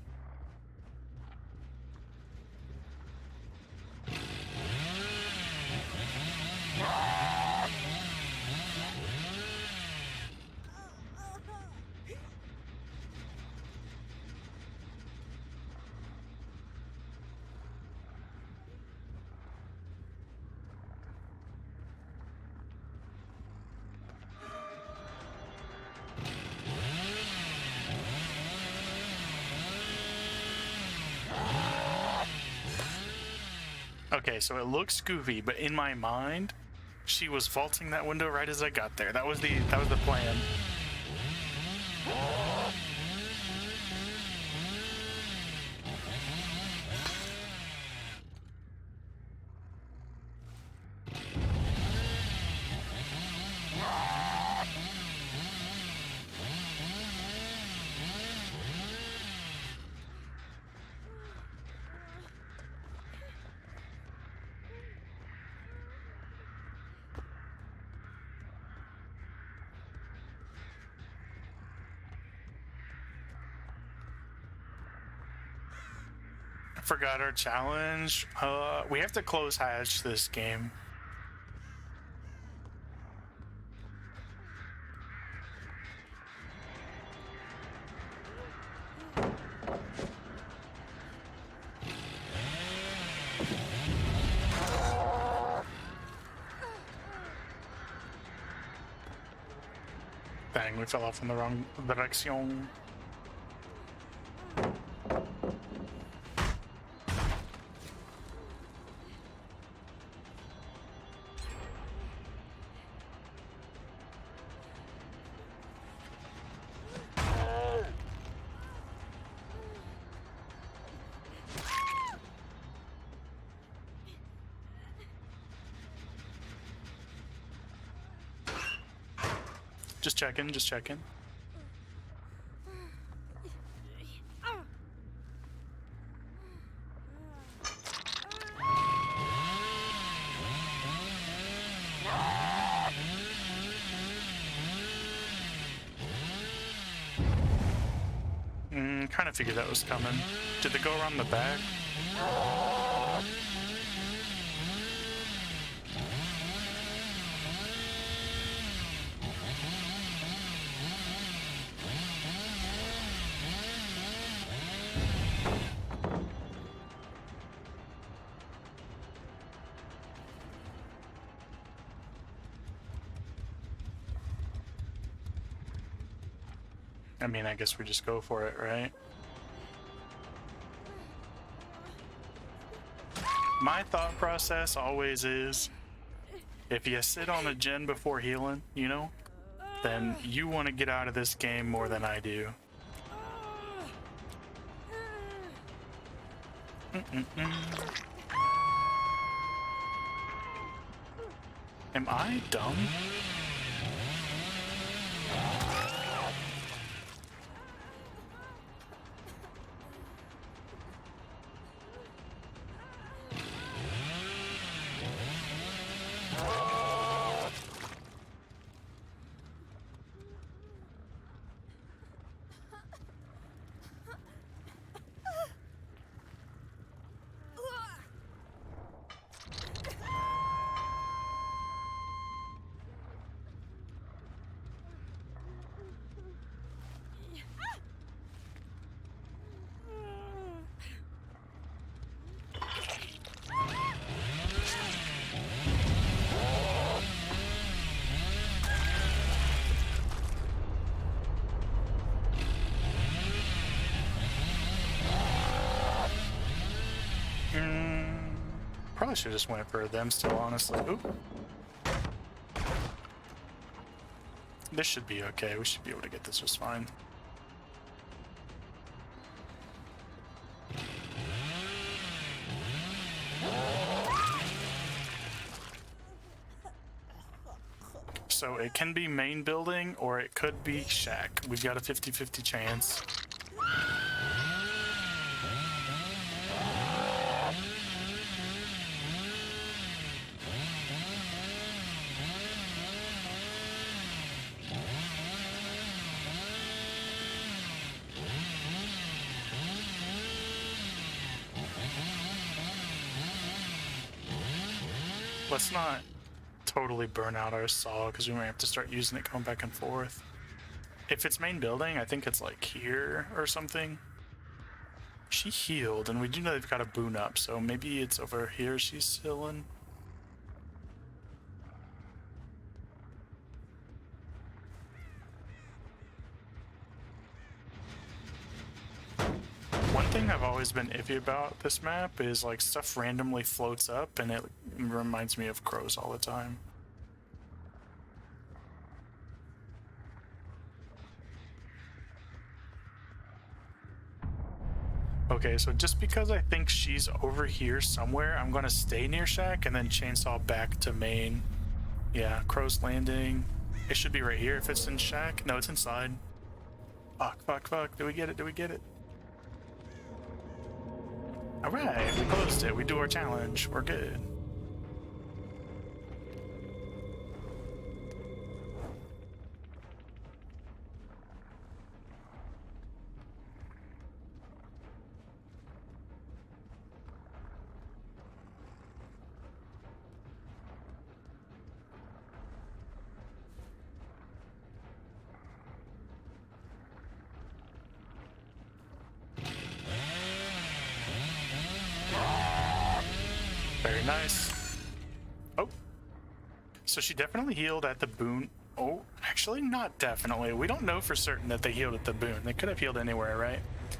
Okay, so it looks goofy, but in my mind, she was vaulting that window right as I got there. That was the plan. Forgot our challenge. We have to close hatch this game. Dang, we fell off in the wrong direction. Just checking, just checking. Kind of figured that was coming. Did they go around the back? I mean, I guess we just go for it, right? My thought process always is, if you sit on a gen before healing, you know, then you want to get out of this game more than I do. Am I dumb? Probably should have just went for them still, honestly. Oop. This should be okay. We should be able to get this just fine. So it can be main building or it could be shack. We've got a 50-50 chance. Let's not totally burn out our saw because we might have to start using it going back and forth. If it's main building, I think it's like here or something. She healed, and we do know they've got a boon up, so maybe it's over here she's still in. One thing I've always been iffy about this map is like stuff randomly floats up and it reminds me of crows all the time. Okay, so just because I think she's over here somewhere, I'm gonna stay near shack and then chainsaw back to main. Yeah, crow's landing. It should be right here if it's in shack. No, it's inside. Fuck, fuck, fuck. Do we get it? Do we get it? Alright, we closed it. We do our challenge. We're good. Very nice. Oh. So she definitely healed at the boon. Oh, actually not definitely. We don't know for certain that they healed at the boon. They could have healed anywhere, right?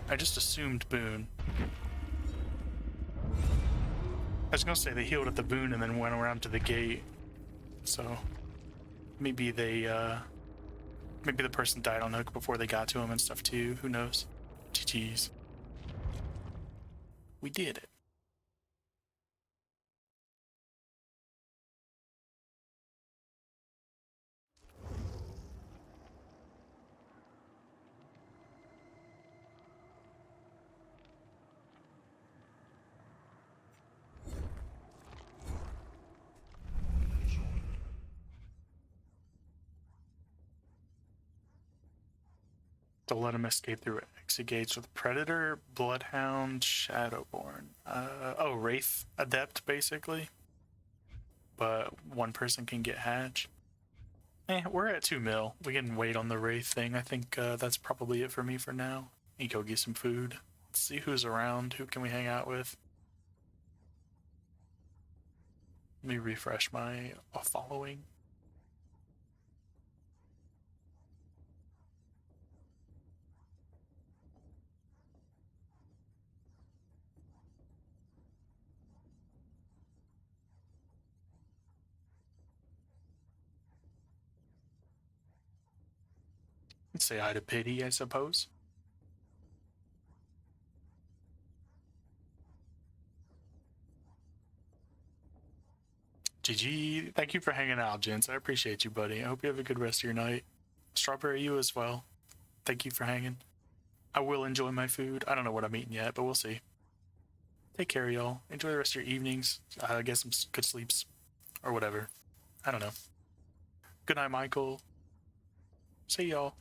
I just assumed boon. I was gonna say they healed at the boon and then went around to the gate. So maybe they maybe the person died on hook before they got to him and stuff too. Who knows? GG's. We did it. To let him escape through exit gates with Predator, Bloodhound, Shadowborn. Oh, Wraith Adept, basically. But one person can get Hatch. We're at 2 mil. We can wait on the Wraith thing. I think that's probably it for me for now. You go get some food. Let's see who's around. Who can we hang out with? Let me refresh my following. Let's say hi to Pity, I suppose. GG. Thank you for hanging out, gents. I appreciate you, buddy. I hope you have a good rest of your night. Strawberry, you as well. Thank you for hanging. I will enjoy my food. I don't know what I'm eating yet, but we'll see. Take care, y'all. Enjoy the rest of your evenings. Get some good sleeps. Or whatever. I don't know. Good night, Michael. See y'all.